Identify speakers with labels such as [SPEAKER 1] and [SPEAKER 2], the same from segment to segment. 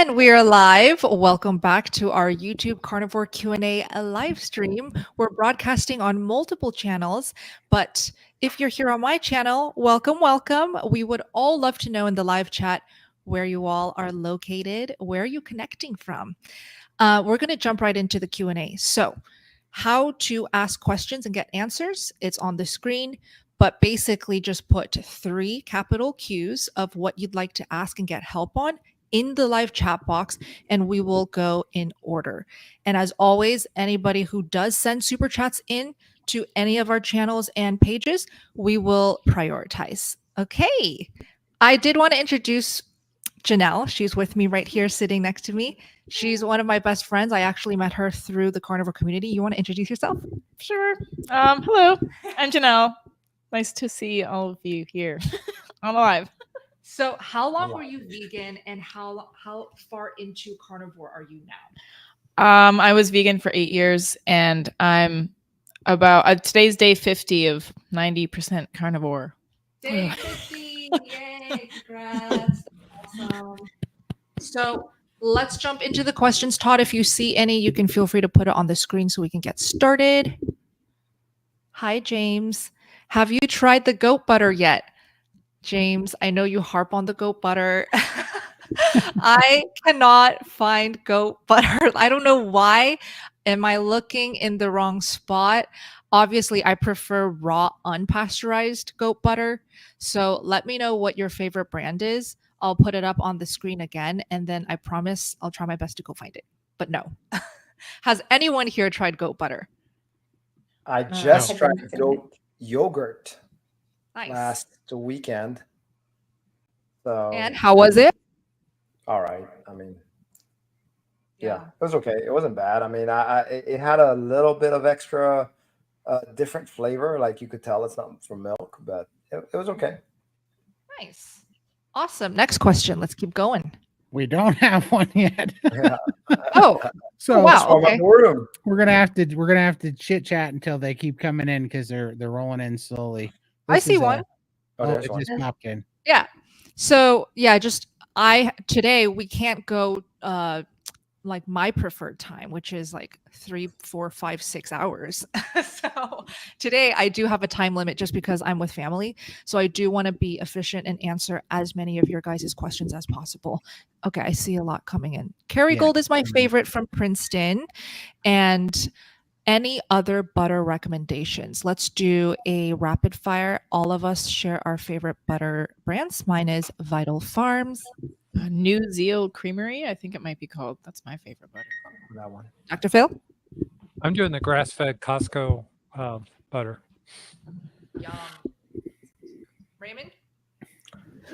[SPEAKER 1] And we are live. Welcome back to our YouTube Carnivore Q&A live stream. We're broadcasting on multiple channels, but if you're here on my channel, welcome, welcome. We would all love to know in the live chat where you all are located, where are you connecting from? We're going to jump right into the Q&A. So how to ask questions and get answers, it's on the screen, but basically just put 3 capital Qs of what you'd like to ask and get help on in the live chat box, and we will go in order. And as always, anybody who does send super chats in to any of our channels and pages, we will prioritize. Okay. I did want to introduce Janelle. She's with me right here, sitting next to me. She's one of my best friends. I actually met her through the carnivore community. You want to introduce yourself?
[SPEAKER 2] Sure. Hello, I'm Janelle. Nice to see all of you here on live.
[SPEAKER 1] So how long were you vegan, and how far into carnivore are you now?
[SPEAKER 2] I was vegan for 8 years, and I'm about today's day 50 of 90% carnivore.
[SPEAKER 1] Day 50, yay, congrats. That's awesome. So let's jump into the questions. Todd, if you see any, you can feel free to put it on the screen so we can get started. Hi, James. Have you tried the goat butter yet? James, I know you harp on the goat butter. I cannot find goat butter. I don't know why. Am I looking in the wrong spot? Obviously, I prefer raw, unpasteurized goat butter. So let me know what your favorite brand is. I'll put it up on the screen again, and then I promise I'll try my best to go find it. But no. Has anyone here tried goat butter?
[SPEAKER 3] I just tried goat yogurt last weekend. So,
[SPEAKER 1] and how was it?
[SPEAKER 3] All right. I mean, yeah, it was okay. It wasn't bad. I mean, it had a little bit of extra different flavor. Like you could tell it's not from milk, but it was okay.
[SPEAKER 1] Nice. Awesome. Next question. Let's keep going.
[SPEAKER 4] We don't have one yet.
[SPEAKER 3] Yeah.
[SPEAKER 4] So
[SPEAKER 1] wow. Okay.
[SPEAKER 4] We're gonna have to chit chat until they keep coming in because they're rolling in slowly.
[SPEAKER 1] I see one.
[SPEAKER 4] It just popped in.
[SPEAKER 1] Yeah. So yeah, today we can't go like my preferred time, which is like 3, 4, 5, 6 hours. So today I do have a time limit just because I'm with family. So I do want to be efficient and answer as many of your guys' questions as possible. Okay, I see a lot coming in. Kerrygold is my favorite from Princeton. And any other butter recommendations? Let's do a rapid fire. All of us share our favorite butter brands. Mine is Vital Farms.
[SPEAKER 2] New Zeal Creamery, I think it might be called. That's my favorite butter.
[SPEAKER 3] That one.
[SPEAKER 1] Dr. Phil?
[SPEAKER 5] I'm doing the grass-fed Costco butter.
[SPEAKER 1] Yum. Raymond?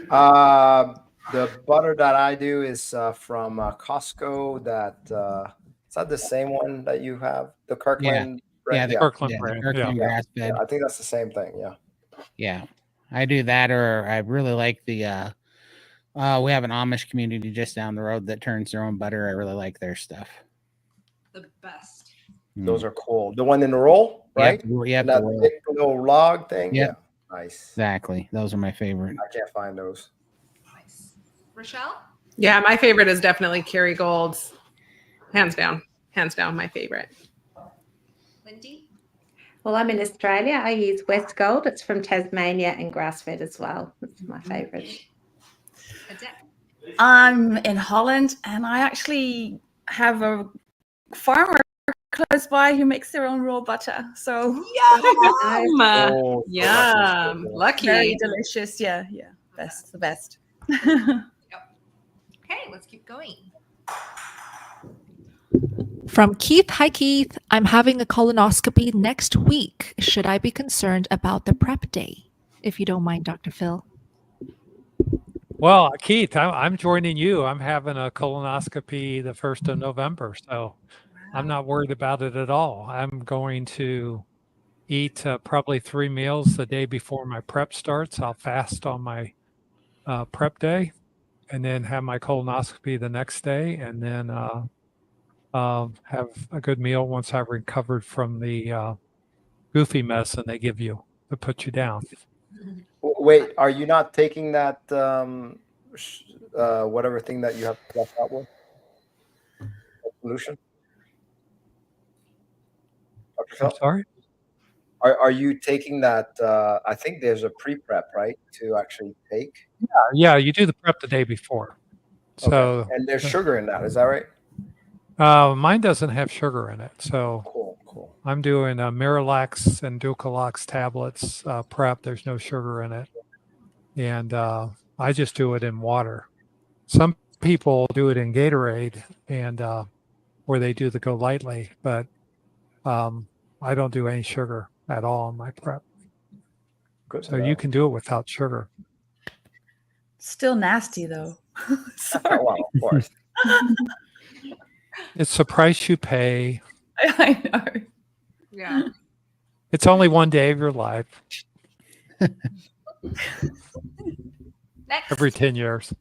[SPEAKER 3] The butter that I do is from Costco. Is that the same one that you have? The Kirkland brand?
[SPEAKER 5] The Kirkland brand.
[SPEAKER 4] Grass-fed.
[SPEAKER 3] I think that's the same thing. Yeah.
[SPEAKER 4] Yeah, I do that, or I really like the. We have an Amish community just down the road that turns their own butter. I really like their stuff.
[SPEAKER 1] The best.
[SPEAKER 3] Those are cool. The one in the roll, right?
[SPEAKER 4] Yeah,
[SPEAKER 3] that big little log thing.
[SPEAKER 4] Yep.
[SPEAKER 3] Yeah. Nice.
[SPEAKER 4] Exactly. Those are my favorite.
[SPEAKER 3] I can't find those.
[SPEAKER 1] Nice. Richelle?
[SPEAKER 6] Yeah, my favorite is definitely Kerrygold's. Hands down my favorite.
[SPEAKER 1] Lindy?
[SPEAKER 7] Well, I'm in Australia. I use West Gold. It's from Tasmania and grass-fed as well. It's my favorite.
[SPEAKER 8] I'm in Holland, and I actually have a farmer close by who makes their own raw butter. So
[SPEAKER 6] Yum! Yum! Lucky.
[SPEAKER 8] Very delicious. Yeah. The best.
[SPEAKER 1] Okay, let's keep going. From Keith. Hi, Keith. I'm having a colonoscopy next week. Should I be concerned about the prep day? If you don't mind, Dr. Phil.
[SPEAKER 5] Well, Keith, I'm joining you. I'm having a colonoscopy the 1st of November, so I'm not worried about it at all. I'm going to eat probably 3 meals the day before my prep starts. I'll fast on my prep day and then have my colonoscopy the next day, and then have a good meal once I've recovered from the goofy medicine they give you to put you down.
[SPEAKER 3] Wait, are you not taking that whatever thing that you have to flush out with? solution? Dr.
[SPEAKER 5] I'm
[SPEAKER 3] Phil?
[SPEAKER 5] sorry.
[SPEAKER 3] Are you taking that? I think there's a pre-prep, right, to actually take.
[SPEAKER 5] Yeah, you do the prep the day before.
[SPEAKER 3] Okay.
[SPEAKER 5] So
[SPEAKER 3] And there's sugar in that. Is that right?
[SPEAKER 5] mine doesn't have sugar in it. So
[SPEAKER 3] Cool.
[SPEAKER 5] I'm doing Miralax and Dulcolax tablets prep. There's no sugar in it. And I just do it in water. Some people do it in Gatorade and where they do the Go Lightly, but I don't do any sugar at all in my prep.
[SPEAKER 3] Good.
[SPEAKER 5] So you can do it without sugar.
[SPEAKER 8] Still nasty though. Sorry.
[SPEAKER 3] Well, of course.
[SPEAKER 5] It's the price you pay.
[SPEAKER 8] I know.
[SPEAKER 6] Yeah.
[SPEAKER 5] It's only one day of your life.
[SPEAKER 6] Next.
[SPEAKER 5] Every 10 years.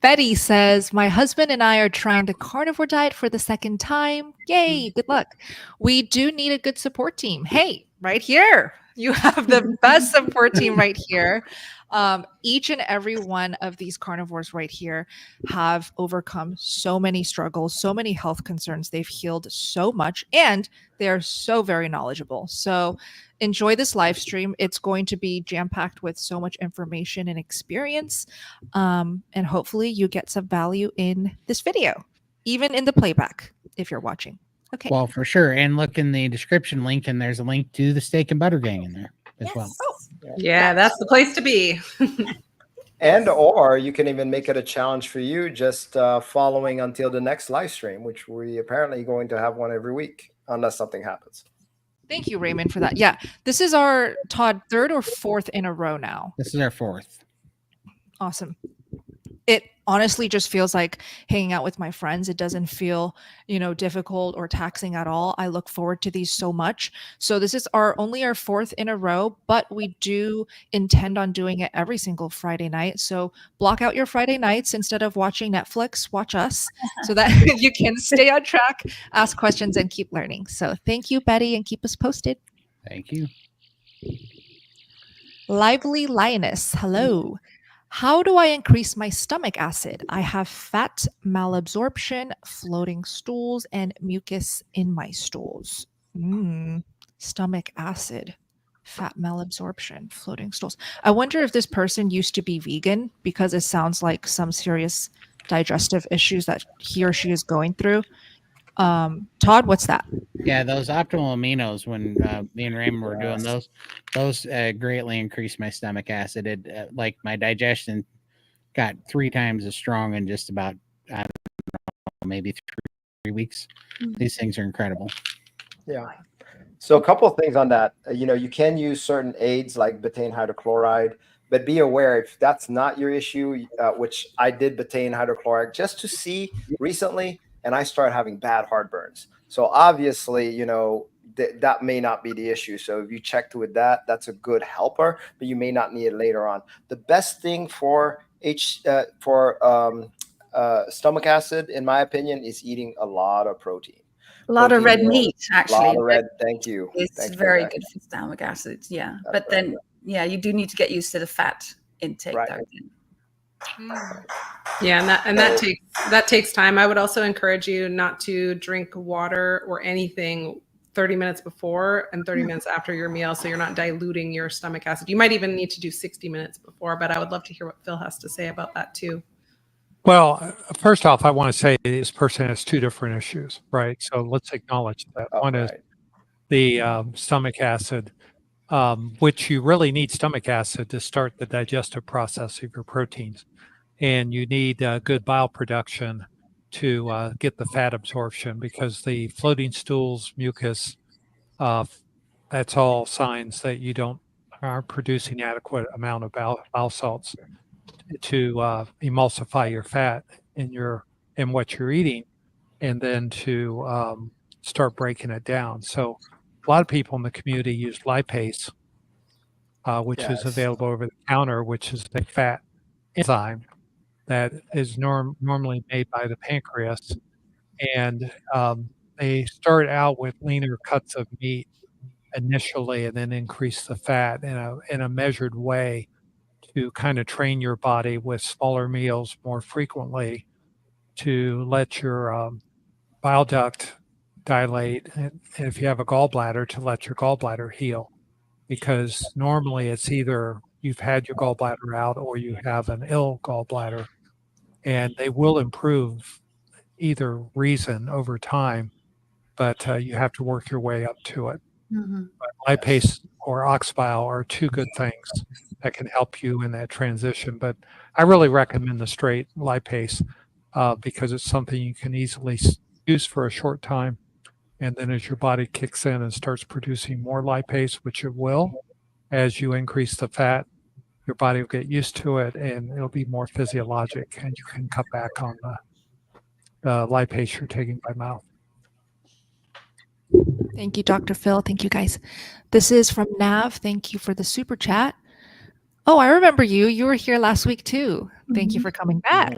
[SPEAKER 1] Betty says, my husband and I are trying the carnivore diet for the second time. Yay, good luck. We do need a good support team. Hey, right here. You have the best support team right here. Each and every one of these carnivores right here have overcome so many struggles, so many health concerns. They've healed so much, and they're so very knowledgeable. So enjoy this live stream. It's going to be jam-packed with so much information and experience. And hopefully you get some value in this video, even in the playback, if you're watching. Okay.
[SPEAKER 4] Well, for sure. And look in the description link, and there's a link to the Steak and Butter Gang in there as well.
[SPEAKER 6] Yeah, that's the place to be.
[SPEAKER 3] And or you can even make it a challenge for you, just following until the next live stream, which we apparently going to have one every week, unless something happens.
[SPEAKER 1] Thank you, Raymond, for that. Yeah, this is our, Todd, third or fourth in a row now.
[SPEAKER 4] This is our fourth.
[SPEAKER 1] Awesome. It honestly just feels like hanging out with my friends. It doesn't feel, difficult or taxing at all. I look forward to these so much. So this is only our fourth in a row, but we do intend on doing it every single Friday night. So block out your Friday nights. Instead of watching Netflix, watch us so that you can stay on track, ask questions, and keep learning. So thank you, Betty, and keep us posted.
[SPEAKER 4] Thank you.
[SPEAKER 1] Lively Lioness, hello. How do I increase my stomach acid? I have fat malabsorption, floating stools, and mucus in my stools. Stomach acid, fat malabsorption, floating stools. I wonder if this person used to be vegan, because it sounds like some serious digestive issues that he or she is going through. Todd, what's that?
[SPEAKER 4] Yeah, those optimal aminos, when me and Raymond were doing those greatly increased my stomach acid. It like my digestion got 3 times as strong in just about, I don't know, maybe 3 weeks. These things are incredible.
[SPEAKER 3] Yeah. So a couple of things on that. You can use certain aids like betaine hydrochloride, but be aware if that's not your issue, which I did betaine hydrochloride just to see recently, and I started having bad heartburns. So obviously, that may not be the issue. So if you checked with that, that's a good helper, but you may not need it later on. The best thing for stomach acid, in my opinion, is eating a lot of protein.
[SPEAKER 8] A lot of red meat, actually.
[SPEAKER 3] A lot of red. Thank you.
[SPEAKER 8] It's very good for stomach acids. Yeah. But then, you do need to get used to the fat intake.
[SPEAKER 3] Right.
[SPEAKER 6] Yeah, and that takes time. I would also encourage you not to drink water or anything 30 minutes before and 30 minutes after your meal, so you're not diluting your stomach acid. You might even need to do 60 minutes before, but I would love to hear what Phil has to say about that too.
[SPEAKER 5] Well, first off, I want to say this person has 2 different issues, right? So let's acknowledge that. One is the stomach acid, which you really need stomach acid to start the digestive process of your proteins. And you need good bile production to get the fat absorption, because the floating stools, mucus, that's all signs that you aren't producing adequate amount of bile salts to emulsify your fat in what you're eating, and then to start breaking it down. So a lot of people in the community use lipase, which is available over the counter, which is a fat enzyme that is normally made by the pancreas. And they start out with leaner cuts of meat initially, and then increase the fat in a measured way to kind of train your body with smaller meals more frequently to let your bile duct dilate, and if you have a gallbladder, to let your gallbladder heal. Because normally it's either you've had your gallbladder out or you have an ill gallbladder, and they will improve either reason over time, but you have to work your way up to it. But lipase or ox bile are two good things that can help you in that transition. But I really recommend the straight lipase because it's something you can easily use for a short time. And then as your body kicks in and starts producing more lipase, which it will, as you increase the fat, your body will get used to it and it'll be more physiologic, and you can cut back on the lipase you're taking by mouth.
[SPEAKER 1] Thank you, Dr. Phil. Thank you, guys. This is from Nav. Thank you for the super chat. Oh, I remember you. You were here last week too. Thank you for coming back.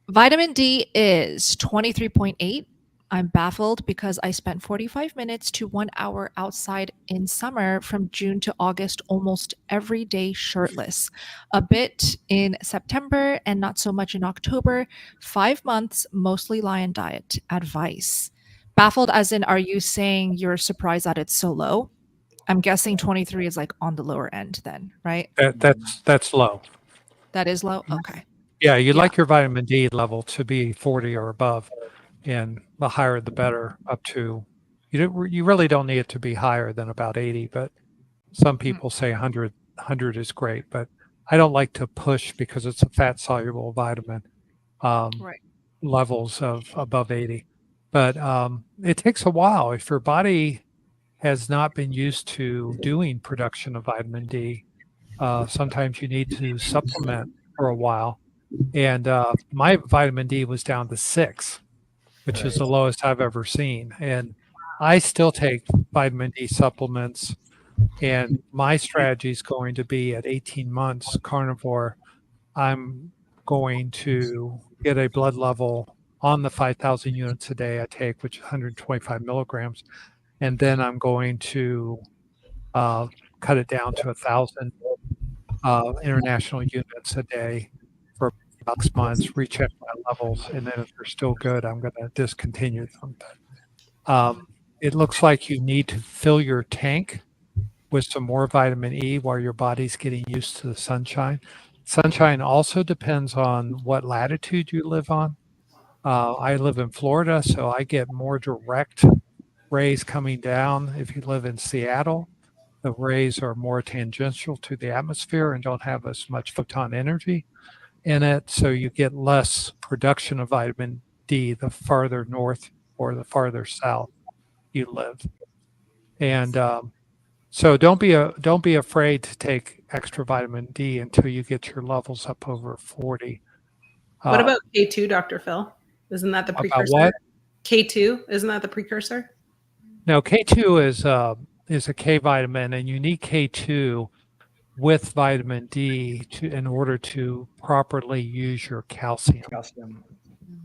[SPEAKER 1] Vitamin D is 23.8. I'm baffled because I spent 45 minutes to 1 hour outside in summer from June to August, almost every day shirtless. A bit in September and not so much in October. 5 months, mostly lion diet. Advice. Baffled as in, are you saying you're surprised that it's so low? I'm guessing 23 is like on the lower end then, right?
[SPEAKER 5] That's low.
[SPEAKER 1] That is low? Okay.
[SPEAKER 5] Yeah, you'd like your vitamin D level to be 40 or above, and the higher the better, up to, you really don't need it to be higher than about 80, but some people say 100 is great, but I don't like to push because it's a fat soluble vitamin, levels of above 80. But it takes a while. If your body has not been used to doing production of vitamin D, sometimes you need to supplement for a while. And my vitamin D was down to 6, which is the lowest I've ever seen. And I still take vitamin D supplements. And my strategy is going to be at 18 months carnivore, I'm going to get a blood level on the 5,000 units a day I take, which is 125 milligrams. And then I'm going to cut it down to 1,000 international units a day for 6 months, recheck my levels, and then if they're still good, I'm going to discontinue them. It looks like you need to fill your tank with some more vitamin E while your body's getting used to the sunshine. Sunshine also depends on what latitude you live on. I live in Florida, so I get more direct rays coming down. If you live in Seattle, the rays are more tangential to the atmosphere and don't have as much photon energy in it, so you get less production of vitamin D the farther north or the farther south you live. And so don't be afraid to take extra vitamin D until you get your levels up over 40.
[SPEAKER 6] What about K2, Dr. Phil? Isn't that the precursor?
[SPEAKER 5] About what?
[SPEAKER 6] K2, isn't that the precursor?
[SPEAKER 5] No, K2 is a K vitamin, and you need K2 with vitamin D in order to properly use your calcium.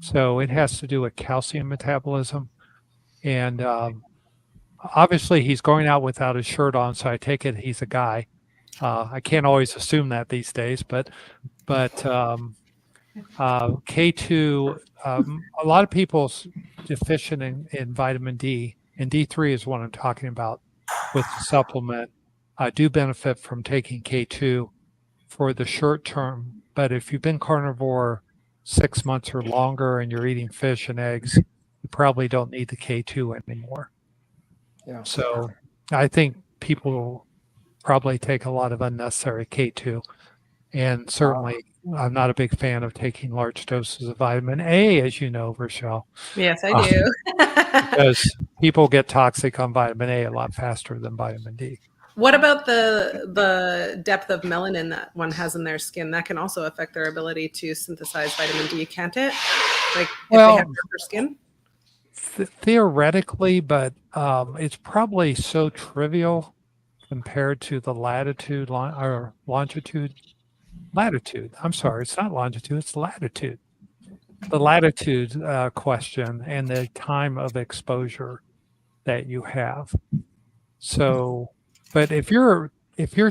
[SPEAKER 5] So it has to do with calcium metabolism. And obviously he's going out without his shirt on, so I take it he's a guy. I can't always assume that these days, but K2, a lot of people deficient in vitamin D, and D3 is what I'm talking about with the supplement, do benefit from taking K2 for the short term. But if you've been carnivore 6 months or longer and you're eating fish and eggs, you probably don't need the K2 anymore. Yeah. So I think people probably take a lot of unnecessary K2. And certainly I'm not a big fan of taking large doses of vitamin A, as you know, Richelle.
[SPEAKER 6] Yes, I do.
[SPEAKER 5] Because people get toxic on vitamin A a lot faster than vitamin D.
[SPEAKER 6] What about the depth of melanin that one has in their skin? That can also affect their ability to synthesize vitamin D, can't it? Like if they have darker skin?
[SPEAKER 5] Theoretically, but it's probably so trivial compared to the latitude. I'm sorry, it's not longitude, it's latitude. The latitude question and the time of exposure that you have. So, but if you're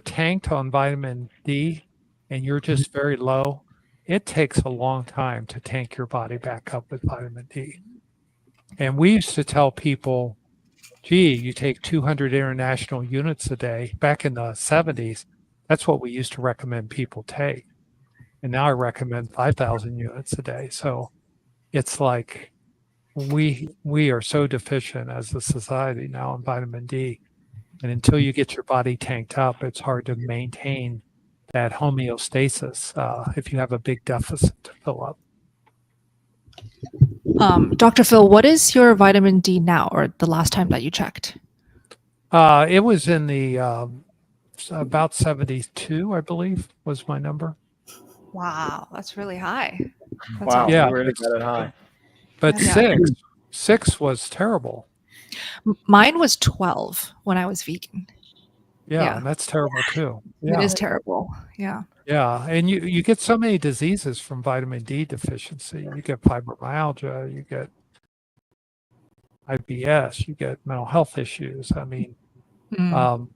[SPEAKER 5] tanked on vitamin D, and you're just very low, it takes a long time to tank your body back up with vitamin D. And we used to tell people, gee, you take 200 international units a day. Back in the 70s, that's what we used to recommend people take. And now I recommend 5,000 units a day. So it's like we are so deficient as a society now in vitamin D. And until you get your body tanked up, it's hard to maintain that homeostasis if you have a big deficit to fill up.
[SPEAKER 1] Dr. Phil, what is your vitamin D now, or the last time that you checked?
[SPEAKER 5] It was in the about 72, I believe, was my number.
[SPEAKER 1] Wow, that's really high. That's
[SPEAKER 3] Wow,
[SPEAKER 1] awesome.
[SPEAKER 5] Yeah.
[SPEAKER 3] you really got it high.
[SPEAKER 5] But
[SPEAKER 1] Yeah.
[SPEAKER 5] six was terrible.
[SPEAKER 1] Mine was 12 when I was vegan.
[SPEAKER 5] Yeah,
[SPEAKER 1] Yeah.
[SPEAKER 5] and that's terrible too.
[SPEAKER 1] It
[SPEAKER 5] Yeah.
[SPEAKER 1] is terrible. Yeah.
[SPEAKER 5] Yeah, and you get so many diseases from vitamin D deficiency. You get fibromyalgia, you get IBS, you get mental health issues. I mean,
[SPEAKER 1] Mm.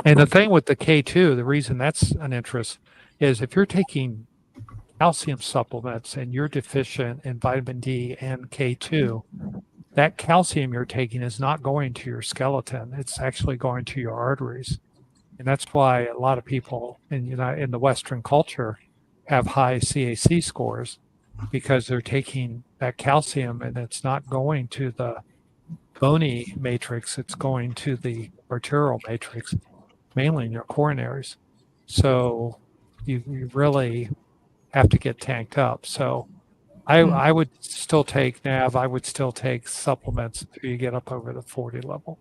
[SPEAKER 5] and the thing with the K2, the reason that's an interest is if you're taking calcium supplements and you're deficient in vitamin D and K2, that calcium you're taking is not going to your skeleton. It's actually going to your arteries. And that's why a lot of people in the Western culture have high CAC scores, because they're taking that calcium and it's not going to the bony matrix, it's going to the arterial matrix, mainly in your coronaries. So you really have to get tanked up. So I would still take NAV, I would still take supplements until you get up over the 40 level.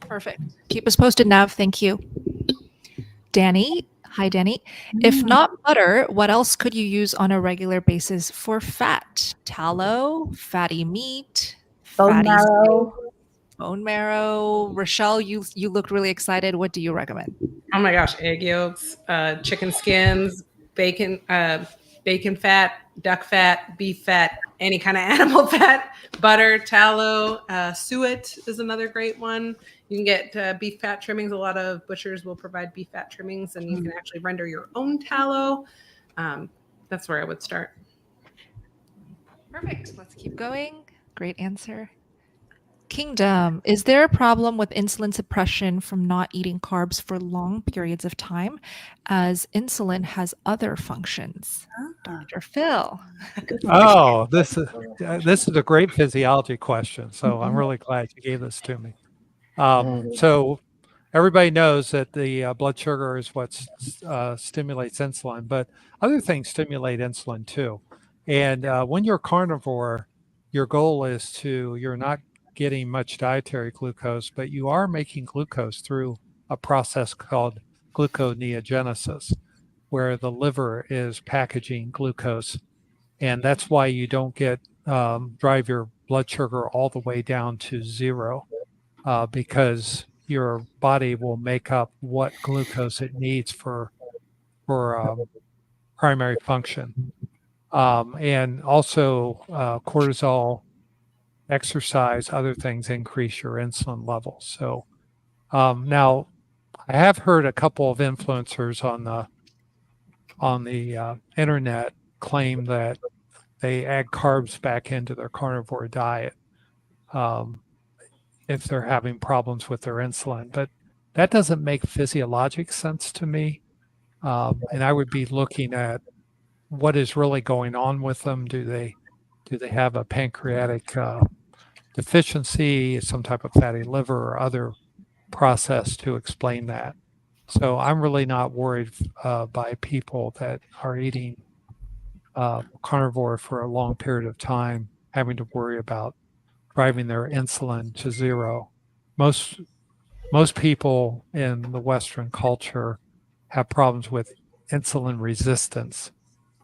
[SPEAKER 1] Perfect. Keep us posted, Nav. Thank you. Danny. Hi, Danny. If not butter, what else could you use on a regular basis for fat? Tallow, fatty meat,
[SPEAKER 8] Bone
[SPEAKER 1] fatty
[SPEAKER 8] marrow.
[SPEAKER 1] steak, bone marrow. Rochelle, you look really excited. What do you recommend?
[SPEAKER 6] Oh my gosh, egg yolks, chicken skins, bacon, bacon fat, duck fat, beef fat, any kind of animal fat, butter, tallow, suet is another great one. You can get beef fat trimmings. A lot of butchers will provide beef fat trimmings, and you can actually render your own tallow. That's where I would start.
[SPEAKER 1] Perfect. Let's keep going. Great answer. Kingdom, is there a problem with insulin suppression from not eating carbs for long periods of time, as insulin has other functions? Dr. Phil.
[SPEAKER 5] Oh, this is a great physiology question. So I'm really glad you gave this to me. So everybody knows that the blood sugar is what stimulates insulin, but other things stimulate insulin too. And when you're carnivore, your goal is you're not getting much dietary glucose, but you are making glucose through a process called gluconeogenesis, where the liver is packaging glucose. And that's why you don't get drive your blood sugar all the way down to zero, because your body will make up what glucose it needs for primary function. And also cortisol, exercise, other things increase your insulin levels. So now I have heard a couple of influencers on the internet claim that they add carbs back into their carnivore diet if they're having problems with their insulin, but that doesn't make physiologic sense to me. And I would be looking at what is really going on with them. Do they have a pancreatic deficiency, some type of fatty liver, or other process to explain that? So I'm really not worried by people that are eating carnivore for a long period of time having to worry about driving their insulin to zero. Most people in the Western culture have problems with insulin resistance.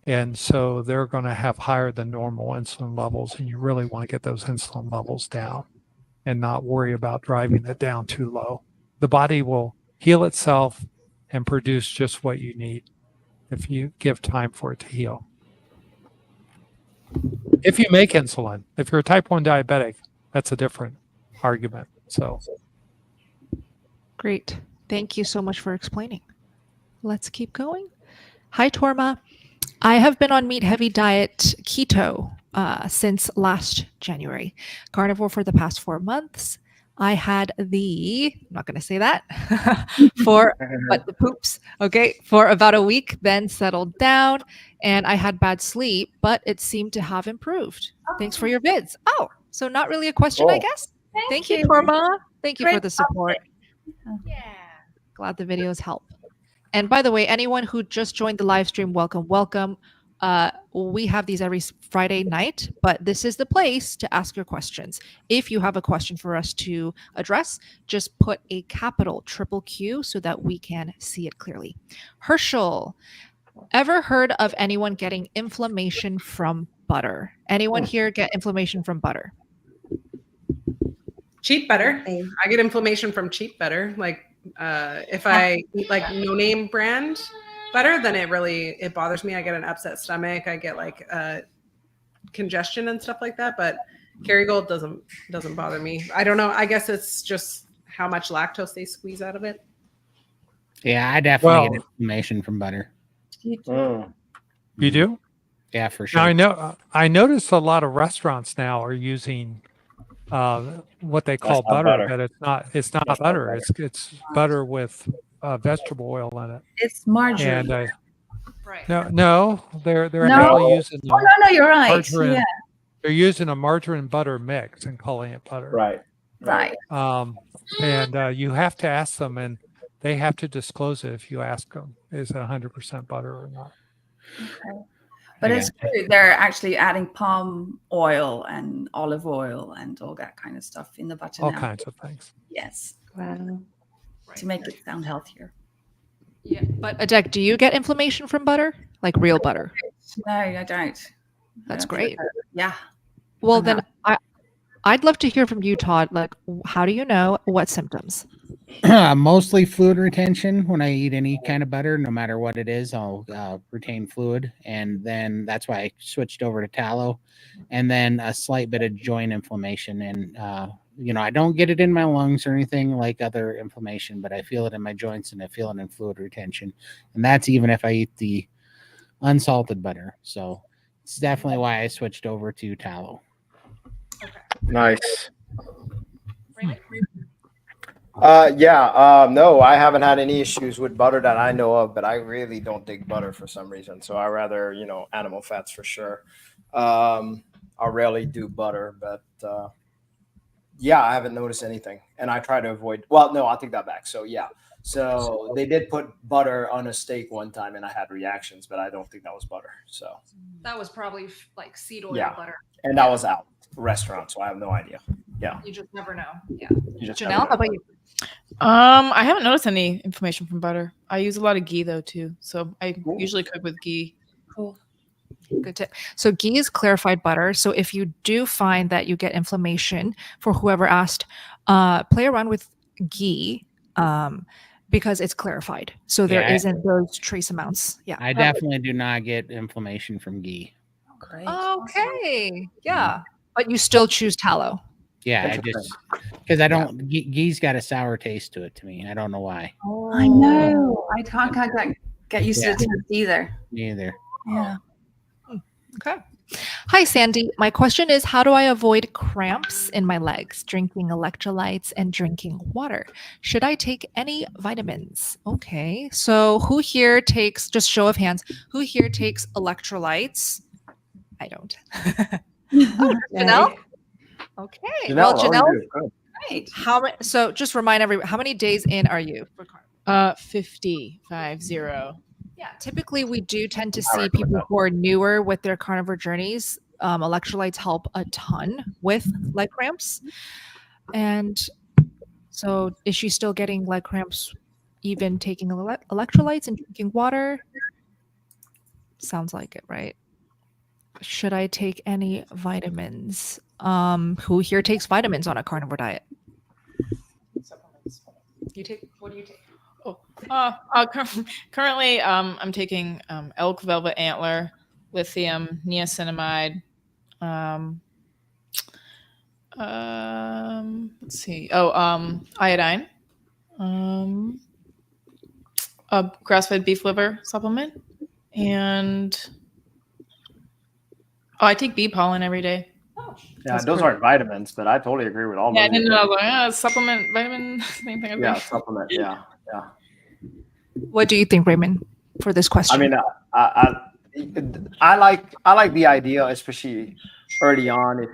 [SPEAKER 5] And so they're going to have higher than normal insulin levels, and you really want to get those insulin levels down and not worry about driving it down too low. The body will heal itself and produce just what you need if you give time for it to heal. If you make insulin, if you're a type 1 diabetic, that's a different argument. So
[SPEAKER 1] Great. Thank you so much for explaining. Let's keep going. Hi, Torma. I have been on meat-heavy diet keto since last January. Carnivore for the past 4 months. I had I'm not going to say that, but the poops, okay, for about a week, then settled down, and I had bad sleep, but it seemed to have improved. Thanks for your vids. Oh, so not really a question, I guess. Thank you, Torma. Thank you for the support. Yeah. Glad the videos help. And by the way, anyone who just joined the live stream, welcome, welcome. We have these every Friday night, but this is the place to ask your questions. If you have a question for us to address, just put a capital triple Q so that we can see it clearly. Herschel, ever heard of anyone getting inflammation from butter? Anyone here get inflammation from butter?
[SPEAKER 6] Cheap butter. I get inflammation from cheap butter. Like if I eat like no name brand butter, then it bothers me. I get an upset stomach. I get like congestion and stuff like that. But Kerrygold doesn't bother me. I don't know. I guess it's just how much lactose they squeeze out of it.
[SPEAKER 4] Yeah, I definitely get inflammation from butter.
[SPEAKER 5] You do?
[SPEAKER 4] Yeah, for sure.
[SPEAKER 5] Now I notice a lot of restaurants now are using what they call butter, but it's not butter. It's butter with vegetable oil in it.
[SPEAKER 8] It's margarine.
[SPEAKER 5] And no, they're actually using.
[SPEAKER 8] No, you're right.
[SPEAKER 5] Margarine.
[SPEAKER 8] Yeah.
[SPEAKER 5] They're using a margarine butter mix and calling it butter.
[SPEAKER 8] Right.
[SPEAKER 5] And you have to ask them, and they have to disclose it if you ask them, is it 100% butter or not?
[SPEAKER 8] Okay. But it's true. They're actually adding palm oil and olive oil and all that kind of stuff in the butter
[SPEAKER 5] all
[SPEAKER 8] now.
[SPEAKER 5] Kinds of things.
[SPEAKER 8] Yes.
[SPEAKER 7] Wow.
[SPEAKER 8] To make it sound healthier.
[SPEAKER 1] Yeah. But Adek, do you get inflammation from butter? Like real butter?
[SPEAKER 8] No, I don't.
[SPEAKER 1] That's great.
[SPEAKER 8] Yeah.
[SPEAKER 1] Well, then I'd love to hear from you, Todd. Like, how do you know? What symptoms?
[SPEAKER 4] Mostly fluid retention. When I eat any kind of butter, no matter what it is, I'll retain fluid. And then that's why I switched over to tallow. And then a slight bit of joint inflammation. And, I don't get it in my lungs or anything like other inflammation, but I feel it in my joints and I feel it in fluid retention. And that's even if I eat the unsalted butter. So it's definitely why I switched over to tallow.
[SPEAKER 1] Okay.
[SPEAKER 3] Nice. No, I haven't had any issues with butter that I know of, but I really don't dig butter for some reason. So I rather, animal fats for sure. I rarely do butter, but I haven't noticed anything. And I try to avoid, I'll take that back. So so they did put butter on a steak one time and I had reactions, but I don't think that was butter. So
[SPEAKER 1] that was probably like seed oil butter.
[SPEAKER 3] And that was out restaurant, so I have no idea. Yeah.
[SPEAKER 1] You just never know. Yeah.
[SPEAKER 3] Janelle,
[SPEAKER 1] how about you?
[SPEAKER 2] I haven't noticed any inflammation from butter. I use a lot of ghee though too. So I usually cook with ghee.
[SPEAKER 1] Cool. Good tip. So ghee is clarified butter. So if you do find that you get inflammation, for whoever asked, play around with ghee because it's clarified. So there isn't those trace amounts. Yeah.
[SPEAKER 4] I definitely do not get inflammation from ghee.
[SPEAKER 8] Great.
[SPEAKER 1] Okay. Yeah. But you still choose tallow.
[SPEAKER 4] Yeah, because I don't. Ghee's got a sour taste to it to me. I don't know why.
[SPEAKER 8] Oh, I know. I can't get used to it either.
[SPEAKER 4] Me either.
[SPEAKER 8] Yeah.
[SPEAKER 1] Okay. Hi, Sandy. My question is, how do I avoid cramps in my legs, drinking electrolytes and drinking water? Should I take any vitamins? Okay. So who here takes, just show of hands, who here takes electrolytes? I don't. Janelle? Okay. Janelle,
[SPEAKER 8] great.
[SPEAKER 1] So just remind everyone, how many days in are you?
[SPEAKER 2] 50.
[SPEAKER 1] Yeah, typically we do tend to see people who are newer with their carnivore journeys. Electrolytes help a ton with leg cramps. And so is she still getting leg cramps even taking electrolytes and drinking water? Sounds like it, right? Should I take any vitamins? Who here takes vitamins on a carnivore diet? What do you take?
[SPEAKER 2] Currently, I'm taking elk velvet antler, lithium, niacinamide. Let's see. Iodine. A grass-fed beef liver supplement. And I take bee pollen every day.
[SPEAKER 3] Yeah, those aren't vitamins, but I totally agree with all
[SPEAKER 2] Yeah, I
[SPEAKER 3] those.
[SPEAKER 2] didn't know. I was like, supplement, vitamin, same thing.
[SPEAKER 3] Yeah, supplement. Yeah, yeah.
[SPEAKER 1] What do you think, Raymond, for this question?
[SPEAKER 3] I mean, I like the idea, especially early on.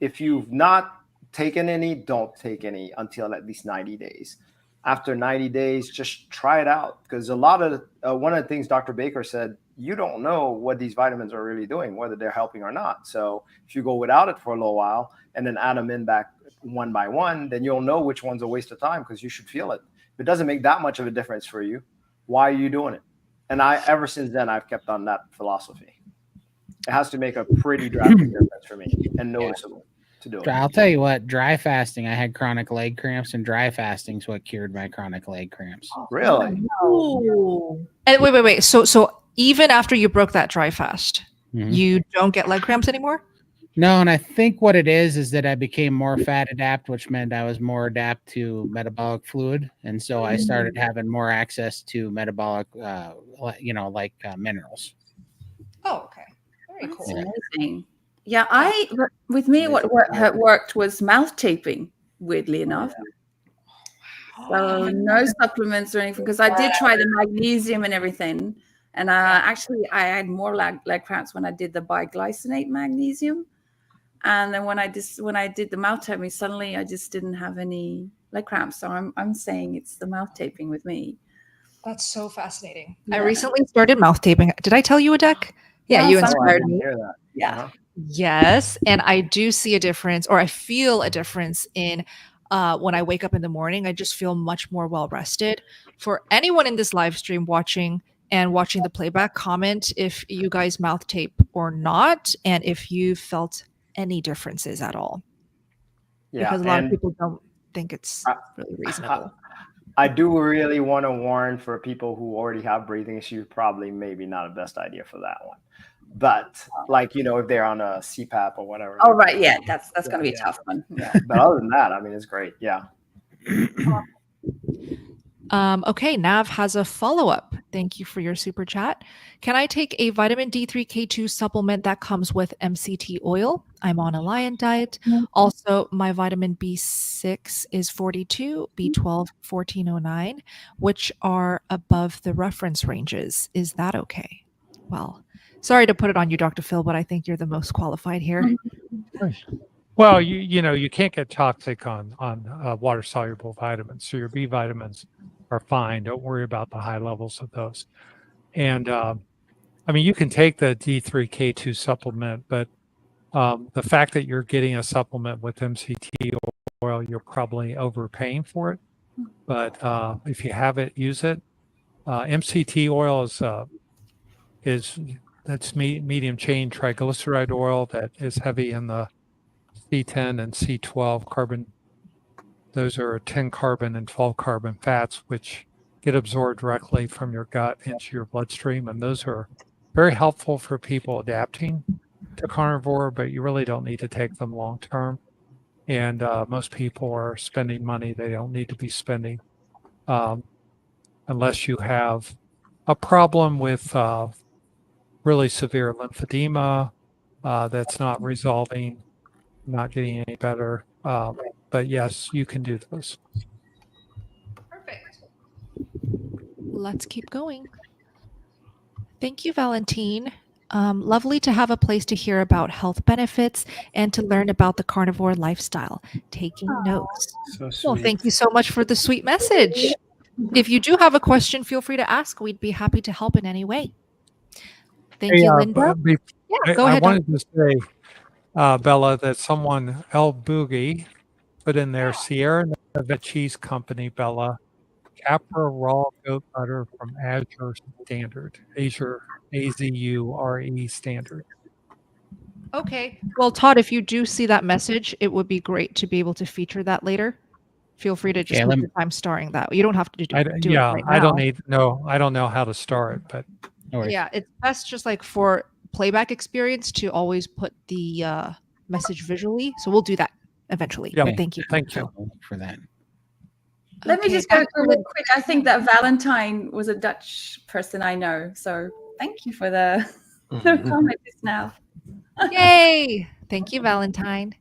[SPEAKER 3] If you've not taken any, don't take any until at least 90 days. After 90 days, just try it out, because a lot of one of the things Dr. Baker said, you don't know what these vitamins are really doing, whether they're helping or not. So if you go without it for a little while and then add them in back one by one, then you'll know which one's a waste of time, because you should feel it. If it doesn't make that much of a difference for you, why are you doing it? And ever since then, I've kept on that philosophy. It has to make a pretty drastic difference for me and noticeable to do it.
[SPEAKER 4] I'll tell you what, dry fasting, I had chronic leg cramps, and dry fasting is what cured my chronic leg cramps.
[SPEAKER 3] Really?
[SPEAKER 1] Ooh. And wait. So even after you broke that dry fast, you don't get leg cramps anymore?
[SPEAKER 4] No, and I think what it is that I became more fat adapt, which meant I was more adapt to metabolic fluid, and so I started having more access to metabolic, minerals.
[SPEAKER 1] Oh, okay. Very cool.
[SPEAKER 8] That's amazing. Yeah, with me, what worked was mouth taping, weirdly enough. So no supplements or anything, because I did try the magnesium and everything. And I had more leg cramps when I did the biglycinate magnesium. And then when I did the mouth taping, suddenly I just didn't have any leg cramps. So I'm saying it's the mouth taping with me.
[SPEAKER 1] That's so fascinating.
[SPEAKER 8] Yeah.
[SPEAKER 1] I recently started mouth taping. Did I tell you, Adek? Yeah, you inspired me.
[SPEAKER 8] Yeah.
[SPEAKER 1] Yes. And I do see a difference, or I feel a difference in when I wake up in the morning. I just feel much more well rested. For anyone in this live stream watching the playback, comment if you guys mouth tape or not, and if you felt any differences at all.
[SPEAKER 3] Yeah,
[SPEAKER 1] because a lot of people don't think it's really reasonable.
[SPEAKER 3] I do really want to warn for people who already have breathing issues, probably maybe not a best idea for that one. But if they're on a CPAP or whatever.
[SPEAKER 8] Oh, right. Yeah, that's going to be a tough one.
[SPEAKER 3] Yeah. But other than that, I mean, it's great. Yeah.
[SPEAKER 1] Okay, Nav has a follow-up. Thank you for your super chat. Can I take a vitamin D3 K2 supplement that comes with MCT oil? I'm on a lion diet. Also, my vitamin B6 is 42, B12 1409, which are above the reference ranges. Is that okay? Well, sorry to put it on you, Dr. Phil, but I think you're the most qualified here.
[SPEAKER 5] Well, you can't get toxic on water-soluble vitamins. So your B vitamins are fine. Don't worry about the high levels of those. And you can take the D3K2 supplement, but the fact that you're getting a supplement with MCT oil, you're probably overpaying for it. But if you have it, use it. MCT oil that's medium chain triglyceride oil that is heavy in the C10 and C12 carbon. Those are 10 carbon and 12 carbon fats, which get absorbed directly from your gut into your bloodstream. And those are very helpful for people adapting to carnivore, but you really don't need to take them long term. And most people are spending money they don't need to be spending unless you have a problem with really severe lymphedema that's not resolving, not getting any better. But yes, you can do those.
[SPEAKER 1] Perfect. Let's keep going. Thank you, Valentine. Lovely to have a place to hear about health benefits and to learn about the carnivore lifestyle. Taking notes.
[SPEAKER 3] So sweet.
[SPEAKER 1] Well, thank you so much for the sweet message. If you do have a question, feel free to ask. We'd be happy to help in any way. Thank you, Linda. Go ahead.
[SPEAKER 5] I wanted to say, Bella, that someone, El Boogie, put in there Sierra Nevada Cheese Company, Bella, Capra raw goat butter from Azure Standard, Azure, AZURE Standard.
[SPEAKER 1] Okay. Well, Todd, if you do see that message, it would be great to be able to feature that later. Feel free to just take your time starring that. You don't have to do it right now.
[SPEAKER 5] I don't know how to star it, but
[SPEAKER 1] yeah, it's best just like for playback experience to always put the message visually. So we'll do that eventually.
[SPEAKER 5] Yeah.
[SPEAKER 1] But thank you.
[SPEAKER 5] Thank you
[SPEAKER 4] for that.
[SPEAKER 8] Let me just go through real quick. I think that Valentine was a Dutch person I know. So thank you for the comment just now.
[SPEAKER 1] Yay! Thank you, Valentine.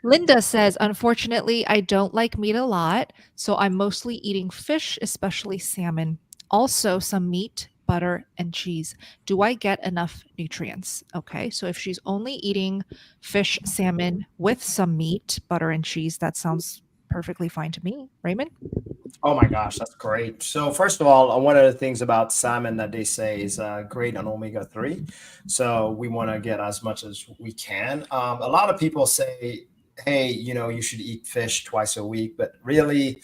[SPEAKER 1] Linda says, unfortunately, I don't like meat a lot, so I'm mostly eating fish, especially salmon. Also, some meat, butter, and cheese. Do I get enough nutrients? Okay, so if she's only eating fish, salmon with some meat, butter, and cheese, that sounds perfectly fine to me. Raymond?
[SPEAKER 3] Oh my gosh, that's great. So first of all, one of the things about salmon that they say is great on omega-3. So we want to get as much as we can. A lot of people say, hey, you should eat fish twice a week, but really,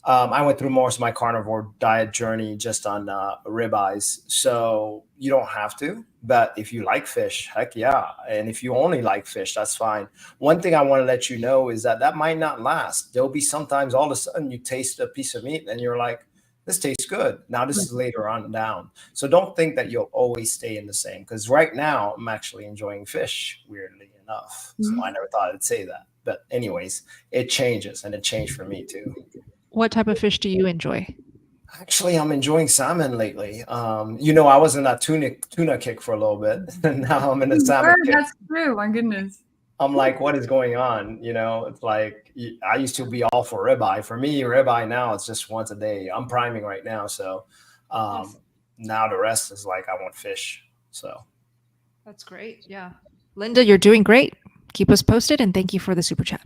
[SPEAKER 3] I went through most of my carnivore diet journey just on ribeyes. So you don't have to, but if you like fish, heck yeah. And if you only like fish, that's fine. One thing I want to let you know is that might not last. There'll be sometimes all of a sudden you taste a piece of meat and you're like, this tastes good. Now this is later on down. So don't think that you'll always stay in the same, because right now I'm actually enjoying fish, weirdly enough. So I never thought I'd say that. But anyways, it changes, and it changed for me too.
[SPEAKER 1] What type of fish do you enjoy?
[SPEAKER 3] Actually, I'm enjoying salmon lately. I was in that tuna kick for a little bit, and now I'm in the salmon kick.
[SPEAKER 8] That's true. My goodness.
[SPEAKER 3] I'm like, what is going on? It's like I used to be all for ribeye. For me, ribeye now it's just once a day. I'm priming right now, so now the rest is like I want fish. So
[SPEAKER 1] that's great. Yeah, Linda, you're doing great. Keep us posted, and thank you for the super chat.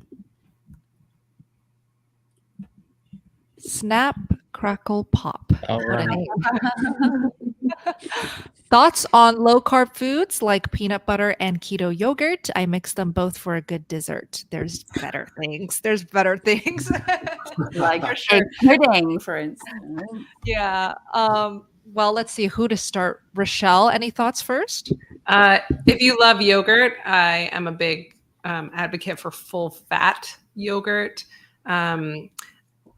[SPEAKER 1] Snap, crackle, pop.
[SPEAKER 4] All
[SPEAKER 1] What a
[SPEAKER 4] right.
[SPEAKER 1] name. Thoughts on low-carb foods like peanut butter and keto yogurt? I mix them both for a good dessert. There's better things.
[SPEAKER 8] Like a pudding, for instance.
[SPEAKER 1] Yeah. Well, let's see who to start. Richelle, any thoughts first?
[SPEAKER 6] If you love yogurt, I am a big advocate for full-fat yogurt.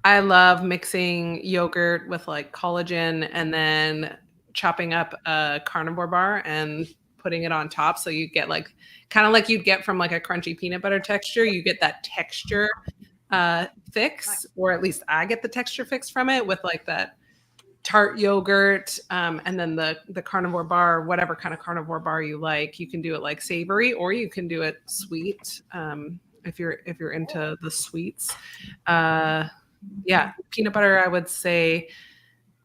[SPEAKER 6] I love mixing yogurt with like collagen and then chopping up a carnivore bar and putting it on top. So you get like, kind of like you'd get from like a crunchy peanut butter texture, you get that texture fix, or at least I get the texture fix from it with like that tart yogurt. And then the carnivore bar, whatever kind of carnivore bar you like, you can do it like savory, or you can do it sweet. If you're into the sweets. Yeah, peanut butter, I would say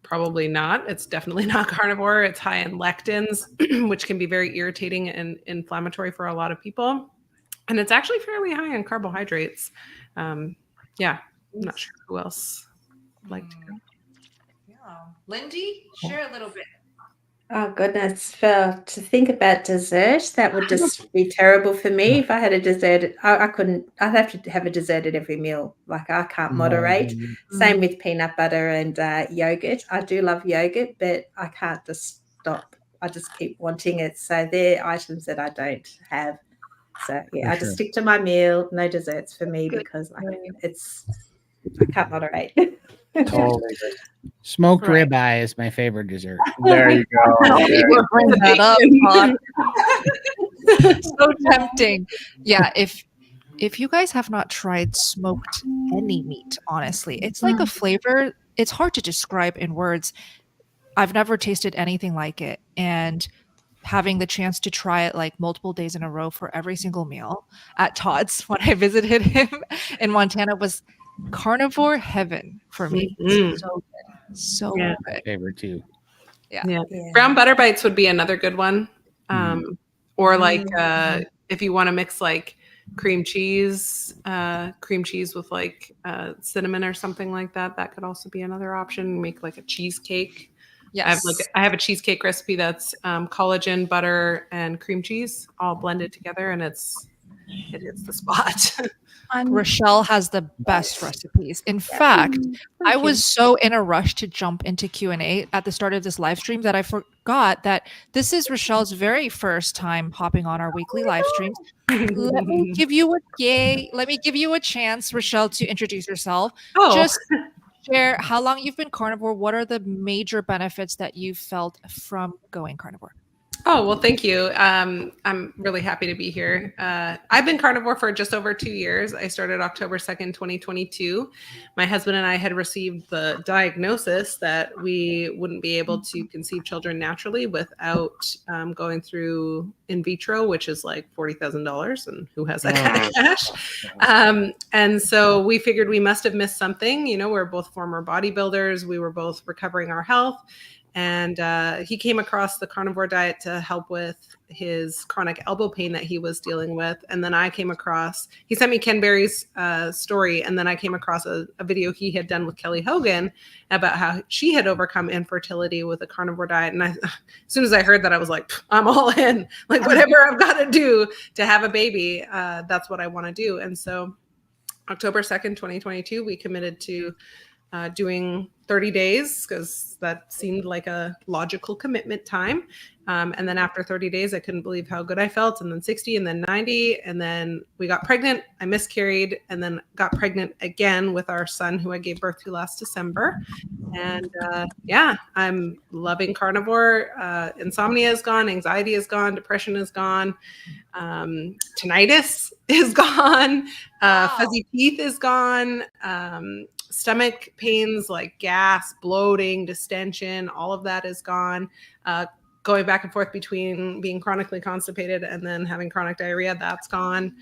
[SPEAKER 6] probably not. It's definitely not carnivore. It's high in lectins, which can be very irritating and inflammatory for a lot of people. And it's actually fairly high in carbohydrates. Yeah, I'm not sure who else would like to go.
[SPEAKER 1] Yeah. Lindy, share a little bit.
[SPEAKER 7] Oh goodness, to think about dessert, that would just be terrible for me. If I had a dessert, I couldn't. I'd have to have a dessert at every meal. Like I can't moderate. Same with peanut butter and yogurt. I do love yogurt, but I can't just stop. I just keep wanting it. So they're items that I don't have. So yeah, I just stick to my meal. No desserts for me because I can't moderate.
[SPEAKER 3] totally.
[SPEAKER 4] Smoked ribeye is my favorite dessert.
[SPEAKER 3] There you go.
[SPEAKER 1] Bring that up. So tempting. Yeah, if you guys have not tried smoked any meat, honestly, it's like a flavor. It's hard to describe in words. I've never tasted anything like it, and having the chance to try it like multiple days in a row for every single meal at Todd's when I visited him in Montana was carnivore heaven for me. So good.
[SPEAKER 4] My favorite too.
[SPEAKER 6] Yeah. Brown butter bites would be another good one. Or like if you want to mix like cream cheese with like cinnamon or something like that, that could also be another option. Make like a cheesecake. Yes. I have a cheesecake recipe that's collagen, butter, and cream cheese all blended together, and it hits the spot.
[SPEAKER 1] Richelle has the best recipes. In fact, I was so in a rush to jump into Q&A at the start of this live stream that I forgot that this is Richelle's very first time hopping on our weekly live streams. Let me give you a chance, Richelle, to introduce yourself. Just share how long you've been carnivore. What are the major benefits that you've felt from going carnivore?
[SPEAKER 6] Oh, well, thank you. I'm really happy to be here. I've been carnivore for just over 2 years. I started October 2nd, 2022. My husband and I had received the diagnosis that we wouldn't be able to conceive children naturally without going through in vitro, which is like $40,000. And who has that kind of cash? And so we figured we must have missed something. You know, we're both former bodybuilders. We were both recovering our health. And he came across the carnivore diet to help with his chronic elbow pain that he was dealing with. And then I came across, he sent me Ken Berry's story. And then I came across a video he had done with Kelly Hogan about how she had overcome infertility with a carnivore diet. And as soon as I heard that, I was like, I'm all in. Like, whatever I've got to do to have a baby, that's what I want to do. And so October 2nd, 2022, we committed to doing 30 days because that seemed like a logical commitment time. And then after 30 days, I couldn't believe how good I felt. And then 60 and then 90. And then we got pregnant. I miscarried and then got pregnant again with our son who I gave birth to last December. And yeah, I'm loving carnivore. Insomnia is gone. Anxiety is gone. Depression is gone. Tinnitus is gone. Fuzzy teeth is gone. Stomach pains like gas, bloating, distension, all of that is gone. Going back and forth between being chronically constipated and then having chronic diarrhea, that's gone.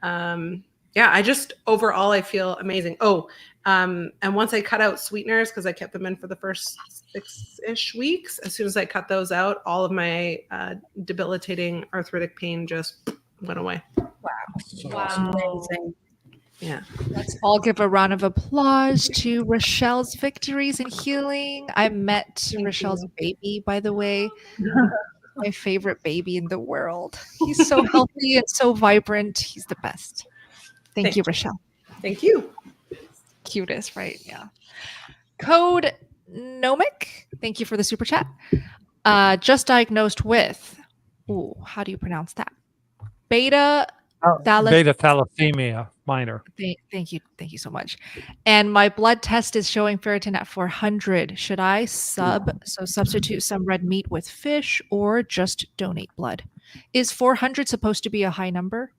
[SPEAKER 6] Yeah, I just overall, I feel amazing. Oh, and once I cut out sweeteners, because I kept them in for the first 6-ish weeks, as soon as I cut those out, all of my debilitating arthritic pain just went away.
[SPEAKER 8] Wow. Amazing.
[SPEAKER 6] Yeah.
[SPEAKER 1] Let's all give a round of applause to Richelle's victories and healing. I met Richelle's baby, by the way. My favorite baby in the world. He's so healthy and so vibrant. He's the best. Thank you, Richelle.
[SPEAKER 6] Thank you.
[SPEAKER 1] Cutest, right? Yeah. Code Nomic. Thank you for the super chat. Just diagnosed with, how do you pronounce that? Beta
[SPEAKER 5] thalassemia minor.
[SPEAKER 1] Thank you so much. And my blood test is showing ferritin at 400. Should I substitute some red meat with fish or just donate blood? Is 400 supposed to be a high number?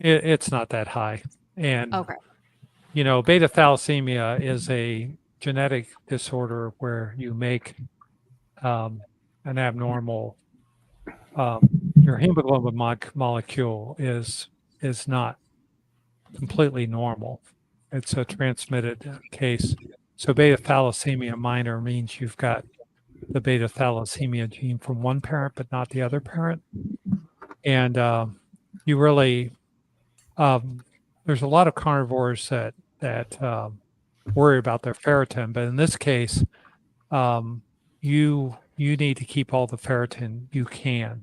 [SPEAKER 5] It's not that high. And,
[SPEAKER 1] okay.
[SPEAKER 5] You know, beta thalassemia is a genetic disorder where you make an abnormal, your hemoglobin molecule is not completely normal. It's a transmitted case. So beta thalassemia minor means you've got the beta thalassemia gene from one parent, but not the other parent. And you really, there's a lot of carnivores that worry about their ferritin, but in this case, you need to keep all the ferritin you can.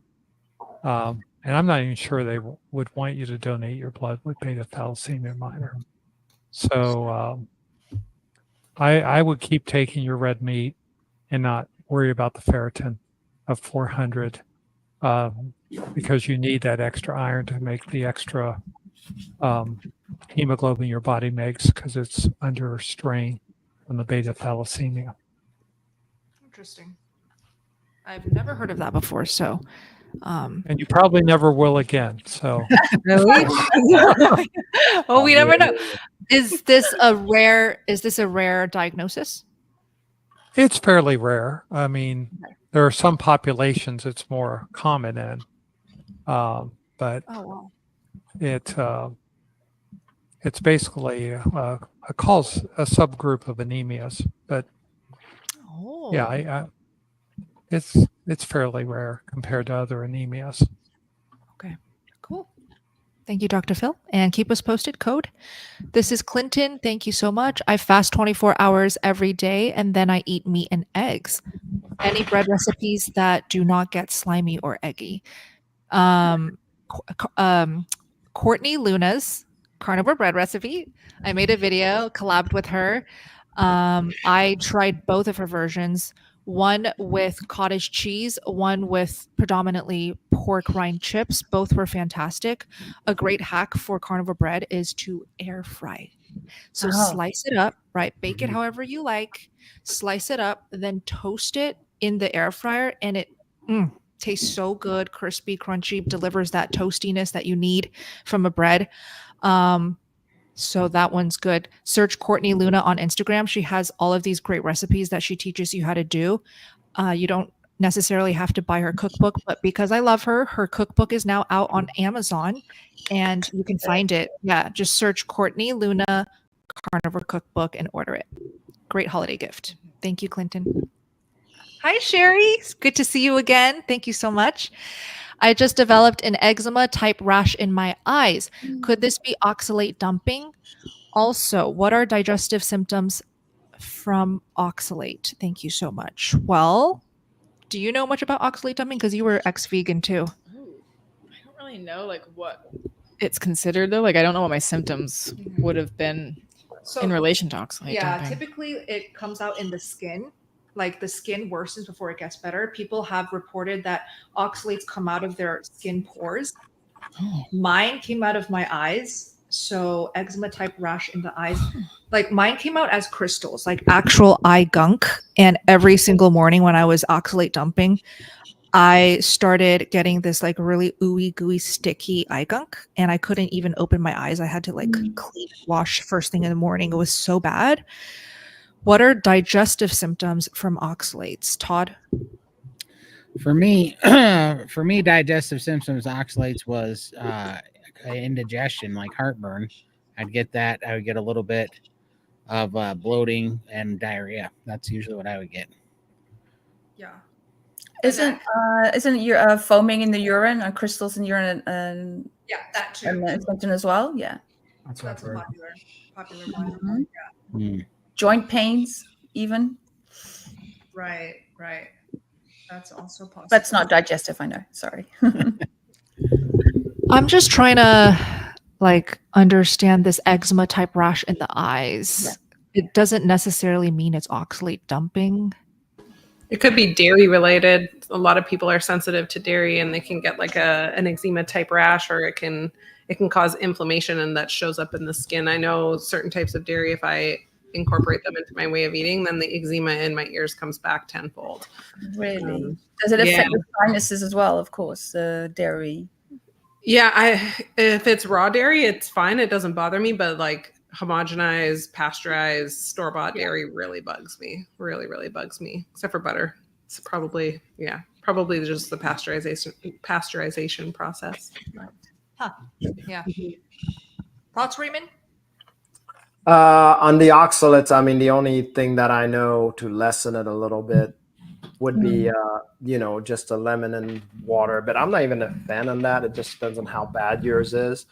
[SPEAKER 5] And I'm not even sure they would want you to donate your blood with beta thalassemia minor. So I would keep taking your red meat and not worry about the ferritin of 400 because you need that extra iron to make the extra hemoglobin your body makes because it's under strain from the beta thalassemia.
[SPEAKER 1] Interesting. I've never heard of that before. So,
[SPEAKER 5] and you probably never will again. So,
[SPEAKER 1] really? Well, we never know. Is this a rare diagnosis?
[SPEAKER 5] It's fairly rare. I mean, there are some populations it's more common in, but it's basically a subgroup of anemias. But yeah, it's fairly rare compared to other anemias.
[SPEAKER 1] Okay, cool. Thank you, Dr. Phil. And keep us posted, code. This is Clinton. Thank you so much. I fast 24 hours every day, and then I eat meat and eggs. Any bread recipes that do not get slimy or eggy? Courtney Luna's Carnivore Bread recipe. I made a video, collabed with her. I tried both of her versions. One with cottage cheese, one with predominantly pork rind chips. Both were fantastic. A great hack for carnivore bread is to air fry. So slice it up, right? Bake it however you like. Slice it up, then toast it in the air fryer, and Tastes so good, crispy, crunchy, delivers that toastiness that you need from a bread. So that one's good. Search Courtney Luna on Instagram. She has all of these great recipes that she teaches you how to do. You don't necessarily have to buy her cookbook, but because I love her, her cookbook is now out on Amazon and you can find it. Yeah, just search Courtney Luna Carnivore Cookbook and order it. Great holiday gift. Thank you, Clinton. Hi, Sherry. It's good to see you again. Thank you so much. I just developed an eczema type rash in my eyes. Could this be oxalate dumping? Also, what are digestive symptoms from oxalate? Thank you so much. Well, do you know much about oxalate dumping? Because you were ex-vegan too.
[SPEAKER 2] I don't really know like what it's considered though. Like I don't know what my symptoms would have been in relation to oxalate dumping.
[SPEAKER 1] Typically it comes out in the skin. Like the skin worsens before it gets better. People have reported that oxalates come out of their skin pores. Mine came out of my eyes. So eczema type rash in the eyes, like mine came out as crystals, like actual eye gunk. And every single morning when I was oxalate dumping, I started getting this like really ooey gooey sticky eye gunk and I couldn't even open my eyes. I had to like clean wash first thing in the morning. It was so bad. What are digestive symptoms from oxalates, Todd?
[SPEAKER 4] For me, digestive symptoms, oxalates was indigestion, like heartburn. I'd get that. I would get a little bit of bloating and diarrhea. That's usually what I would get.
[SPEAKER 1] Yeah.
[SPEAKER 8] Isn't your foaming in the urine or crystals in urine and
[SPEAKER 1] yeah, that too.
[SPEAKER 8] And symptom as well? Yeah.
[SPEAKER 1] That's a popular one.
[SPEAKER 8] Yeah. Joint pains, even.
[SPEAKER 1] Right. That's also possible.
[SPEAKER 8] That's not digestive, I know. Sorry.
[SPEAKER 1] I'm just trying to like understand this eczema type rash in the eyes. Yeah. It doesn't necessarily mean it's oxalate dumping.
[SPEAKER 6] It could be dairy related. A lot of people are sensitive to dairy and they can get like an eczema type rash, or it can cause inflammation and that shows up in the skin. I know certain types of dairy, if I incorporate them into my way of eating, then the eczema in my ears comes back tenfold.
[SPEAKER 8] Really? Does it affect the sinuses as well, of course, the dairy?
[SPEAKER 6] Yeah, if it's raw dairy, it's fine. It doesn't bother me, but like homogenized, pasteurized, store-bought dairy really bugs me. Really bugs me, except for butter. It's probably just the pasteurization process.
[SPEAKER 1] Huh. Yeah. Thoughts, Raymond?
[SPEAKER 3] On the oxalates, I mean, the only thing that I know to lessen it a little bit would be, just a lemon and water. But I'm not even a fan of that. It just depends on how bad yours is.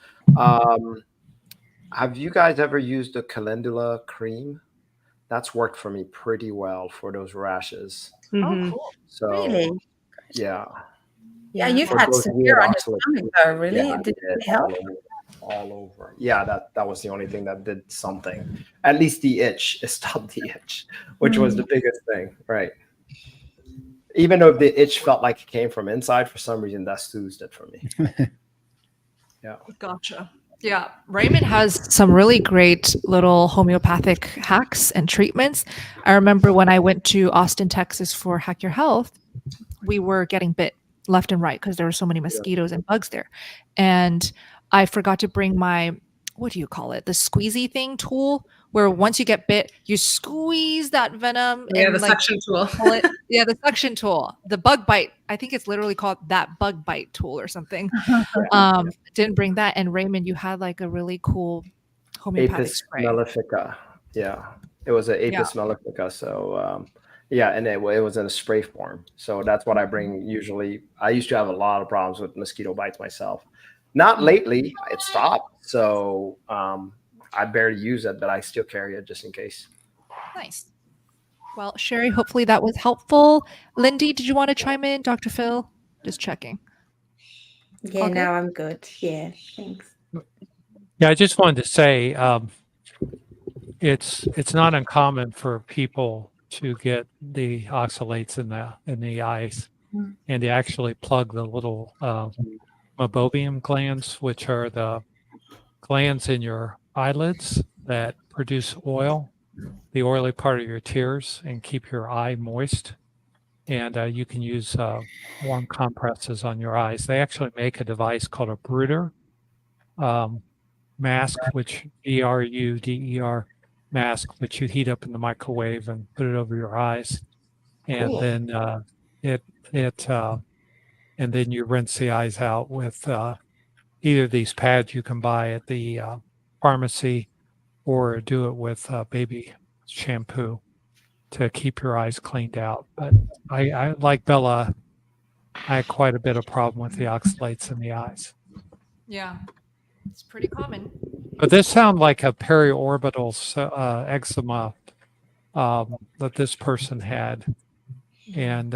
[SPEAKER 3] Have you guys ever used a calendula cream? That's worked for me pretty well for those rashes.
[SPEAKER 8] Oh, cool.
[SPEAKER 3] So,
[SPEAKER 8] really?
[SPEAKER 3] Yeah.
[SPEAKER 8] Yeah, you've had severe on your stomach, though, really?
[SPEAKER 3] Yeah,
[SPEAKER 8] Did it help?
[SPEAKER 3] All over. Yeah, that was the only thing that did something. At least the itch. It stopped the itch, which was the biggest thing, right? Even though the itch felt like it came from inside, for some reason that soothed it for me. Yeah.
[SPEAKER 1] Gotcha. Yeah. Raymond has some really great little homeopathic hacks and treatments. I remember when I went to Austin, Texas for Hack Your Health, we were getting bit left and right because there were so many mosquitoes and bugs there. And I forgot to bring my, what do you call it? The squeezy thing tool, where once you get bit, you squeeze that venom.
[SPEAKER 6] Yeah,
[SPEAKER 1] and
[SPEAKER 6] the suction tool.
[SPEAKER 1] Yeah, the suction tool. The bug bite. I think it's literally called that bug bite tool or something. Didn't bring that. And Raymond, you had like a really cool homeopathic
[SPEAKER 3] Apis
[SPEAKER 1] spray.
[SPEAKER 3] mellifica. Yeah, it was an Apis mellifica. So, and it was in a spray form. So that's what I bring usually. I used to have a lot of problems with mosquito bites myself. Not lately, it stopped. So I barely use it, but I still carry it just in case.
[SPEAKER 1] Nice. Well, Sherry, hopefully that was helpful. Lindy, did you want to chime in? Dr. Phil? Just checking.
[SPEAKER 7] Yeah,
[SPEAKER 1] Okay.
[SPEAKER 7] no, I'm good. Yeah, thanks.
[SPEAKER 5] Yeah, I just wanted to say it's not uncommon for people to get the oxalates in the eyes, and they actually plug the little meibomian glands, which are the glands in your eyelids that produce oil, the oily part of your tears, and keep your eye moist. and you can use warm compresses on your eyes. They actually make a device called a Bruder mask, which BRUDER mask, which you heat up in the microwave and put it over your eyes, and
[SPEAKER 3] Cool.
[SPEAKER 5] then and then you rinse the eyes out with either of these pads you can buy at the pharmacy, or do it with baby shampoo to keep your eyes cleaned out. But I like Bella, I had quite a bit of problem with the oxalates in the eyes.
[SPEAKER 1] Yeah, it's pretty common.
[SPEAKER 5] But this sounds like a periorbital eczema that this person had. And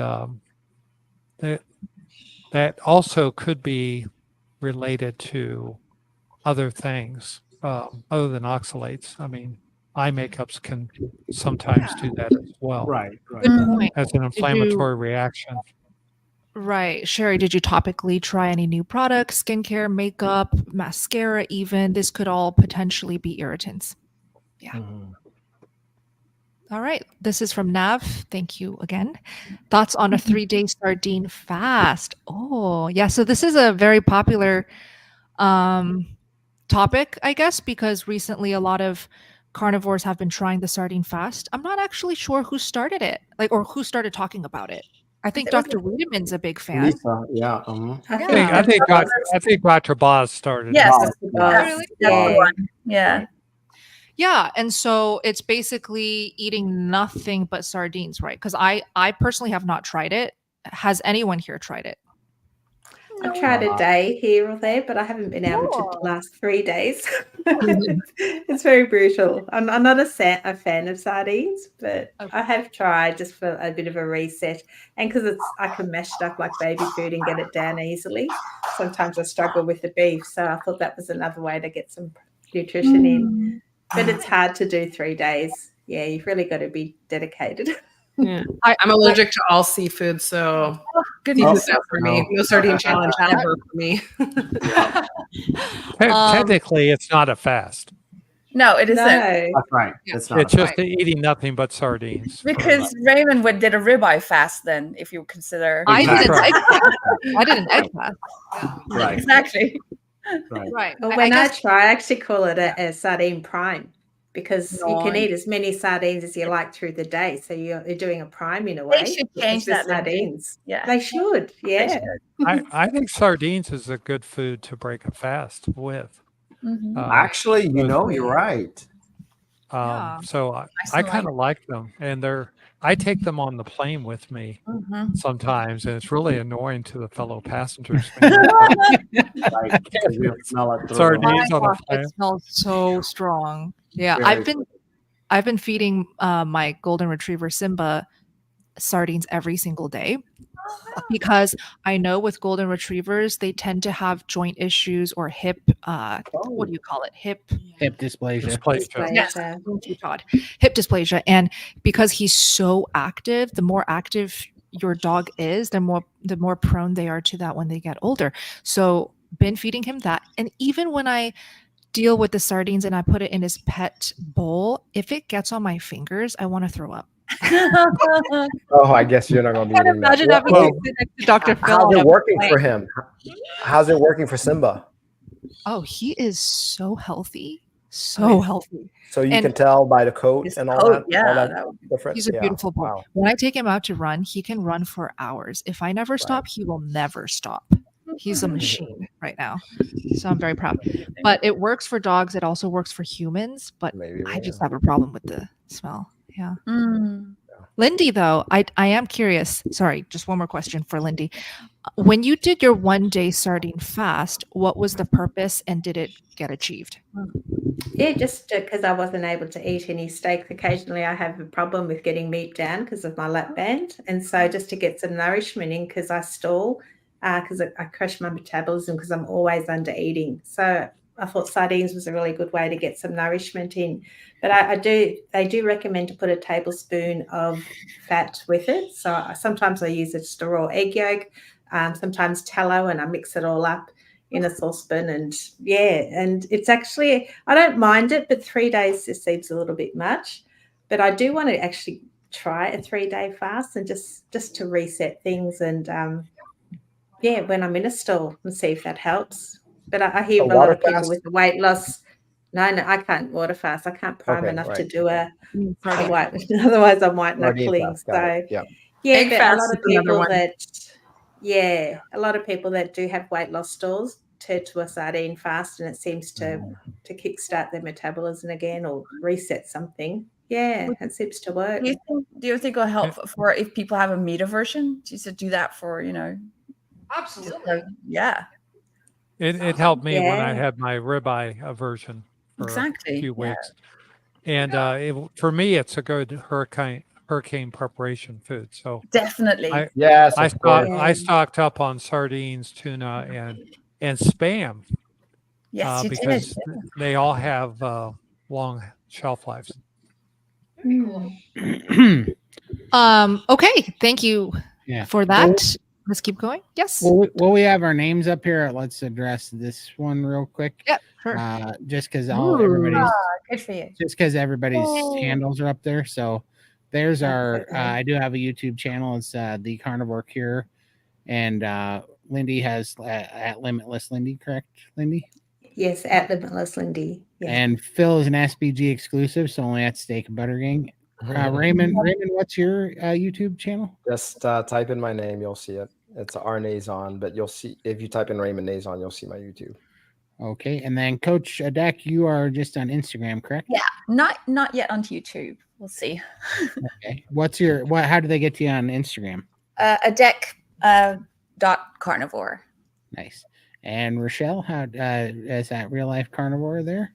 [SPEAKER 5] that also could be related to other things other than oxalates. I mean, eye makeups can sometimes do that as well.
[SPEAKER 9] Right.
[SPEAKER 1] Good point.
[SPEAKER 5] As an inflammatory reaction.
[SPEAKER 1] Right. Sherry, did you topically try any new products, skincare, makeup, mascara even? This could all potentially be irritants. Yeah.
[SPEAKER 3] Mhm.
[SPEAKER 1] All right. This is from Nav. Thank you again. Thoughts on a 3-day sardine fast? Oh, yeah. So this is a very popular topic, I guess, because recently a lot of carnivores have been trying the sardine fast. I'm not actually sure who started it, or who started talking about it. I think Dr. Wiedemann's a big fan.
[SPEAKER 9] Lisa, yeah.
[SPEAKER 5] I think Dr. Boz started.
[SPEAKER 8] Yes,
[SPEAKER 1] Really?
[SPEAKER 8] that's the one. Yeah.
[SPEAKER 1] Yeah, and so it's basically eating nothing but sardines, right? Because I personally have not tried it. Has anyone here tried it?
[SPEAKER 7] I've tried a day here or there, but I haven't been able to last 3 days. It's very brutal. I'm not a fan of sardines, but I have tried just for a bit of a reset. And because I can mash it up like baby food and get it down easily. Sometimes I struggle with the beef, so I thought that was another way to get some nutrition in. But it's hard to do 3 days. Yeah, you've really got to be dedicated.
[SPEAKER 6] Yeah. I'm allergic to all seafood, so seafood's out for me. No sardine challenge ever for me.
[SPEAKER 5] Technically, it's not a fast.
[SPEAKER 8] No, it isn't.
[SPEAKER 9] That's right. It's not.
[SPEAKER 5] It's just eating nothing but sardines.
[SPEAKER 8] Because Raymond did a ribeye fast then, if you consider.
[SPEAKER 1] I did
[SPEAKER 5] Exactly.
[SPEAKER 1] an egg fast. I did an egg fast.
[SPEAKER 9] Right.
[SPEAKER 8] Exactly.
[SPEAKER 1] Right.
[SPEAKER 7] Well, when I try, I actually call it a sardine prime, because you can eat as many sardines as you like through the day. So you're doing a prime in a way.
[SPEAKER 8] They should change
[SPEAKER 7] with
[SPEAKER 8] that.
[SPEAKER 7] Sardines.
[SPEAKER 8] Yeah.
[SPEAKER 7] They should. Yeah.
[SPEAKER 5] I think sardines is a good food to break a fast with.
[SPEAKER 8] Mhm.
[SPEAKER 9] Actually, you're right.
[SPEAKER 5] So I kind of like them, and I take them on the plane with me
[SPEAKER 8] Mhm.
[SPEAKER 5] sometimes, and it's really annoying to the fellow passengers.
[SPEAKER 9] Right. You smell it through.
[SPEAKER 5] Sardines on a
[SPEAKER 1] It
[SPEAKER 5] plane.
[SPEAKER 1] smells so strong. Yeah,
[SPEAKER 9] Very
[SPEAKER 1] I've been feeding my golden retriever Simba sardines every single day, because I know with golden retrievers they tend to have joint issues or hip what do you call it? Hip
[SPEAKER 4] dysplasia.
[SPEAKER 1] dysplasia. Yes, thank you, Todd. Hip dysplasia. And because he's so active, the more active your dog is, the more prone they are to that when they get older. So been feeding him that. And even when I deal with the sardines and I put it in his pet bowl, if it gets on my fingers, I want to throw up.
[SPEAKER 3] Oh, I guess you're not going to be eating that.
[SPEAKER 1] Imagine having to sit next to Dr. Phil.
[SPEAKER 3] How's
[SPEAKER 1] on
[SPEAKER 3] it
[SPEAKER 1] a
[SPEAKER 3] working
[SPEAKER 1] plane.
[SPEAKER 3] for him? How's it working for Simba?
[SPEAKER 1] Oh, he is so healthy. So healthy.
[SPEAKER 3] So you
[SPEAKER 1] And
[SPEAKER 3] can tell by the coat and all
[SPEAKER 8] coat,
[SPEAKER 3] that?
[SPEAKER 8] yeah,
[SPEAKER 3] All that
[SPEAKER 8] that would
[SPEAKER 3] different?
[SPEAKER 1] He's a beautiful boy.
[SPEAKER 3] Wow.
[SPEAKER 1] When I take him out to run, he can run for hours. If I never stop, he will never stop. He's a machine right now. So I'm very proud. But it works for dogs. It also works for humans. But
[SPEAKER 3] Maybe,
[SPEAKER 1] I just have a problem with the smell. Yeah.
[SPEAKER 8] Mm.
[SPEAKER 1] Lindy, though, I am curious. Sorry, just one more question for Lindy. When you did your 1-day sardine fast, what was the purpose and did it get achieved?
[SPEAKER 7] Yeah, just because I wasn't able to eat any steak. Occasionally I have a problem with getting meat down because of my lap band. And so just to get some nourishment in, because I stall, because I crash my metabolism because I'm always under eating. So I thought sardines was a really good way to get some nourishment in. But they do recommend to put a tablespoon of fat with it. So sometimes I use a raw egg yolk, sometimes tallow, and I mix it all up in a saucepan. And it's actually, I don't mind it, but 3 days just seems a little bit much. But I do want to actually try a 3-day fast and just to reset things and when I'm in a stall and see if that helps. But I hear a lot
[SPEAKER 3] water
[SPEAKER 7] of people
[SPEAKER 3] fast?
[SPEAKER 7] with the weight loss. No, I can't water fast. I can't prime enough to do a white. Otherwise, I'm white knuckling. So
[SPEAKER 6] Egg
[SPEAKER 7] but a
[SPEAKER 6] fast
[SPEAKER 7] lot
[SPEAKER 6] is
[SPEAKER 7] of
[SPEAKER 6] another
[SPEAKER 7] people
[SPEAKER 6] one.
[SPEAKER 7] a lot of people that do have weight loss stalls turn to a sardine fast, and it seems to kickstart their metabolism again or reset something. Yeah, it seems to work.
[SPEAKER 8] Do you think it'll help for if people have a meat aversion? You should do that for,
[SPEAKER 7] Absolutely.
[SPEAKER 8] Yeah.
[SPEAKER 5] It helped me when I had my ribeye aversion for a few weeks. And for me, it's a good hurricane preparation food. So
[SPEAKER 8] definitely.
[SPEAKER 5] I stocked up on sardines, tuna, and Spam.
[SPEAKER 8] Yes, you
[SPEAKER 5] because
[SPEAKER 8] did.
[SPEAKER 5] they all have long shelf lives.
[SPEAKER 1] Okay, thank you for that. Let's keep going. Yes.
[SPEAKER 4] Well, we have our names up here. Let's address this one real quick.
[SPEAKER 1] Yeah, sure.
[SPEAKER 4] Just because
[SPEAKER 8] good for you.
[SPEAKER 4] Just because everybody's handles are up there. So there's our. I do have a YouTube channel. It's the Carnivore Cure, and Lindy has at limitlesslindy. Correct, Lindy?
[SPEAKER 7] Yes, at limitlesslindy. Yeah.
[SPEAKER 4] And Phil is an SBG exclusive, so only at Steak and Butter Gang. Raymond, what's your YouTube channel?
[SPEAKER 3] Just type in my name, you'll see it. It's Arnazon, but you'll see if you type in Raymond Nazon, you'll see my YouTube.
[SPEAKER 4] Okay, and then Coach Adek, you are just on Instagram, correct?
[SPEAKER 8] Yeah, not yet on YouTube. We'll see.
[SPEAKER 4] Okay, how do they get to you on Instagram?
[SPEAKER 8] Adek .carnivore.
[SPEAKER 4] Nice. And Richelle, how is that Real Life Carnivore there?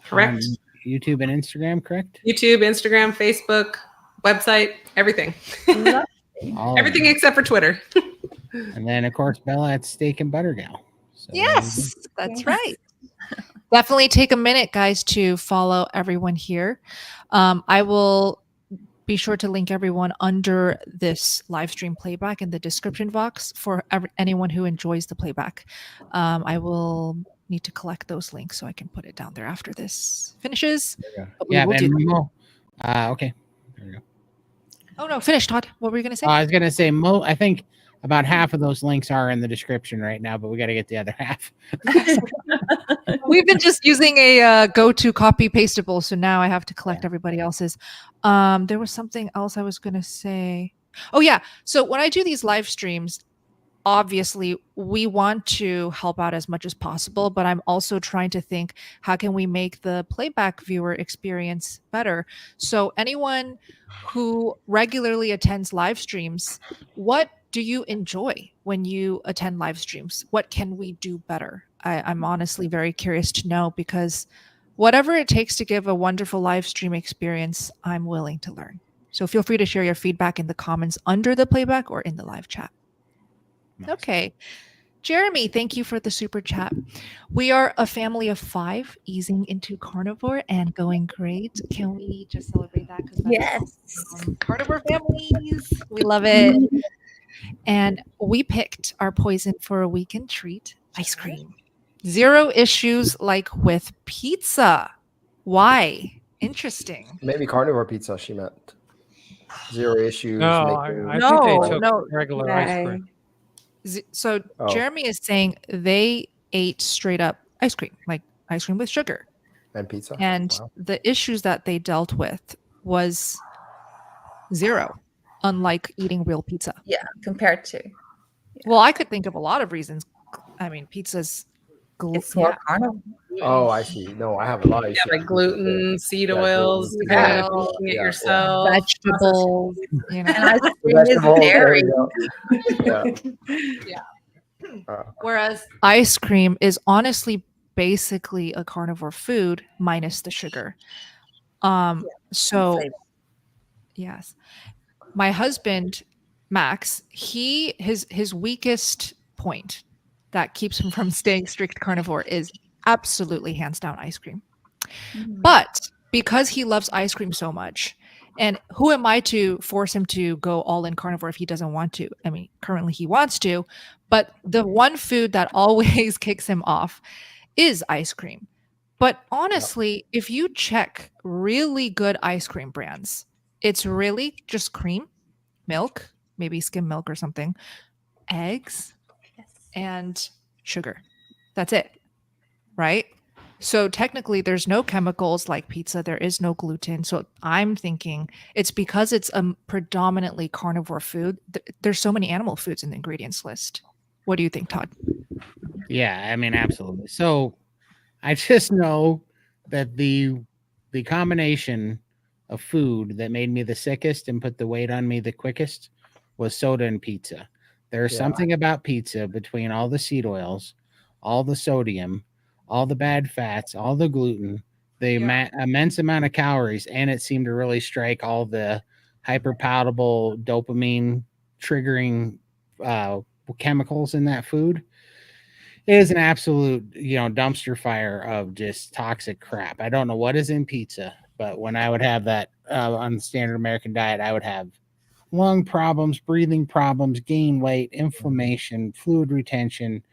[SPEAKER 6] Correct.
[SPEAKER 4] YouTube and Instagram, correct?
[SPEAKER 6] YouTube, Instagram, Facebook, website, everything. Everything except for Twitter.
[SPEAKER 4] And then, of course, Bella at Steakandbuttergal. So,
[SPEAKER 1] yes, that's right. Definitely take a minute, guys, to follow everyone here. I will be sure to link everyone under this live stream playback in the description box for anyone who enjoys the playback. I will need to collect those links so I can put it down there after this finishes.
[SPEAKER 4] Yeah, okay. There we go.
[SPEAKER 1] Oh no, finish, Todd. What were you going to say?
[SPEAKER 4] I was going to say, I think about half of those links are in the description right now, but we got to get the other half.
[SPEAKER 1] We've been just using a go-to copy pastable, so now I have to collect everybody else's. There was something else I was going to say. Oh yeah, so when I do these live streams, obviously we want to help out as much as possible, but I'm also trying to think, how can we make the playback viewer experience better? So anyone who regularly attends live streams, what do you enjoy when you attend live streams? What can we do better? I'm honestly very curious to know, because whatever it takes to give a wonderful live stream experience, I'm willing to learn. So feel free to share your feedback in the comments under the playback or in the live chat. Nice. Okay. Jeremy, thank you for the super chat. We are a family of 5 easing into carnivore and going great. Can we just celebrate that?
[SPEAKER 8] Yes.
[SPEAKER 1] Carnivore families. We love it. And we picked our poison for a weekend treat, ice cream. 0 issues like with pizza. Why? Interesting.
[SPEAKER 3] Maybe carnivore pizza, she meant. 0 issues.
[SPEAKER 5] No, I think they took regular ice cream.
[SPEAKER 1] So Jeremy is saying they ate straight up ice cream, like ice cream with sugar.
[SPEAKER 3] And pizza.
[SPEAKER 1] And the issues that they dealt with was 0, unlike eating real pizza.
[SPEAKER 8] Yeah, compared to. Yeah.
[SPEAKER 1] Well, I could think of a lot of reasons. I mean, pizza's
[SPEAKER 8] it's more carnivore.
[SPEAKER 3] Oh, I see. No, I have a lot of issues.
[SPEAKER 6] Like gluten, seed oils, yourself,
[SPEAKER 1] vegetables, you know.
[SPEAKER 8] And ice cream is dairy.
[SPEAKER 1] Whereas ice cream is honestly basically a carnivore food minus the sugar. So yes, my husband Max, his weakest point that keeps him from staying strict carnivore is absolutely hands down ice cream. But because he loves ice cream so much, and who am I to force him to go all in carnivore if he doesn't want to? I mean, currently he wants to, but the one food that always kicks him off is ice cream. But honestly, if you check really good ice cream brands, It's really just cream, milk, maybe skim milk or something, eggs, and sugar. That's it, right? So technically there's no chemicals like pizza. There is no gluten. So I'm thinking it's because it's a predominantly carnivore food. There's so many animal foods in the ingredients list. What do you think, Todd?
[SPEAKER 4] Yeah, I mean, absolutely. So I just know that the combination of food that made me the sickest and put the weight on me the quickest was soda and pizza. There's something about pizza, between all the seed oils, all the sodium, all the bad fats, all the gluten, the immense amount of calories, and it seemed to really strike all the hyperpalatable dopamine triggering chemicals in that food. It is an absolute, dumpster fire of just toxic crap. I don't know what is in pizza, but when I would have that on the standard American diet, I would have lung problems, breathing problems, gain weight, inflammation, fluid retention,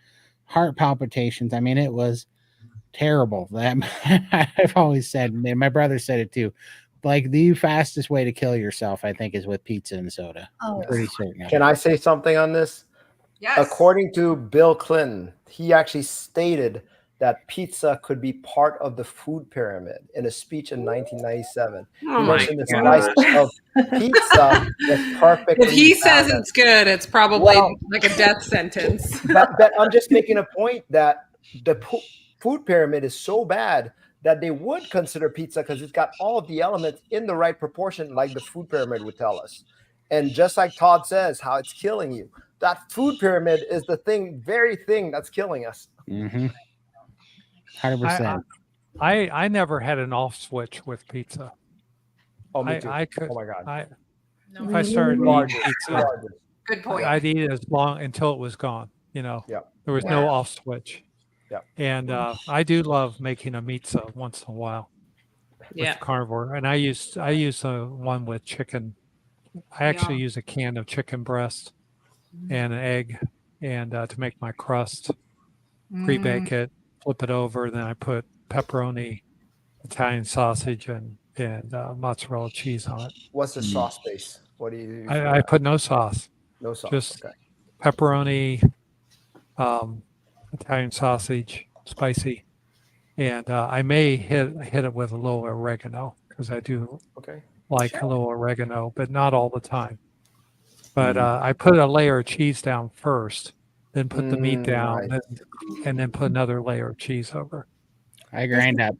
[SPEAKER 4] heart palpitations. I mean, it was terrible. That I've always said, and my brother said it too. Like, the fastest way to kill yourself, I think, is with pizza and soda.
[SPEAKER 8] Oh,
[SPEAKER 4] I'm pretty certain.
[SPEAKER 3] Can I say something on this?
[SPEAKER 6] Yes.
[SPEAKER 3] According to Bill Clinton, he actually stated that pizza could be part of the food pyramid in a speech in 1997.
[SPEAKER 6] Oh
[SPEAKER 3] He
[SPEAKER 6] my
[SPEAKER 3] mentioned the
[SPEAKER 6] gosh.
[SPEAKER 3] slice of pizza was perfectly
[SPEAKER 6] If he says
[SPEAKER 3] balanced.
[SPEAKER 6] it's good, it's probably
[SPEAKER 3] Well,
[SPEAKER 6] like a death sentence.
[SPEAKER 3] but I'm just making a point that the food pyramid is so bad that they would consider pizza because it's got all of the elements in the right proportion, like the food pyramid would tell us. And just like Todd says, how it's killing you. That food pyramid is the very thing that's killing us.
[SPEAKER 4] 100%.
[SPEAKER 5] I never had an off switch with pizza.
[SPEAKER 3] Oh, me too.
[SPEAKER 5] I could.
[SPEAKER 3] Oh my God.
[SPEAKER 5] If I started eating pizza,
[SPEAKER 6] Good point.
[SPEAKER 5] I'd eat it as long until it was gone. There was no off switch.
[SPEAKER 3] Yeah.
[SPEAKER 5] And I do love making a pizza once in a while with carnivore, and I use one with chicken. I actually use a can of chicken breast and an egg, and to make my crust, pre-bake it, flip it over, then I put pepperoni, Italian sausage, and mozzarella cheese on it.
[SPEAKER 3] What's the sauce base? What do you use?
[SPEAKER 5] I put no sauce.
[SPEAKER 3] No sauce.
[SPEAKER 5] Just
[SPEAKER 3] Okay.
[SPEAKER 5] pepperoni, Italian sausage, spicy, and I may hit it with a little oregano because I do like a little oregano, but not all the time. But I put a layer of cheese down first, then put the meat down, and then put another layer of cheese over.
[SPEAKER 4] I grind up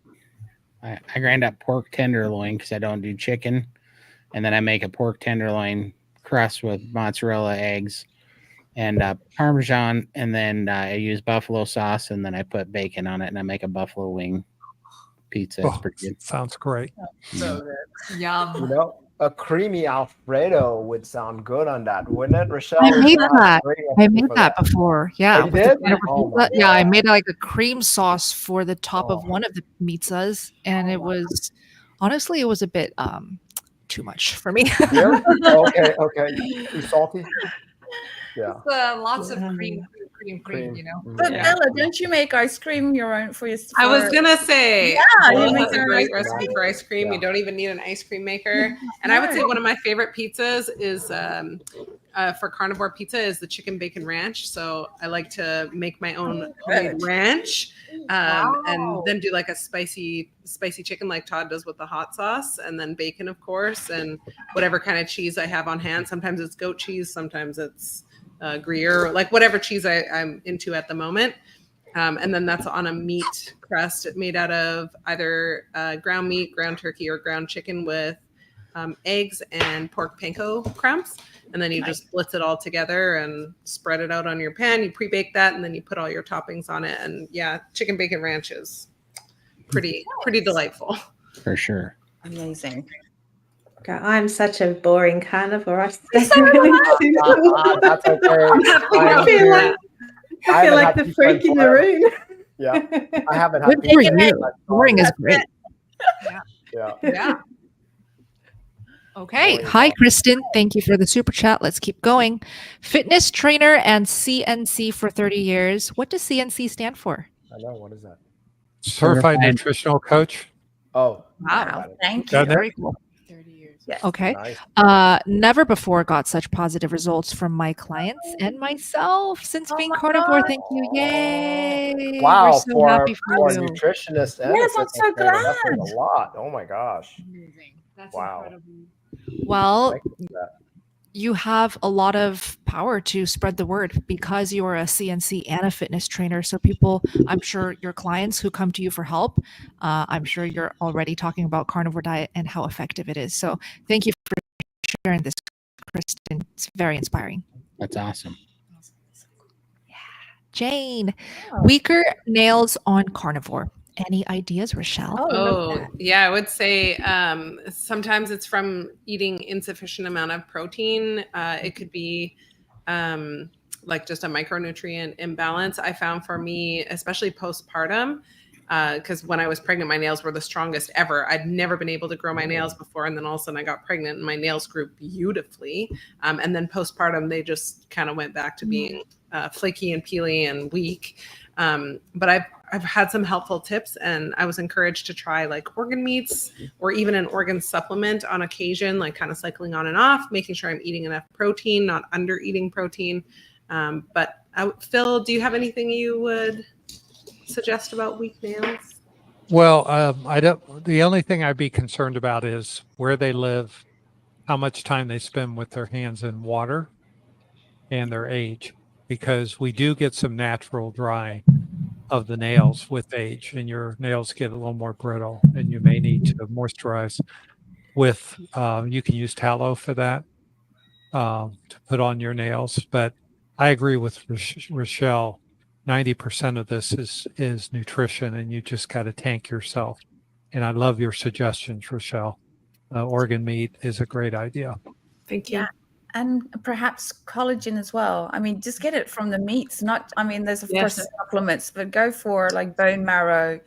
[SPEAKER 4] pork tenderloin because I don't do chicken, and then I make a pork tenderloin crust with mozzarella, eggs, and Parmesan, and then I use buffalo sauce, and then I put bacon on it, and I make a buffalo wing pizza. It's pretty good.
[SPEAKER 5] Sounds great.
[SPEAKER 6] So good.
[SPEAKER 1] Yum.
[SPEAKER 3] A creamy Alfredo would sound good on that, wouldn't it, Richelle?
[SPEAKER 1] I made that. I
[SPEAKER 3] I
[SPEAKER 1] made that before. Yeah.
[SPEAKER 3] Oh, you
[SPEAKER 1] with the
[SPEAKER 3] did?
[SPEAKER 1] Carnivore
[SPEAKER 3] Oh, my
[SPEAKER 1] pizza. Yeah, I
[SPEAKER 3] God.
[SPEAKER 1] made like a cream sauce for the top of one of the pizzas, and it was honestly, it was a bit too much for me.
[SPEAKER 3] Really? Okay. Too salty? Yeah.
[SPEAKER 1] Lots of cream,
[SPEAKER 3] Cream.
[SPEAKER 8] But Bella, don't you make ice cream your own for yourself?
[SPEAKER 6] I was gonna say,
[SPEAKER 8] you make
[SPEAKER 6] that's a
[SPEAKER 8] your own
[SPEAKER 6] great
[SPEAKER 8] ice
[SPEAKER 6] recipe
[SPEAKER 8] cream.
[SPEAKER 6] for ice cream. You don't even need an ice cream maker. And I would say one of my favorite pizzas is for carnivore pizza is the chicken bacon ranch. So I like to make my own homemade ranch, and then do like a spicy chicken like Todd does with the hot sauce, and then bacon, of course, and whatever kind of cheese I have on hand. Sometimes it's goat cheese, sometimes it's Gruyere, like whatever cheese I'm into at the moment. And then that's on a meat crust made out of either ground meat, ground turkey, or ground chicken with eggs and pork panko crumbs. And then you just blitz it all together and spread it out on your pan. You pre-bake that, and then you put all your toppings on it. And yeah, chicken bacon ranch is pretty delightful.
[SPEAKER 4] For sure.
[SPEAKER 8] Amazing.
[SPEAKER 7] God, I'm such a boring carnivore.
[SPEAKER 3] That's okay.
[SPEAKER 7] I feel like the freak in the room.
[SPEAKER 3] Yeah. I haven't had
[SPEAKER 1] Good for you. Boring is great.
[SPEAKER 3] Yeah.
[SPEAKER 1] Okay. Hi, Kristen. Thank you for the super chat. Let's keep going. Fitness trainer and CNC for 30 years. What does CNC stand for?
[SPEAKER 3] I know. What is that?
[SPEAKER 5] Certified nutritional coach.
[SPEAKER 3] Oh.
[SPEAKER 1] Wow.
[SPEAKER 8] Thank
[SPEAKER 5] Yeah,
[SPEAKER 8] you.
[SPEAKER 1] Very cool.
[SPEAKER 2] 30 years.
[SPEAKER 8] Yes.
[SPEAKER 1] Okay.
[SPEAKER 3] Nice.
[SPEAKER 1] Never before got such positive results from my clients and myself since being
[SPEAKER 8] my
[SPEAKER 1] carnivore.
[SPEAKER 8] God.
[SPEAKER 1] Thank you. Yay.
[SPEAKER 3] Wow,
[SPEAKER 1] We're so happy
[SPEAKER 3] for a
[SPEAKER 1] for you.
[SPEAKER 3] nutritionist and
[SPEAKER 8] Yes,
[SPEAKER 3] a
[SPEAKER 8] I'm
[SPEAKER 3] fitness
[SPEAKER 8] so
[SPEAKER 3] trainer, that says
[SPEAKER 8] glad.
[SPEAKER 3] a lot. Oh my gosh.
[SPEAKER 2] Amazing. That's
[SPEAKER 3] Wow.
[SPEAKER 2] incredible.
[SPEAKER 1] Well,
[SPEAKER 3] Thank you for that.
[SPEAKER 1] you have a lot of power to spread the word because you are a CNC and a fitness trainer. So people, I'm sure your clients who come to you for help, I'm sure you're already talking about carnivore diet and how effective it is. So thank you for sharing this, Kristen. It's very inspiring.
[SPEAKER 4] That's awesome.
[SPEAKER 1] Jane,
[SPEAKER 8] Oh.
[SPEAKER 1] weaker nails on carnivore. Any ideas, Richelle?
[SPEAKER 8] Oh,
[SPEAKER 6] Oh, yeah, I would say sometimes it's from eating insufficient amount of protein. It could be like just a micronutrient imbalance. I found for me, especially postpartum, because when I was pregnant, my nails were the strongest ever. I'd never been able to grow my nails before. And then all of a sudden I got pregnant and my nails grew beautifully. And then postpartum, they just kind of went back to being flaky and peely and weak. But I've had some helpful tips, and I was encouraged to try like organ meats or even an organ supplement on occasion, like kind of cycling on and off, making sure I'm eating enough protein, not under eating protein. But Phil, do you have anything you would suggest about weak nails?
[SPEAKER 5] Well, I don't. The only thing I'd be concerned about is where they live, how much time they spend with their hands in water, and their age, because we do get some natural drying of the nails with age, and your nails get a little more brittle, and you may need to moisturize with. You can use tallow for that to put on your nails, but I agree with Richelle. 90% of this is nutrition, and you just got to tank yourself. And I love your suggestions, Richelle. Organ meat is a great idea.
[SPEAKER 6] Thank you.
[SPEAKER 8] Yeah. And perhaps collagen as well. I mean, just get it from the meats. Not, I mean, there's of course the supplements, but go for like bone marrow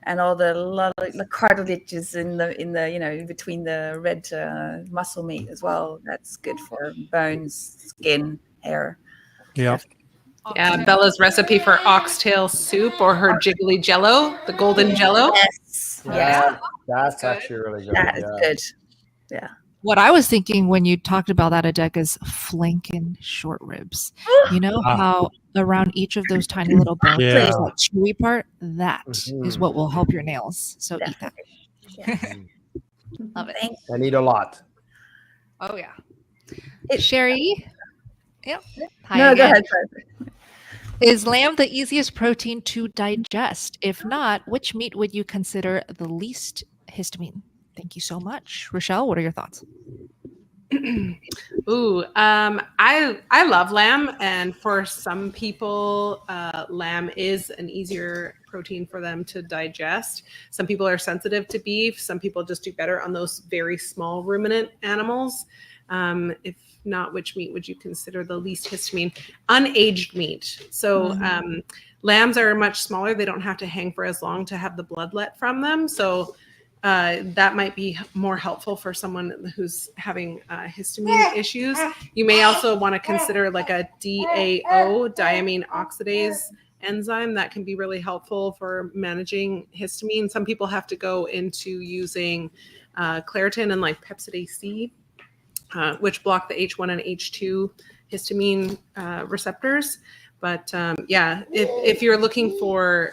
[SPEAKER 8] and all the cartilages in the in between the red muscle meat as well. That's good for bones, skin, hair.
[SPEAKER 5] Yeah.
[SPEAKER 6] Yeah, Bella's recipe for oxtail soup or her jiggly jello, the golden jello.
[SPEAKER 8] Yes.
[SPEAKER 3] Yeah, that's actually really good.
[SPEAKER 8] That is good. Yeah.
[SPEAKER 1] What I was thinking when you talked about that, Adek, is flanken short ribs. You know how around each of those tiny little bones, there's that chewy part? That is what will help your nails. So eat that.
[SPEAKER 8] Yeah.
[SPEAKER 1] Love it.
[SPEAKER 3] And eat a lot.
[SPEAKER 1] Oh, yeah. Sherry? Yep. Hi
[SPEAKER 8] No,
[SPEAKER 1] again.
[SPEAKER 8] go ahead.
[SPEAKER 1] Is lamb the easiest protein to digest? If not, which meat would you consider the least histamine? Thank you so much. Richelle, what are your thoughts?
[SPEAKER 6] Ooh, I love lamb, and for some people, lamb is an easier protein for them to digest. Some people are sensitive to beef. Some people just do better on those very small ruminant animals. If not, which meat would you consider the least histamine? Unaged meat. So lambs are much smaller. They don't have to hang for as long to have the blood let from them. So that might be more helpful for someone who's having histamine issues. You may also want to consider like a DAO, diamine oxidase enzyme. That can be really helpful for managing histamine. Some people have to go into using Claritin and like Pepsid AC, which block the H1 and H2 histamine receptors. But yeah, if you're looking for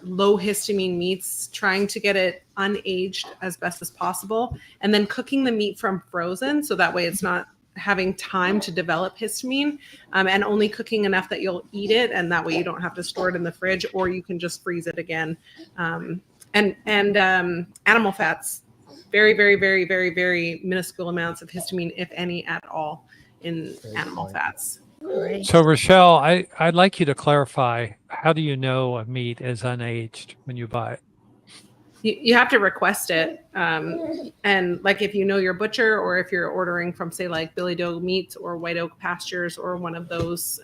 [SPEAKER 6] low histamine meats, trying to get it unaged as best as possible, and then cooking the meat from frozen, so that way it's not having time to develop histamine, and only cooking enough that you'll eat it, and that way you don't have to store it in the fridge, or you can just freeze it again. And animal fats, very, very, very, very, very minuscule amounts of histamine, if any at all, in animal fats.
[SPEAKER 5] So Richelle, I'd like you to clarify, how do you know a meat is unaged when you buy it?
[SPEAKER 6] You have to request it. And like if you know your butcher, or if you're ordering from say like Billy Doe Meats or White Oak Pastures or one of those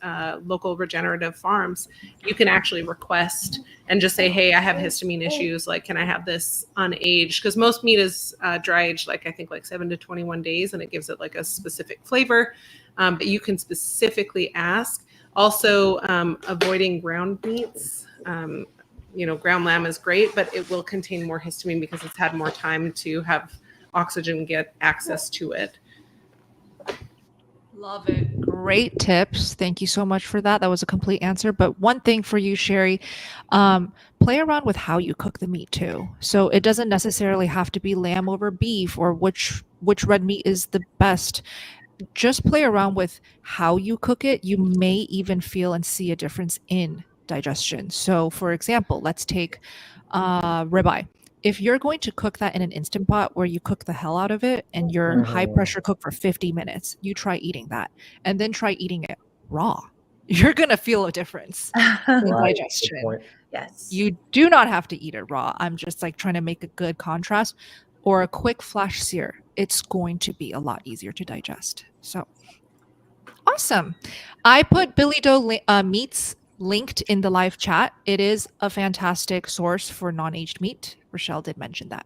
[SPEAKER 6] local regenerative farms, you can actually request and just say, hey, I have histamine issues. Like, can I have this unaged? Because most meat is dry aged, like I think like 7 to 21 days, and it gives it like a specific flavor. But you can specifically ask. Also, avoiding ground meats. Ground lamb is great, but it will contain more histamine because it's had more time to have oxygen get access to it.
[SPEAKER 1] Love it. Great tips. Thank you so much for that. That was a complete answer. But one thing for you, Sherry, play around with how you cook the meat too. So it doesn't necessarily have to be lamb over beef or which red meat is the best. Just play around with how you cook it. You may even feel and see a difference in digestion. So for example, let's take ribeye. If you're going to cook that in an Instant Pot where you cook the hell out of it and you're high pressure cook for 50 minutes, you try eating that and then try eating it raw. You're going to feel a difference in digestion.
[SPEAKER 8] Yes.
[SPEAKER 1] You do not have to eat it raw. I'm just like trying to make a good contrast, or a quick flash sear. It's going to be a lot easier to digest. So awesome. I put Billy Doe meats linked in the live chat. It is a fantastic source for non-aged meat. Richelle did mention that.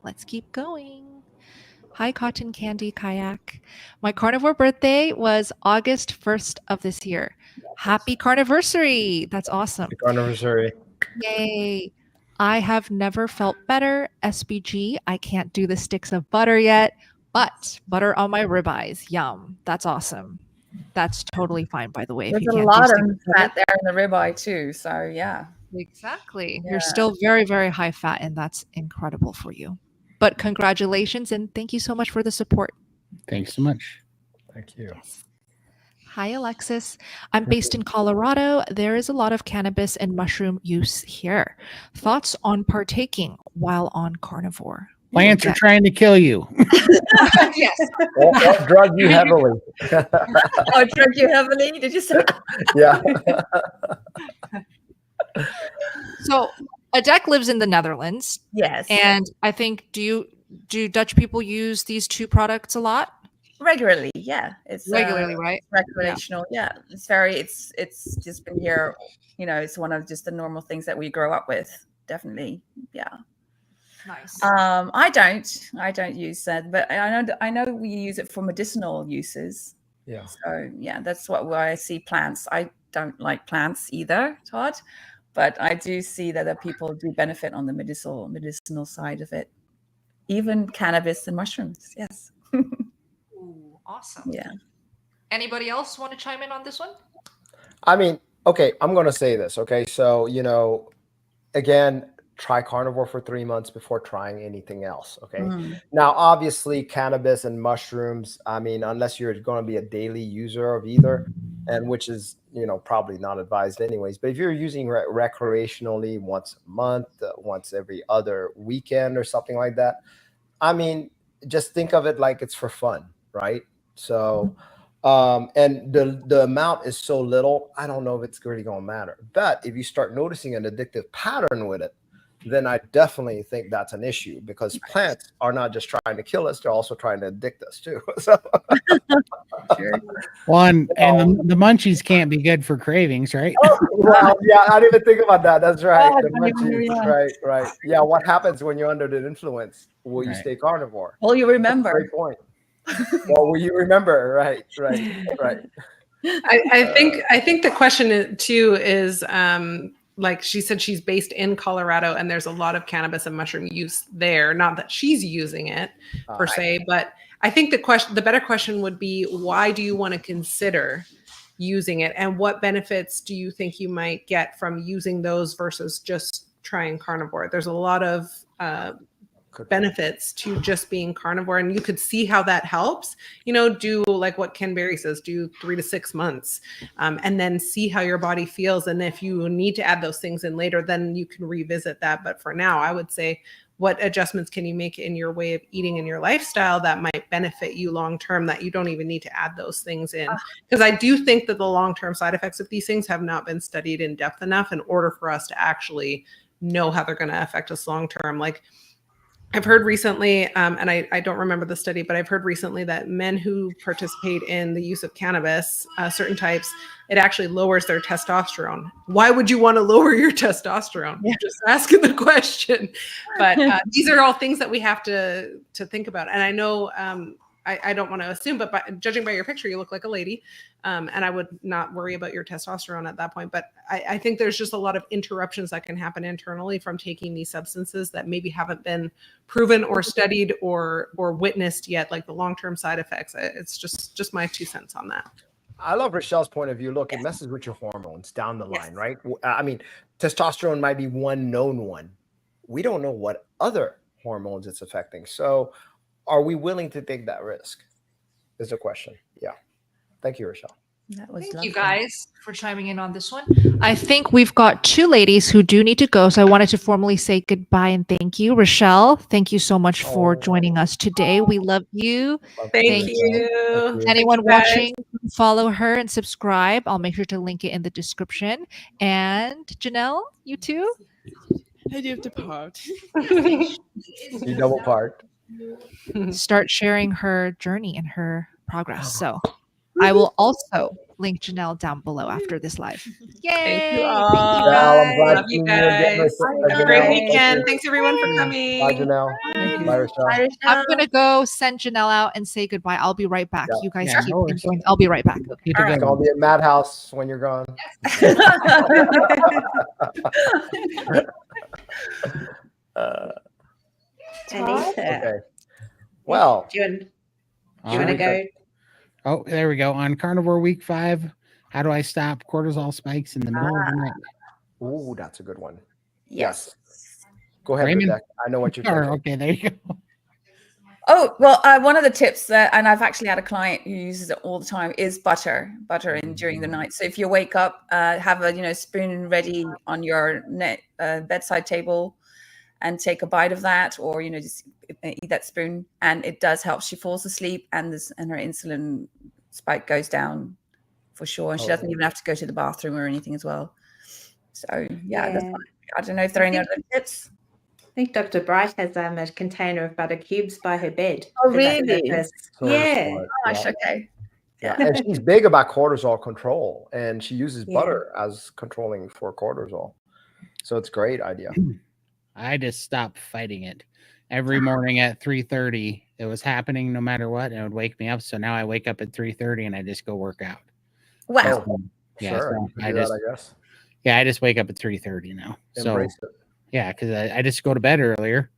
[SPEAKER 1] Let's keep going. Hi, Cotton Candy Kayak. My carnivore birthday was August 1st of this year. Happy carniversary. That's awesome.
[SPEAKER 3] Happy carniversary.
[SPEAKER 1] Yay. I have never felt better. SBG. I can't do the sticks of butter yet, but butter on my ribeyes. Yum. That's awesome. That's totally fine, by the way.
[SPEAKER 8] There's a lot of fat there in the ribeye too. So yeah.
[SPEAKER 1] Exactly.
[SPEAKER 8] Yeah.
[SPEAKER 1] You're still very, very high fat, and that's incredible for you. But congratulations, and thank you so much for the support.
[SPEAKER 4] Thanks so much.
[SPEAKER 3] Thank you.
[SPEAKER 1] Yes. Hi, Alexis. I'm based in Colorado. There is a lot of cannabis and mushroom use here. Thoughts on partaking while on carnivore?
[SPEAKER 4] Plants are trying to kill you.
[SPEAKER 1] Yes.
[SPEAKER 3] Or drug you heavily.
[SPEAKER 8] Oh, drug you heavily? Did you say?
[SPEAKER 3] Yeah.
[SPEAKER 1] So Adek lives in the Netherlands.
[SPEAKER 8] Yes.
[SPEAKER 1] And I think, do Dutch people use these two products a lot?
[SPEAKER 8] Regularly, yeah. It's
[SPEAKER 1] regularly, right?
[SPEAKER 8] Recreational, yeah. It's just been here, it's one of just the normal things that we grow up with. Definitely. Yeah.
[SPEAKER 1] Nice.
[SPEAKER 8] I don't use that, but I know we use it for medicinal uses.
[SPEAKER 3] Yeah.
[SPEAKER 8] So yeah, that's why I see plants. I don't like plants either, Todd, but I do see that people do benefit on the medicinal side of it. Even cannabis and mushrooms. Yes.
[SPEAKER 1] Ooh, awesome.
[SPEAKER 8] Yeah.
[SPEAKER 1] Anybody else want to chime in on this one?
[SPEAKER 3] I mean, okay, I'm going to say this. Okay. So, again, try carnivore for 3 months before trying anything else. Okay. Now, obviously, cannabis and mushrooms, I mean, unless you're going to be a daily user of either, and which is, probably not advised anyways. But if you're using recreationally once a month, once every other weekend or something like that, I mean, just think of it like it's for fun, right? So, and the amount is so little, I don't know if it's really going to matter. But if you start noticing an addictive pattern with it, then I definitely think that's an issue, because plants are not just trying to kill us, they're also trying to addict us too. So.
[SPEAKER 4] One, and the munchies can't be good for cravings, right?
[SPEAKER 3] Oh, well, yeah, I didn't even think about that. That's right. The munchies, right. Yeah, what happens when you're under the influence? Will you stay carnivore?
[SPEAKER 8] Well, you remember.
[SPEAKER 3] Great point. Well, will you remember? Right.
[SPEAKER 6] I think the question too is, like she said, she's based in Colorado, and there's a lot of cannabis and mushroom use there. Not that she's using it per se, but I think the better question would be, why do you want to consider using it, and what benefits do you think you might get from using those versus just trying carnivore? There's a lot of benefits to just being carnivore, and you could see how that helps. Do like what Ken Berry says, do 3 to 6 months, and then see how your body feels. And if you need to add those things in later, then you can revisit that. But for now, I would say, what adjustments can you make in your way of eating and your lifestyle that might benefit you long term, that you don't even need to add those things in? Because I do think that the long-term side effects of these things have not been studied in depth enough in order for us to actually know how they're going to affect us long term. Like, I've heard recently, and I don't remember the study, but I've heard recently that men who participate in the use of cannabis, certain types, it actually lowers their testosterone. Why would you want to lower your testosterone? Yeah. Just asking the question. But these are all things that we have to think about. And I know I don't want to assume, but judging by your picture, you look like a lady. And I would not worry about your testosterone at that point. But I think there's just a lot of interruptions that can happen internally from taking these substances that maybe haven't been proven or studied or witnessed yet, like the long-term side effects. It's just my 2 cents on that.
[SPEAKER 3] I love Richelle's point of view. Look, it messes with your hormones down the line, right? I mean, testosterone might be one known one. We don't know what other hormones it's affecting. So are we willing to take that risk is the question. Yeah. Thank you, Richelle.
[SPEAKER 1] Thank you guys for chiming in on this one. I think we've got 2 ladies who do need to go. So I wanted to formally say goodbye and thank you. Richelle, thank you so much for joining us today. We love you.
[SPEAKER 6] Thank you.
[SPEAKER 1] Anyone watching, follow her and subscribe. I'll make sure to link it in the description. And Janelle, you too?
[SPEAKER 2] I do have to part.
[SPEAKER 3] You double part.
[SPEAKER 1] Start sharing her journey and her progress. So I will also link Janelle down below after this live. Yay!
[SPEAKER 6] Thank you all.
[SPEAKER 3] I'm glad
[SPEAKER 6] Love you
[SPEAKER 3] you were getting
[SPEAKER 6] guys.
[SPEAKER 3] this-
[SPEAKER 6] Have a great weekend. Thanks everyone for coming.
[SPEAKER 3] Bye, Janelle. Bye, Richelle.
[SPEAKER 1] I'm gonna go send Janelle out and say goodbye. I'll be right back.
[SPEAKER 3] Yeah.
[SPEAKER 1] You guys
[SPEAKER 4] Yeah,
[SPEAKER 1] keep
[SPEAKER 4] no worries.
[SPEAKER 1] enjoying. I'll be right back.
[SPEAKER 4] Keep
[SPEAKER 6] All
[SPEAKER 4] it
[SPEAKER 6] right.
[SPEAKER 3] It's
[SPEAKER 4] going.
[SPEAKER 3] gonna be a madhouse when you're gone. Okay. Well,
[SPEAKER 7] Do you
[SPEAKER 4] All
[SPEAKER 7] want to
[SPEAKER 4] right.
[SPEAKER 7] go?
[SPEAKER 4] Oh, there we go. On Carnivore Week 5, how do I stop cortisol spikes in the middle of the night?
[SPEAKER 3] ooh, that's a good one.
[SPEAKER 7] Yes.
[SPEAKER 3] Go ahead,
[SPEAKER 4] Raymond?
[SPEAKER 3] Rebecca. I know what you're
[SPEAKER 4] Or,
[SPEAKER 3] thinking.
[SPEAKER 4] okay, there you go.
[SPEAKER 8] Oh, well, one of the tips that, and I've actually had a client who uses it all the time, is butter in during the night. So if you wake up, have a spoon ready on your bedside table and take a bite of that, or just eat that spoon, and it does help. She falls asleep and her insulin spike goes down for sure, and she doesn't even have to go to the bathroom or anything as well. So that's fine. I don't know if there are any other tips.
[SPEAKER 7] I think Dr. Bright has a container of butter cubes by her bed.
[SPEAKER 8] Oh,
[SPEAKER 7] for that
[SPEAKER 8] really?
[SPEAKER 7] purpose.
[SPEAKER 3] So
[SPEAKER 7] Yeah.
[SPEAKER 3] smart.
[SPEAKER 8] Gosh,
[SPEAKER 3] Yeah.
[SPEAKER 8] okay.
[SPEAKER 3] Yeah. And she's big about cortisol control, and she uses
[SPEAKER 7] Yeah.
[SPEAKER 3] butter as controlling for cortisol. So it's a great idea.
[SPEAKER 4] I just stopped fighting it. Every morning at 3:30, it was happening no matter what, and it would wake me up. So now I wake up at 3:30 and I just go work out.
[SPEAKER 8] Wow.
[SPEAKER 3] Oh,
[SPEAKER 4] Yeah,
[SPEAKER 3] sure.
[SPEAKER 4] so
[SPEAKER 3] You can
[SPEAKER 4] I
[SPEAKER 3] do that,
[SPEAKER 4] just
[SPEAKER 3] I guess.
[SPEAKER 4] I just wake up at 3:30 now.
[SPEAKER 3] Embrace
[SPEAKER 4] So
[SPEAKER 3] it.
[SPEAKER 4] yeah, because I just go to bed earlier,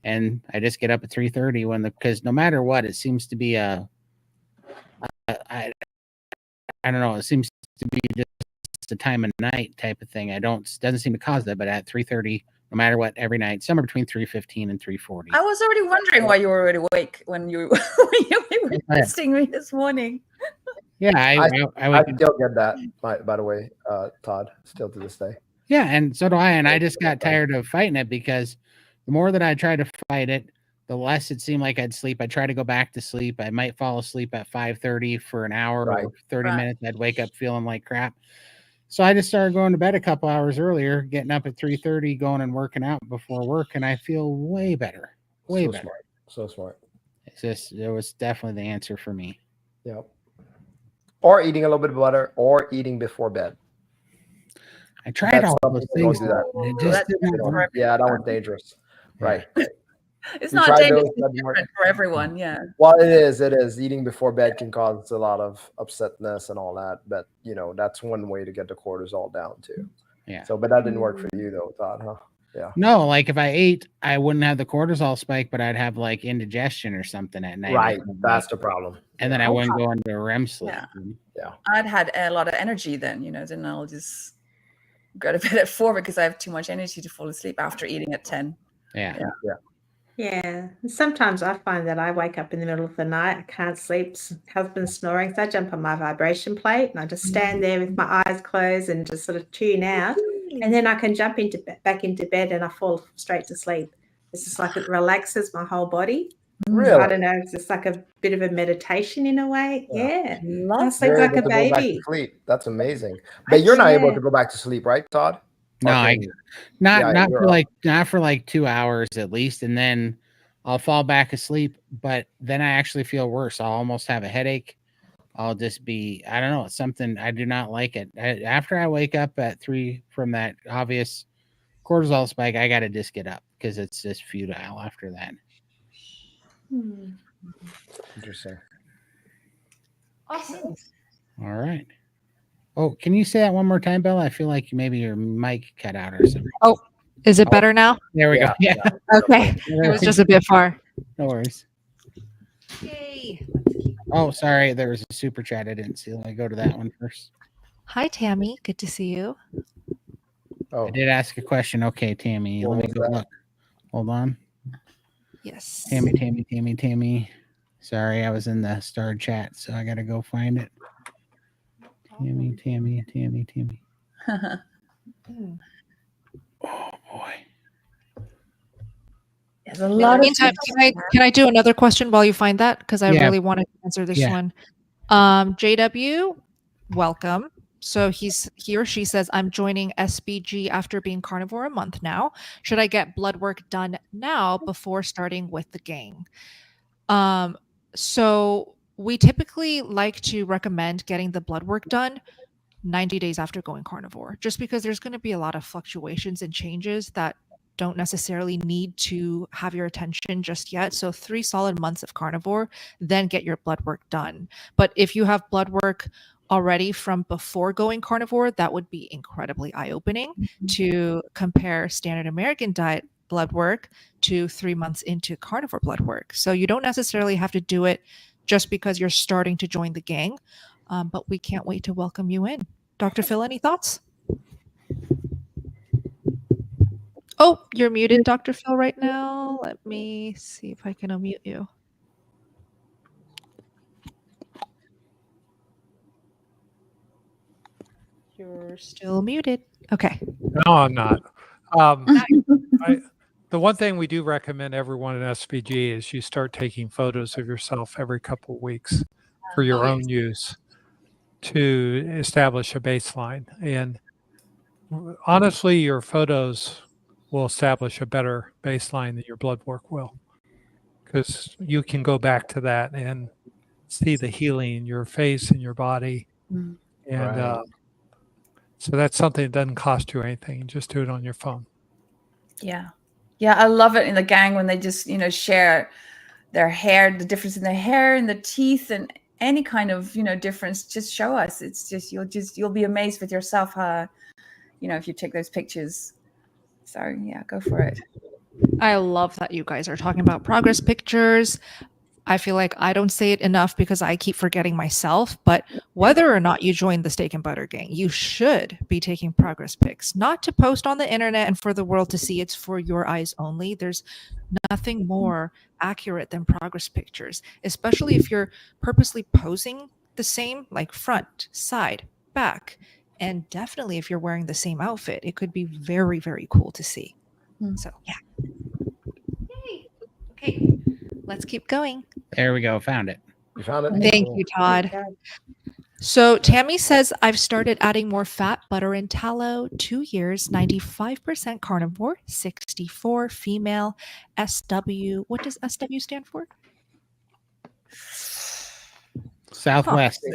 [SPEAKER 4] and I just get up at 3:30 because no matter what, it seems to be I don't know, it seems to be just a time of night type of thing. Doesn't seem to cause that, but at 3:30, no matter what, every night, somewhere between 3:15 and 3:40.
[SPEAKER 8] I was already wondering why you were already awake when you were texting me this morning.
[SPEAKER 4] Yeah, I
[SPEAKER 3] I still get that, by the way, Todd, still to this day.
[SPEAKER 4] Yeah, and so do I. And I just got tired of fighting it because the more that I tried to fight it, the less it seemed like I'd sleep. I try to go back to sleep. I might fall asleep at 5:30 for an hour
[SPEAKER 3] Right.
[SPEAKER 4] or 30
[SPEAKER 8] Right.
[SPEAKER 4] minutes. I'd wake up feeling like crap. So I just started going to bed a couple hours earlier, getting up at 3:30, going and working out before work, and I feel way better. Way
[SPEAKER 3] So
[SPEAKER 4] better.
[SPEAKER 3] smart. So smart.
[SPEAKER 4] It was definitely the answer for me.
[SPEAKER 3] Yep. Or eating a little bit of butter, or eating before bed.
[SPEAKER 4] I tried
[SPEAKER 3] That's
[SPEAKER 4] all
[SPEAKER 3] some
[SPEAKER 4] those
[SPEAKER 3] people don't
[SPEAKER 4] things.
[SPEAKER 3] do that.
[SPEAKER 4] and It
[SPEAKER 8] Well,
[SPEAKER 4] just
[SPEAKER 8] that's
[SPEAKER 4] didn't
[SPEAKER 8] different
[SPEAKER 4] work.
[SPEAKER 8] for
[SPEAKER 3] Yeah, that one's dangerous. Right.
[SPEAKER 8] It's
[SPEAKER 3] You
[SPEAKER 8] not
[SPEAKER 3] tried
[SPEAKER 8] dangerous,
[SPEAKER 3] those,
[SPEAKER 8] it's
[SPEAKER 3] doesn't work.
[SPEAKER 8] different for everyone. Yeah.
[SPEAKER 3] Well, it is. It is. Eating before bed can cause a lot of upsetness and all that. But that's one way to get the cortisol down too.
[SPEAKER 4] Yeah.
[SPEAKER 3] So, but that didn't work for you though, Todd, huh? Yeah.
[SPEAKER 4] No, like if I ate, I wouldn't have the cortisol spike, but I'd have like indigestion or something at night.
[SPEAKER 3] Right. That's the problem.
[SPEAKER 4] And then I wouldn't go into REM sleep.
[SPEAKER 8] Yeah. I'd had a lot of energy then, then I'll just go to bed at 4 because I have too much energy to fall asleep after eating at 10.
[SPEAKER 4] Yeah.
[SPEAKER 7] Yeah. Sometimes I find that I wake up in the middle of the night, I can't sleep, husband's snoring, so I jump on my vibration plate and I just stand there with my eyes closed and just sort of tune out. And then I can jump back into bed and I fall straight to sleep. It's just like it relaxes my whole body.
[SPEAKER 3] Really?
[SPEAKER 7] So I don't know, it's just like a bit of a meditation in a way. Yeah. I sleep
[SPEAKER 3] You're
[SPEAKER 7] like
[SPEAKER 3] able
[SPEAKER 7] a
[SPEAKER 3] to go back
[SPEAKER 7] baby.
[SPEAKER 3] to sleep. That's amazing. But you're not able to go back to sleep, right, Todd?
[SPEAKER 4] No,
[SPEAKER 3] Okay.
[SPEAKER 4] not
[SPEAKER 3] you're
[SPEAKER 4] for like 2 hours at least, and then I'll fall back asleep. But then I actually feel worse. I'll almost have a headache. I'll just be, I don't know, it's something I do not like it. After I wake up at 3 from that obvious cortisol spike, I got to just get up because it's just futile after that.
[SPEAKER 3] Interesting.
[SPEAKER 8] Awesome.
[SPEAKER 4] All right. Oh, can you say that one more time, Bella? I feel like maybe your mic cut out or something.
[SPEAKER 1] Oh, is it better now?
[SPEAKER 4] There we go. Yeah.
[SPEAKER 1] Okay. It was just a bit far.
[SPEAKER 4] No worries.
[SPEAKER 1] Yay.
[SPEAKER 4] Oh, sorry. There was a super chat I didn't see. Let me go to that one first.
[SPEAKER 1] Hi, Tammy. Good to see you.
[SPEAKER 3] Oh,
[SPEAKER 4] I did ask a question. Okay, Tammy.
[SPEAKER 3] What
[SPEAKER 4] Let me
[SPEAKER 3] was
[SPEAKER 4] go
[SPEAKER 3] that?
[SPEAKER 4] look. Hold on.
[SPEAKER 1] Yes.
[SPEAKER 4] Tammy. Sorry, I was in the star chat, so I got to go find it. Tammy. Oh, boy.
[SPEAKER 8] There's a lot of
[SPEAKER 1] Meantime, can I do another question while you find that? Because I
[SPEAKER 4] Yeah.
[SPEAKER 1] really want to answer this
[SPEAKER 4] Yeah.
[SPEAKER 1] one. JW, welcome. So he or she says, I'm joining SBG after being carnivore a month now. Should I get blood work done now before starting with the gang? So we typically like to recommend getting the blood work done 90 days after going carnivore, just because there's going to be a lot of fluctuations and changes that don't necessarily need to have your attention just yet. So 3 solid months of carnivore, then get your blood work done. But if you have blood work already from before going carnivore, that would be incredibly eye-opening to compare standard American diet blood work to 3 months into carnivore blood work. So you don't necessarily have to do it just because you're starting to join the gang, but we can't wait to welcome you in. Dr. Phil, any thoughts? Oh, you're muted, Dr. Phil, right now. Let me see if I can unmute you. You're still muted. Okay.
[SPEAKER 5] No, I'm not. The one thing we do recommend everyone in SVG is you start taking photos of yourself every couple of weeks for your own use to establish a baseline. And honestly, your photos will establish a better baseline than your blood work will, because you can go back to that and see the healing in your face and your body. And
[SPEAKER 3] Right.
[SPEAKER 5] so that's something that doesn't cost you anything. Just do it on your phone.
[SPEAKER 8] Yeah. Yeah, I love it in the gang when they just, share their hair, the difference in their hair and the teeth and any kind of, difference. Just show us. It's just you'll be amazed with yourself how, if you take those pictures. So yeah, go for it.
[SPEAKER 1] I love that you guys are talking about progress pictures. I feel like I don't say it enough because I keep forgetting myself, but whether or not you join the Steak and Butter gang, you should be taking progress pics, not to post on the internet and for the world to see. It's for your eyes only. There's nothing more accurate than progress pictures, especially if you're purposely posing the same, like front, side, back, and definitely if you're wearing the same outfit. It could be very, very cool to see. So yeah. Yay. Okay, let's keep going.
[SPEAKER 4] There we go. Found it.
[SPEAKER 3] You found it?
[SPEAKER 1] Thank you, Todd. So Tammy says, I've started adding more fat, butter, and tallow. 2 years, 95% carnivore, 64 female, SW. What does SW stand for?
[SPEAKER 4] Southwest.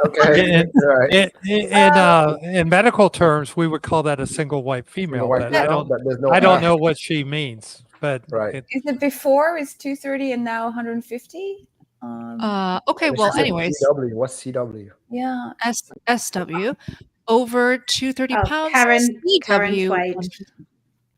[SPEAKER 3] Okay. Right.
[SPEAKER 5] In medical terms, we would call that a single white female.
[SPEAKER 3] White
[SPEAKER 5] But I
[SPEAKER 3] female,
[SPEAKER 5] don't,
[SPEAKER 3] but there's no
[SPEAKER 5] I don't
[SPEAKER 3] F.
[SPEAKER 5] know what she means. But
[SPEAKER 3] Right.
[SPEAKER 8] Is it before it's 230 and now 150?
[SPEAKER 1] Okay, well, anyways.
[SPEAKER 3] CW. What's CW?
[SPEAKER 8] Yeah.
[SPEAKER 1] SW, over 230 pounds.
[SPEAKER 7] Current
[SPEAKER 1] CW,
[SPEAKER 7] weight.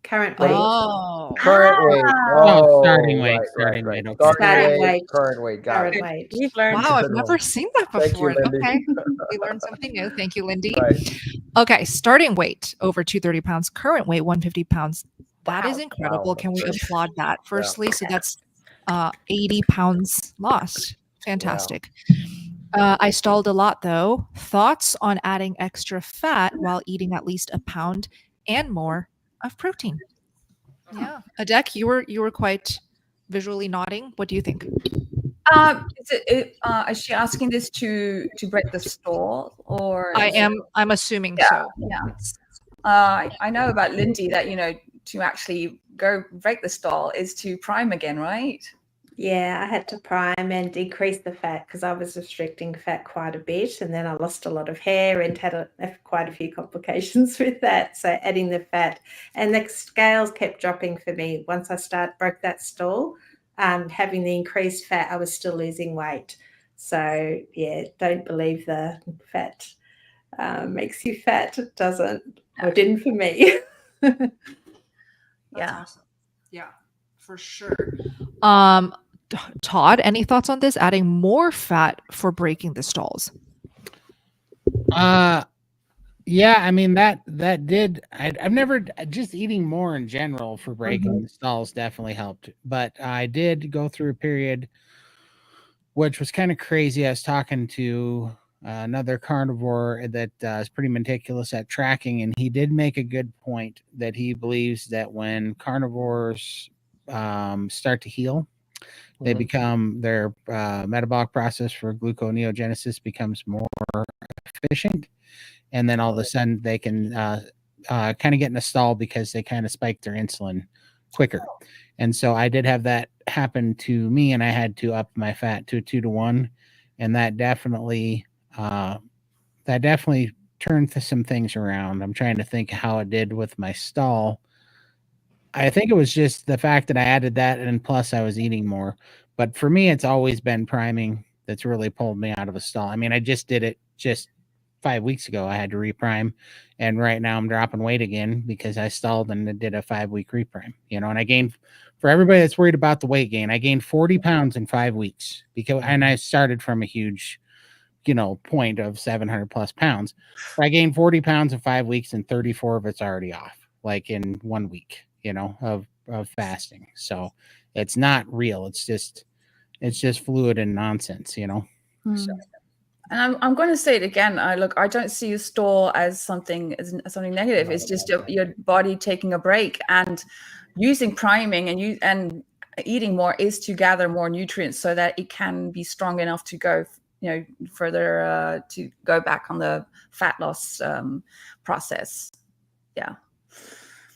[SPEAKER 7] Current weight.
[SPEAKER 1] Oh.
[SPEAKER 3] Current weight.
[SPEAKER 4] Oh, starting weight.
[SPEAKER 3] Right.
[SPEAKER 4] Starting weight. Okay.
[SPEAKER 7] Starting weight.
[SPEAKER 3] Current weight. Got
[SPEAKER 7] Current
[SPEAKER 3] it.
[SPEAKER 7] weight.
[SPEAKER 8] We've learned.
[SPEAKER 1] Wow, I've
[SPEAKER 3] Good
[SPEAKER 1] never
[SPEAKER 3] one.
[SPEAKER 1] seen that
[SPEAKER 3] Thank
[SPEAKER 1] before.
[SPEAKER 3] you, Lindy.
[SPEAKER 1] Okay, we learned something new. Thank you, Lindy.
[SPEAKER 3] Right.
[SPEAKER 1] Okay, starting weight over 230 pounds, current weight 150 pounds. That is incredible.
[SPEAKER 3] Wow,
[SPEAKER 1] Can we
[SPEAKER 3] that's
[SPEAKER 1] applaud that firstly? So that's 80 pounds lost. Fantastic. I stalled a lot though. Thoughts on adding extra fat while eating at least a pound and more of protein? Yeah, Adek, you were quite visually nodding. What do you think?
[SPEAKER 8] Is she asking this to break the stall, or
[SPEAKER 1] I'm assuming so.
[SPEAKER 8] Yeah. I know about Lindy that to actually go break the stall is to prime again, right?
[SPEAKER 7] Yeah, I had to prime and decrease the fat because I was restricting fat quite a bit, and then I lost a lot of hair and had quite a few complications with that. So adding the fat, and the scales kept dropping for me once I broke that stall. having the increased fat, I was still losing weight. So yeah, don't believe the fat makes you fat. It doesn't, or didn't for me.
[SPEAKER 1] Yeah. Awesome. Yeah, for sure. Todd, any thoughts on this? Adding more fat for breaking the stalls?
[SPEAKER 4] Yeah, I mean that did. I've never, just eating more in general for breaking the stalls definitely helped. But I did go through a period which was kind of crazy. I was talking to another carnivore that is pretty meticulous at tracking, and he did make a good point that he believes that when carnivores start to heal, they become, their metabolic process for gluconeogenesis becomes more efficient, and then all of a sudden they can kind of get in a stall because they kind of spike their insulin quicker. And so I did have that happen to me, and I had to up my fat to 2-to-1, and that definitely turned some things around. I'm trying to think how it did with my stall. I think it was just the fact that I added that, and plus I was eating more. But for me, it's always been priming that's really pulled me out of a stall. I mean, I just did it just 5 weeks ago. I had to reprime, and right now I'm dropping weight again because I stalled and did a 5-week reprime, and I gained, for everybody that's worried about the weight gain, I gained 40 pounds in 5 weeks and I started from a huge, point of 700 plus pounds. I gained 40 pounds in 5 weeks, and 34 of it's already off, like in 1 week, of fasting. So it's not real. It's just fluid and nonsense, So.
[SPEAKER 8] And I'm going to say it again. I don't see a stall as something negative. It's just your body taking a break, and using priming and eating more is to gather more nutrients so that it can be strong enough to go, further to go back on the fat loss process. Yeah.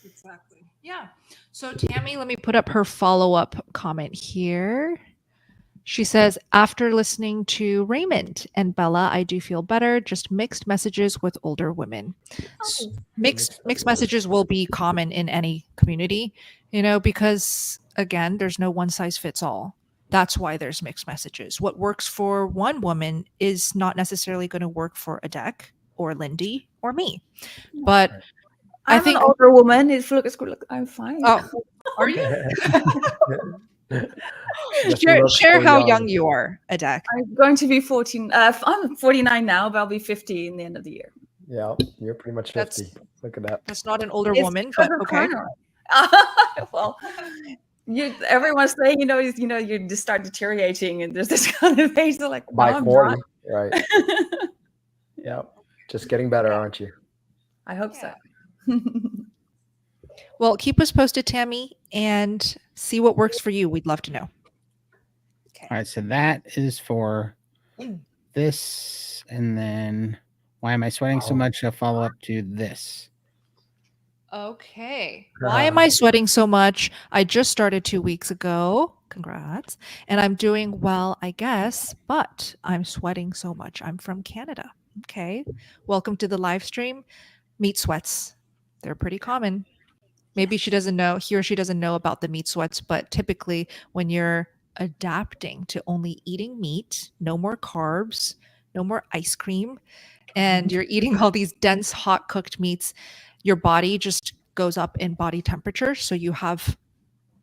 [SPEAKER 1] Exactly. Yeah. So Tammy, let me put up her follow-up comment here. She says, after listening to Raymond and Bella, I do feel better. Just mixed messages with older women. Mixed messages will be common in any community, because again, there's no one size fits all. That's why there's mixed messages. What works for one woman is not necessarily going to work for Adek or Lindy or me. But I think
[SPEAKER 8] an older woman. Look, I'm fine.
[SPEAKER 1] Oh, are you? Share how young you are, Adek.
[SPEAKER 8] I'm going to be 14. I'm 49 now, but I'll be 50 in the end of the year.
[SPEAKER 3] Yeah, you're pretty much 50. Look at that.
[SPEAKER 1] That's not an older woman, but okay.
[SPEAKER 8] Well, everyone's saying, you just start deteriorating, and there's this kind of age. They're like,
[SPEAKER 3] by 40, right? Yeah, just getting better, aren't you?
[SPEAKER 8] I hope so.
[SPEAKER 1] Well, keep us posted, Tammy, and see what works for you. We'd love to know.
[SPEAKER 4] Okay. All right, so that is for this, and then why am I sweating so much? A follow up to this.
[SPEAKER 1] Okay. Why am I sweating so much? I just started 2 weeks ago. Congrats. And I'm doing well, I guess, but I'm sweating so much. I'm from Canada. Okay. Welcome to the live stream. Meat sweats. They're pretty common. Maybe he or she doesn't know about the meat sweats, but typically when you're adapting to only eating meat, no more carbs, no more ice cream, and you're eating all these dense, hot cooked meats, your body just goes up in body temperature. So you have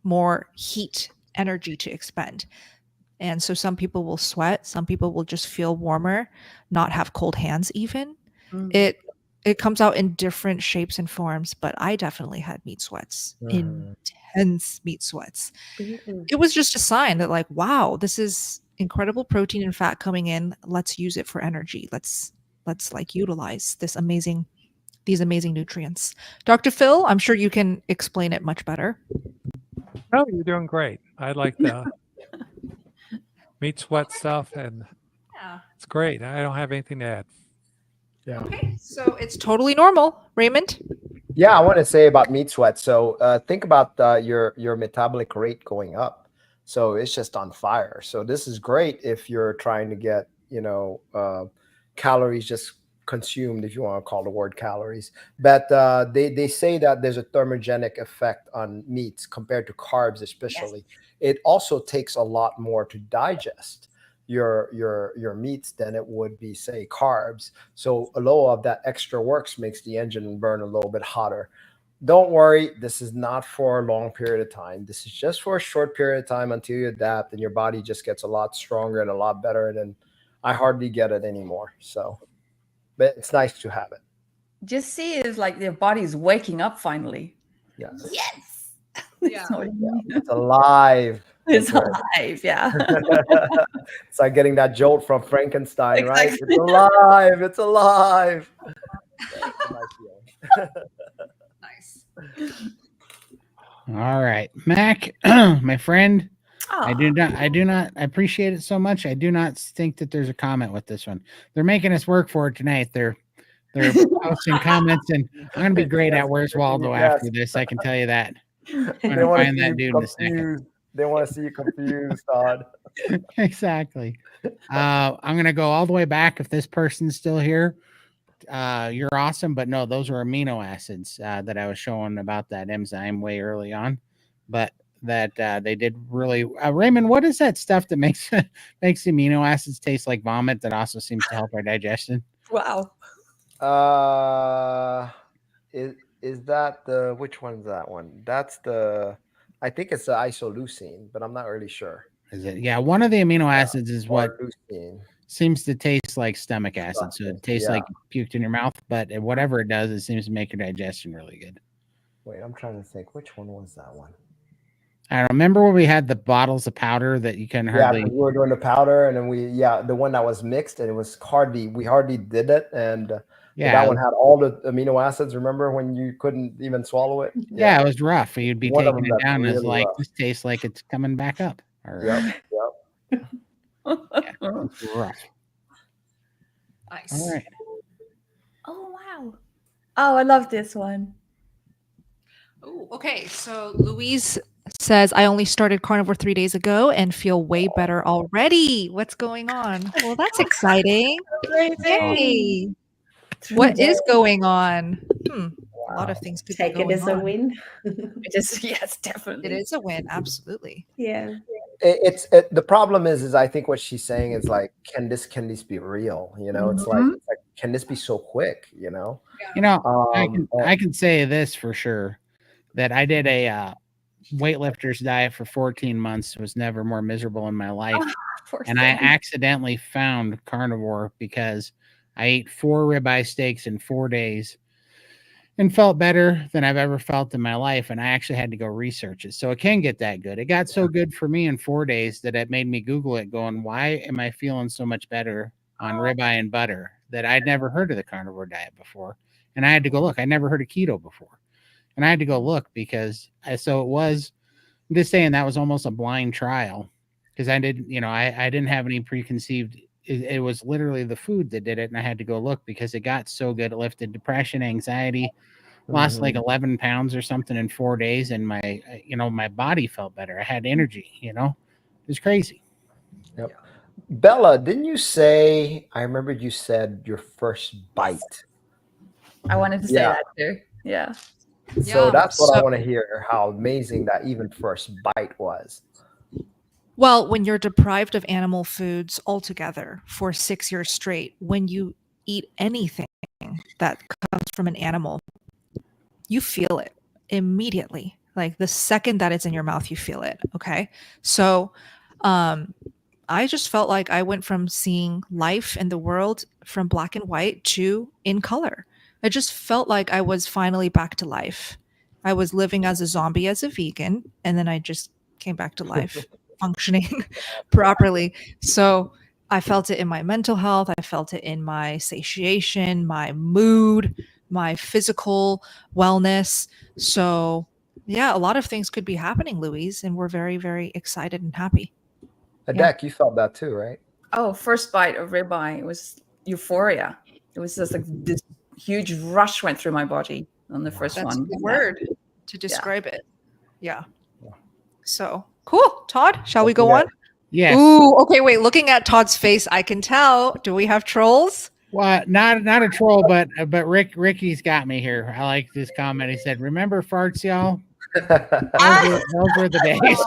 [SPEAKER 1] more heat energy to expend. And so some people will sweat. Some people will just feel warmer, not have cold hands even. It comes out in different shapes and forms, but I definitely had meat sweats, intense meat sweats. It was just a sign that like, wow, this is incredible protein and fat coming in. Let's use it for energy. Let's like utilize these amazing nutrients. Dr. Phil, I'm sure you can explain it much better.
[SPEAKER 5] Oh, you're doing great. I like the meat sweat stuff, and it's great. I don't have anything to add.
[SPEAKER 3] Yeah.
[SPEAKER 1] Okay, so it's totally normal, Raymond.
[SPEAKER 3] Yeah, I want to say about meat sweat. So think about your metabolic rate going up. So it's just on fire. So this is great if you're trying to get calories just consumed, if you want to call the word calories. But they say that there's a thermogenic effect on meats compared to carbs, especially. Yes. It also takes a lot more to digest your meats than it would be, say, carbs. So a little of that extra works makes the engine burn a little bit hotter. Don't worry, this is not for a long period of time. This is just for a short period of time until you adapt and your body just gets a lot stronger and a lot better. And then I hardly get it anymore. So, but it's nice to have it.
[SPEAKER 8] Just see it as like your body's waking up finally.
[SPEAKER 3] Yes.
[SPEAKER 8] Yes.
[SPEAKER 6] Yeah.
[SPEAKER 3] It's alive.
[SPEAKER 8] It's alive. Yeah.
[SPEAKER 3] It's like getting that jolt from Frankenstein,
[SPEAKER 8] Exactly.
[SPEAKER 3] right? It's alive. It's alive. Yeah, it's a nice feeling.
[SPEAKER 6] Nice.
[SPEAKER 4] All right, Mac, my friend.
[SPEAKER 8] Oh.
[SPEAKER 4] I do not I appreciate it so much. I do not think that there's a comment with this one. They're making us work for it tonight. They're posting comments, and I'm gonna be great at Where's Waldo after this. I can tell you that. I'm gonna find that dude in a second.
[SPEAKER 3] They want to see you confused, Todd.
[SPEAKER 4] Exactly. I'm gonna go all the way back. If this person's still here, you're awesome. But no, those were amino acids that I was showing about that enzyme way early on. But that they did really. Raymond, what is that stuff that makes amino acids taste like vomit that also seems to help our digestion?
[SPEAKER 8] Wow.
[SPEAKER 3] Is that the, which one's that one? That's the, I think it's the isoleucine, but I'm not really sure.
[SPEAKER 4] Is it? Yeah, one of the amino acids is what
[SPEAKER 3] leucine
[SPEAKER 4] seems to taste like stomach acid. So it tastes like puked in your mouth, but whatever it does, it seems to make your digestion really good.
[SPEAKER 3] Wait, I'm trying to think. Which one was that one?
[SPEAKER 4] I don't remember when we had the bottles of powder that you can hardly.
[SPEAKER 3] Yeah, we were doing the powder, and then the one that was mixed, and it was we hardly did it, and that one had all the amino acids. Remember when you couldn't even swallow it?
[SPEAKER 4] Yeah, it was rough. You'd be taking it down
[SPEAKER 3] really
[SPEAKER 4] as like
[SPEAKER 3] rough.
[SPEAKER 4] This tastes like it's coming back up.
[SPEAKER 3] Yep.
[SPEAKER 4] It's rough.
[SPEAKER 6] Nice.
[SPEAKER 4] All right.
[SPEAKER 8] Oh wow. Oh, I love this one.
[SPEAKER 1] Oh, okay. So Louise says, I only started carnivore 3 days ago and feel way better already. What's going on? Well, that's exciting. Yay. What is going on? A lot of things could
[SPEAKER 7] Take
[SPEAKER 1] be going
[SPEAKER 7] it as a
[SPEAKER 1] on.
[SPEAKER 7] win.
[SPEAKER 8] Yes, definitely.
[SPEAKER 1] It is a win. Absolutely.
[SPEAKER 7] Yeah.
[SPEAKER 3] The problem is I think what she's saying is like, can this be real? You know, it's like, can this be so quick? You know,
[SPEAKER 4] I can say this for sure, that I did a weightlifter's diet for 14 months. Was never more miserable in my life. And I accidentally found carnivore because I ate 4 ribeye steaks in 4 days and felt better than I've ever felt in my life. And I actually had to go research it. So it can get that good. It got so good for me in 4 days that it made me Google it, going, why am I feeling so much better on ribeye and butter, that I'd never heard of the carnivore diet before? And I had to go look. I never heard of keto before. And I had to go look because I'm just saying that was almost a blind trial, because I didn't have any preconceived. It was literally the food that did it. And I had to go look because it got so good. It lifted depression, anxiety, lost like 11 pounds or something in 4 days. And my body felt better. I had energy, it was crazy.
[SPEAKER 3] Yep. Bella, didn't you say, I remember you said your first bite.
[SPEAKER 8] I wanted to say that too. Yeah.
[SPEAKER 3] So that's what I want to hear, how amazing that even first bite was.
[SPEAKER 1] Well, when you're deprived of animal foods altogether for 6 years straight, when you eat anything that comes from an animal, you feel it immediately. Like the second that it's in your mouth, you feel it. Okay. So I just felt like I went from seeing life in the world from black and white to in color. I just felt like I was finally back to life. I was living as a zombie as a vegan, and then I just came back to life, functioning properly. So I felt it in my mental health. I felt it in my satiation, my mood, my physical wellness. So yeah, a lot of things could be happening, Louise, and we're very, very excited and happy.
[SPEAKER 3] Adek, you felt that too, right?
[SPEAKER 8] Oh, first bite of ribeye, it was euphoria. It was just like this huge rush went through my body on the first one.
[SPEAKER 1] That's a good word to describe it. Yeah. So cool. Todd, shall we go on?
[SPEAKER 4] Yes.
[SPEAKER 1] Ooh, okay, wait. Looking at Todd's face, I can tell. Do we have trolls?
[SPEAKER 4] Well, not a troll, but Ricky's got me here. I like this comment. He said, "Remember farts, y'all? Those were the days."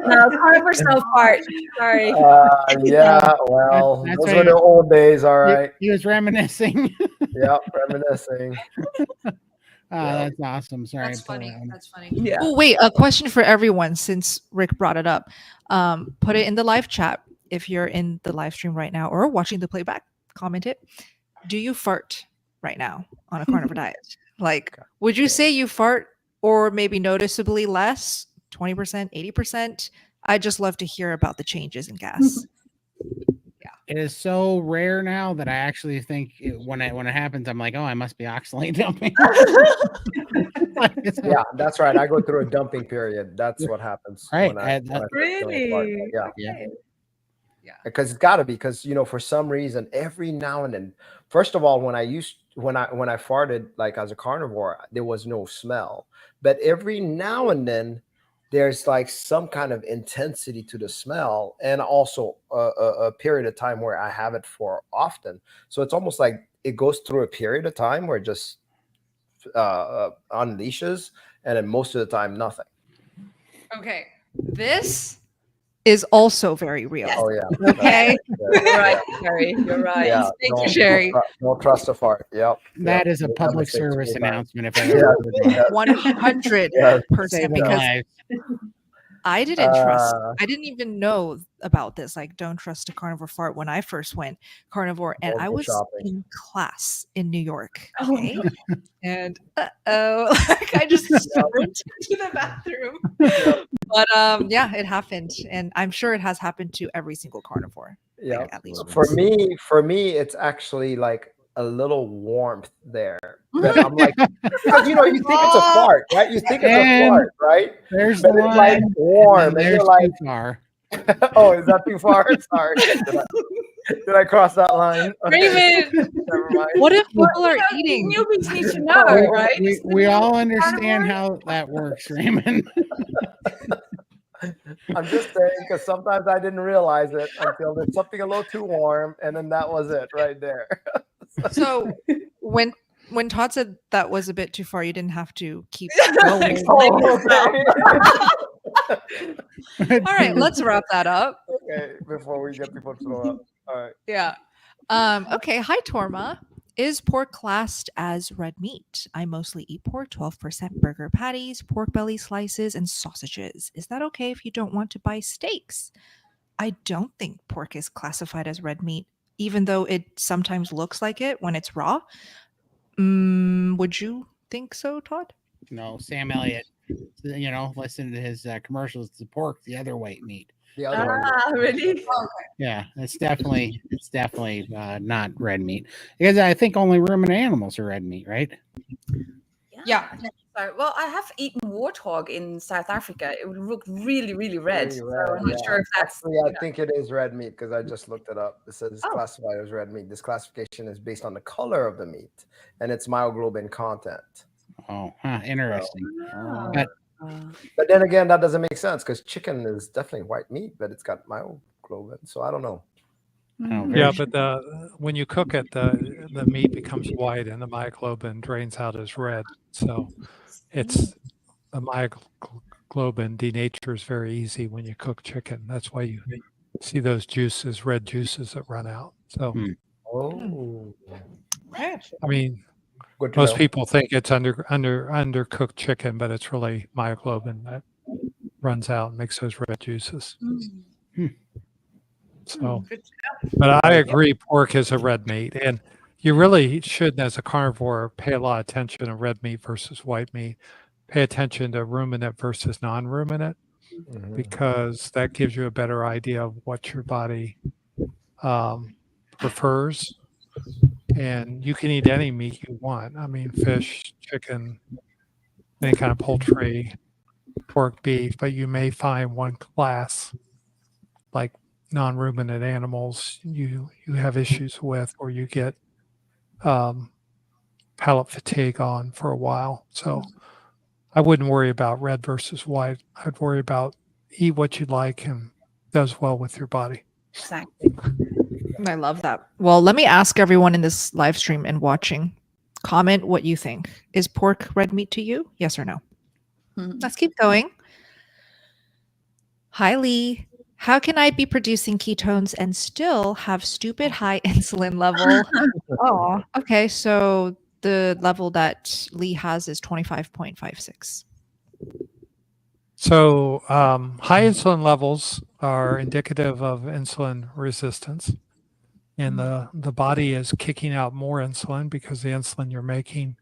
[SPEAKER 8] No, carnivore so fart. Sorry.
[SPEAKER 3] Yeah, well,
[SPEAKER 4] That's
[SPEAKER 3] those
[SPEAKER 4] right.
[SPEAKER 3] were the old days, all right.
[SPEAKER 4] He was reminiscing.
[SPEAKER 3] Yep, reminiscing.
[SPEAKER 4] That's awesome. Sorry.
[SPEAKER 1] That's funny. That's funny.
[SPEAKER 8] Yeah.
[SPEAKER 1] Oh, wait, a question for everyone since Rick brought it up. Put it in the live chat if you're in the live stream right now or watching the playback. Comment it. Do you fart right now on a carnivore diet? Like, would you say you fart or maybe noticeably less, 20%, 80%? I'd just love to hear about the changes in gas.
[SPEAKER 4] It is so rare now that I actually think when it happens, I'm like, oh, I must be oxalate dumping.
[SPEAKER 3] Yeah, that's right. I go through a dumping period. That's what happens.
[SPEAKER 4] Right.
[SPEAKER 3] When I fart.
[SPEAKER 8] Really?
[SPEAKER 3] Yeah. Because it's got to be, because for some reason every now and then, first of all, when I farted like as a carnivore, there was no smell, but every now and then there's like some kind of intensity to the smell, and also a period of time where I have it for often. So it's almost like it goes through a period of time where it just unleashes, and then most of the time nothing.
[SPEAKER 1] Okay, this is also very real.
[SPEAKER 3] Oh yeah.
[SPEAKER 1] Okay.
[SPEAKER 8] You're right, Sherry. You're right.
[SPEAKER 3] Yeah,
[SPEAKER 1] Thank you, Sherry.
[SPEAKER 3] Don't trust a fart. Yep.
[SPEAKER 4] That is a public service announcement. If I ever heard it.
[SPEAKER 1] 100%,
[SPEAKER 4] Saving
[SPEAKER 1] because
[SPEAKER 4] lives.
[SPEAKER 1] I didn't trust. I didn't even know about this. Like, don't trust a carnivore fart when I first went carnivore, and I was in class in New York. Okay, and like I just sprint to the bathroom. But yeah, it happened, and I'm sure it has happened to every single carnivore.
[SPEAKER 3] Yeah,
[SPEAKER 1] like, at least
[SPEAKER 3] for
[SPEAKER 1] once.
[SPEAKER 3] me, it's actually like a little warmth there. But I'm like, because you think it's a fart, right? You think it's a fart, right?
[SPEAKER 4] There's
[SPEAKER 3] but
[SPEAKER 4] the
[SPEAKER 3] it's like
[SPEAKER 4] line,
[SPEAKER 3] warm, and
[SPEAKER 4] there's
[SPEAKER 3] you're like,
[SPEAKER 4] too far.
[SPEAKER 3] oh, is that too far? Sorry, did I cross that line?
[SPEAKER 1] Raymond,
[SPEAKER 3] never mind.
[SPEAKER 1] what if people are eating?
[SPEAKER 8] Newbies need to know, right?
[SPEAKER 4] We all understand how that works, Raymond.
[SPEAKER 3] I'm just saying, because sometimes I didn't realize it until there's something a little too warm, and then that was it right there.
[SPEAKER 1] So when Todd said that was a bit too far, you didn't have to keep going. All right, let's wrap that up.
[SPEAKER 3] Okay, before we get people to throw up. All right.
[SPEAKER 1] Yeah. Okay. Hi, Torma. Is pork classed as red meat? I mostly eat pork, 12% burger patties, pork belly slices, and sausages. Is that okay if you don't want to buy steaks? I don't think pork is classified as red meat, even though it sometimes looks like it when it's raw. Would you think so, Todd?
[SPEAKER 4] No, Sam Elliott. Listen to his commercials. The pork, the other white meat.
[SPEAKER 3] The other one.
[SPEAKER 8] Really?
[SPEAKER 4] Yeah, it's definitely not red meat, because I think only ruminant animals are red meat, right?
[SPEAKER 1] Yeah.
[SPEAKER 8] So, well, I have eaten warthog in South Africa. It would look really, really red.
[SPEAKER 3] Really
[SPEAKER 8] So I'm not sure if that's.
[SPEAKER 3] Actually, I think it is red meat, because I just looked it up. It says it's classified as red meat. This classification is based on the color of the meat and its myoglobin content.
[SPEAKER 4] Oh, interesting.
[SPEAKER 3] But then again, that doesn't make sense, because chicken is definitely white meat, but it's got myoglobin. So I don't know.
[SPEAKER 5] Yeah, but when you cook it, the meat becomes white and the myoglobin drains out as red. So it's the myoglobin denatures very easy when you cook chicken. That's why you see those juices, red juices that run out. So, I mean, most people think it's undercooked chicken, but it's really myoglobin that runs out and makes those red juices. So, but I agree, pork is a red meat, and you really should, as a carnivore, pay a lot of attention to red meat versus white meat. Pay attention to ruminant versus non-ruminant, because that gives you a better idea of what your body prefers. And you can eat any meat you want. I mean, fish, chicken, any kind of poultry, pork, beef, but you may find one class, like non-ruminant animals, you have issues with, or you get palate fatigue on for a while. So I wouldn't worry about red versus white. I'd worry about eat what you like and does well with your body.
[SPEAKER 8] Exactly.
[SPEAKER 1] I love that. Well, let me ask everyone in this live stream and watching, comment what you think. Is pork red meat to you? Yes or no? Let's keep going. Hi, Lee. How can I be producing ketones and still have stupid high insulin level? Oh, okay. So the level that Lee has is 25.56.
[SPEAKER 5] So high insulin levels are indicative of insulin resistance. And the body is kicking out more insulin because the insulin you're making,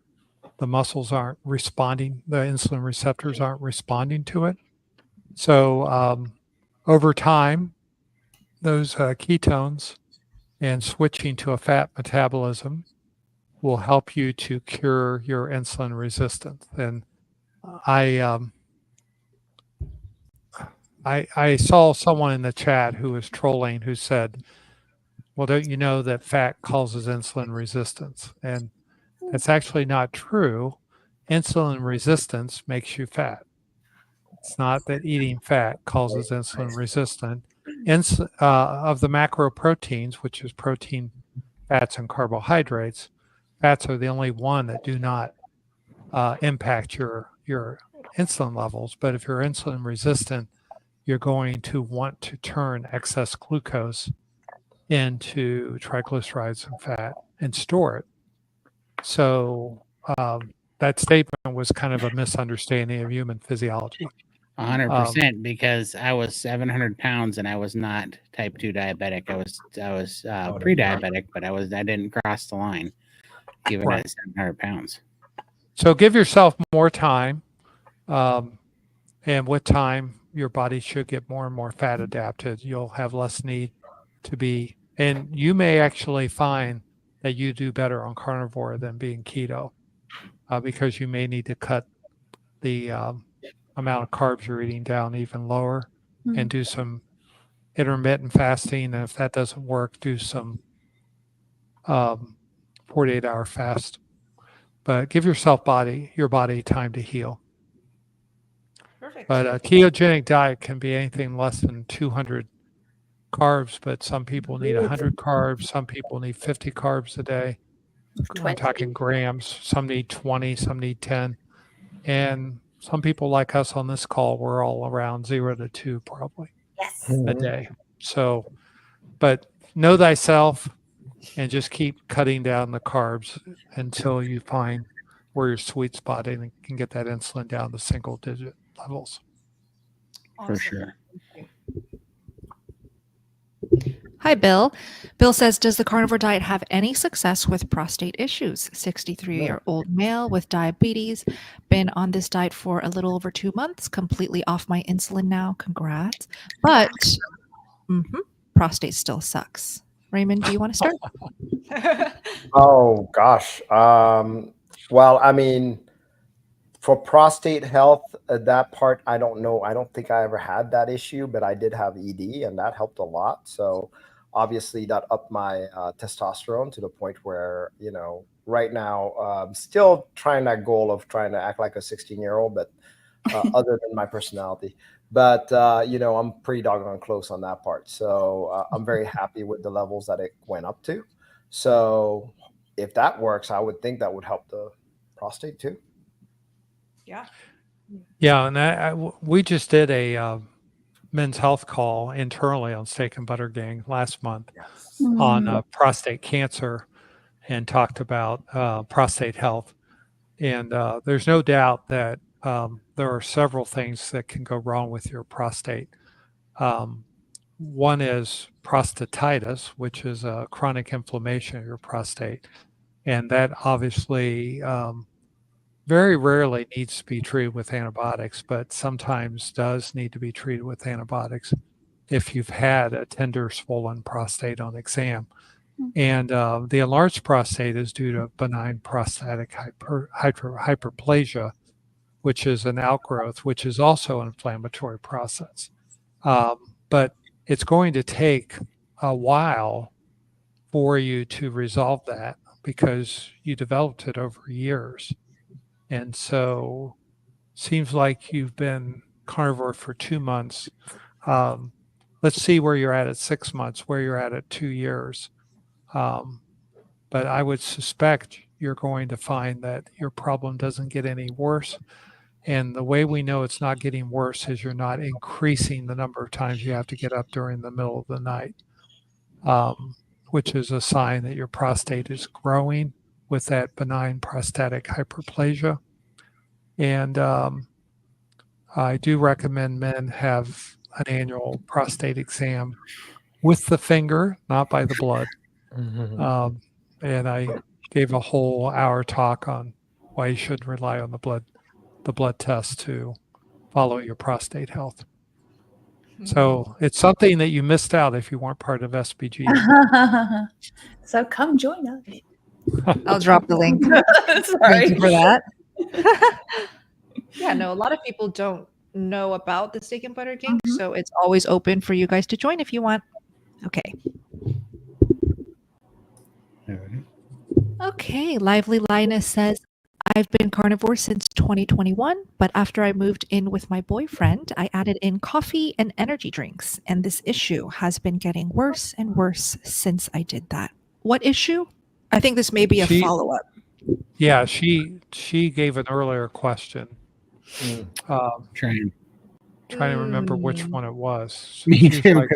[SPEAKER 5] the muscles aren't responding, the insulin receptors aren't responding to it. So over time, those ketones and switching to a fat metabolism will help you to cure your insulin resistance. And I saw someone in the chat who was trolling who said, well, don't you know that fat causes insulin resistance? And that's actually not true. Insulin resistance makes you fat. It's not that eating fat causes insulin resistance. Of the macro proteins, which is protein, fats, and carbohydrates, fats are the only one that do not impact your insulin levels. But if you're insulin resistant, you're going to want to turn excess glucose into triglycerides and fat and store it. So that statement was kind of a misunderstanding of human physiology.
[SPEAKER 4] 100%, because I was 700 pounds and I was not type 2 diabetic. I was pre-diabetic, but I didn't cross the line even at 700 pounds.
[SPEAKER 5] So give yourself more time, and with time, your body should get more and more fat adapted. You'll have less need to be, and you may actually find that you do better on carnivore than being keto, because you may need to cut the amount of carbs you're eating down even lower and do some intermittent fasting. And if that doesn't work, do some 48-hour fast. But give your body time to heal.
[SPEAKER 1] Perfect.
[SPEAKER 5] But a ketogenic diet can be anything less than 200 carbs, but some people need 100 carbs. Some people need 50 carbs a day.
[SPEAKER 8] 20.
[SPEAKER 5] I'm talking grams. Some need 20, some need 10. And some people like us on this call, we're all around 0 to 2 probably a day. So, but know thyself and just keep cutting down the carbs until you find where your sweet spot is and can get that insulin down to single digit levels.
[SPEAKER 1] Awesome.
[SPEAKER 4] For sure.
[SPEAKER 1] Hi, Bill. Bill says, does the carnivore diet have any success with prostate issues? 63-year-old male with diabetes, been on this diet for a little over 2 months, completely off my insulin now. Congrats. But prostate still sucks. Raymond, do you want to start?
[SPEAKER 3] Oh, gosh. Well, I mean, for prostate health, that part, I don't know. I don't think I ever had that issue, but I did have ED, and that helped a lot. So obviously that upped my testosterone to the point where, right now, still trying that goal of trying to act like a 16-year-old, but other than my personality. But, I'm pretty doggone close on that part. So I'm very happy with the levels that it went up to. So if that works, I would think that would help the prostate too.
[SPEAKER 5] Yeah, and we just did a men's health call internally on Steak and Butter Gang last month on prostate cancer and talked about prostate health. And there's no doubt that there are several things that can go wrong with your prostate. One is prostatitis, which is a chronic inflammation of your prostate. And that obviously very rarely needs to be treated with antibiotics, but sometimes does need to be treated with antibiotics if you've had a tender swollen prostate on exam. And the enlarged prostate is due to benign prostatic hyperplasia, which is an outgrowth, which is also an inflammatory process. But it's going to take a while for you to resolve that because you developed it over years. And so seems like you've been carnivore for 2 months. let's see where you're at 6 months, where you're at 2 years. But I would suspect you're going to find that your problem doesn't get any worse. And the way we know it's not getting worse is you're not increasing the number of times you have to get up during the middle of the night, which is a sign that your prostate is growing with that benign prostatic hyperplasia. And I do recommend men have an annual prostate exam with the finger, not by the blood. And I gave a whole hour talk on why you shouldn't rely on the blood test to follow your prostate health. So it's something that you missed out if you weren't part of SBG.
[SPEAKER 8] So come join us.
[SPEAKER 1] I'll drop the link. Thank you for that. Yeah, no, a lot of people don't know about the Steak and Butter Kink, so it's always open for you guys to join if you want. Okay. Okay, Lively Linus says, I've been carnivore since 2021, but after I moved in with my boyfriend, I added in coffee and energy drinks, and this issue has been getting worse and worse since I did that. What issue? I think this may be a follow-up.
[SPEAKER 5] Yeah, she gave an earlier question.
[SPEAKER 4] Trying
[SPEAKER 5] to remember which one it was.
[SPEAKER 4] Me too.
[SPEAKER 5] Like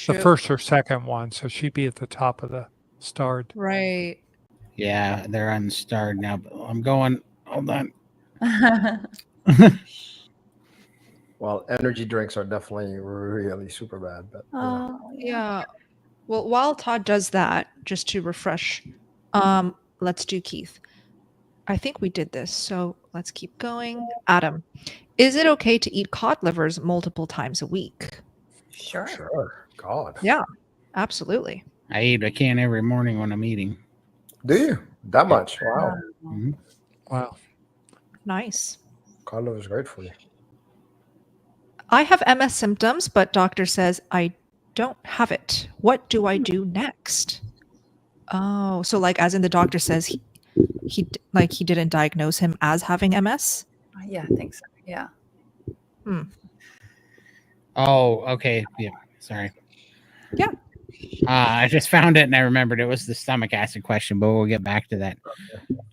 [SPEAKER 5] the first or second one, so she'd be at the top of the starred.
[SPEAKER 1] Right.
[SPEAKER 4] Yeah, they're unstarred now, but I'm going. Hold on.
[SPEAKER 3] Well, energy drinks are definitely really super bad. But
[SPEAKER 1] yeah. Well, while Todd does that, just to refresh, let's do Keith. I think we did this, so let's keep going. Adam, is it okay to eat cod livers multiple times a week?
[SPEAKER 8] Sure.
[SPEAKER 3] God.
[SPEAKER 1] Yeah, absolutely.
[SPEAKER 4] I eat a can every morning when I'm eating.
[SPEAKER 3] Do you? That much? Wow.
[SPEAKER 4] Mm-hmm.
[SPEAKER 5] Wow.
[SPEAKER 1] Nice.
[SPEAKER 3] Cod liver is great for you.
[SPEAKER 1] I have MS symptoms, but doctor says I don't have it. What do I do next? Oh, so like as in the doctor says he didn't diagnose him as having MS?
[SPEAKER 8] Yeah, I think so. Yeah.
[SPEAKER 4] Oh, okay. Yeah. Sorry.
[SPEAKER 1] Yeah.
[SPEAKER 4] I just found it and I remembered it was the stomach acid question, but we'll get back to that.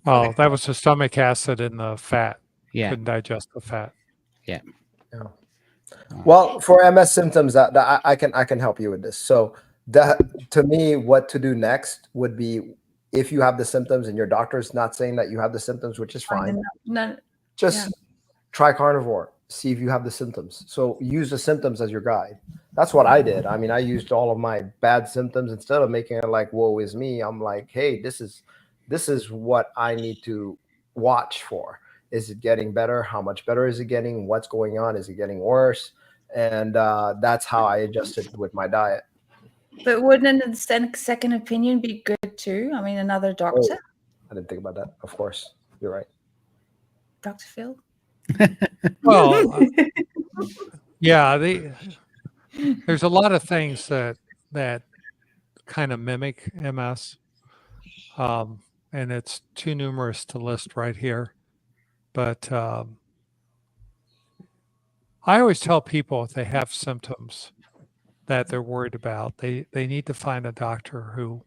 [SPEAKER 5] Oh, that was the stomach acid in the fat.
[SPEAKER 4] Yeah.
[SPEAKER 5] Couldn't digest the fat.
[SPEAKER 4] Yeah.
[SPEAKER 3] Well, for MS symptoms, that I can help you with this. So to me, what to do next would be if you have the symptoms and your doctor's not saying that you have the symptoms, which is fine. Just try carnivore. See if you have the symptoms. So use the symptoms as your guide. That's what I did. I mean, I used all of my bad symptoms instead of making it like, woe is me. I'm like, hey, this is what I need to watch for. Is it getting better? How much better is it getting? What's going on? Is it getting worse? And that's how I adjusted with my diet.
[SPEAKER 8] But wouldn't a second opinion be good too? I mean, another doctor?
[SPEAKER 3] Oh, I didn't think about that. Of course. You're right.
[SPEAKER 8] Dr. Phil?
[SPEAKER 5] Well, yeah, there's a lot of things that kind of mimic MS, and it's too numerous to list right here. But I always tell people if they have symptoms that they're worried about, they need to find a doctor who,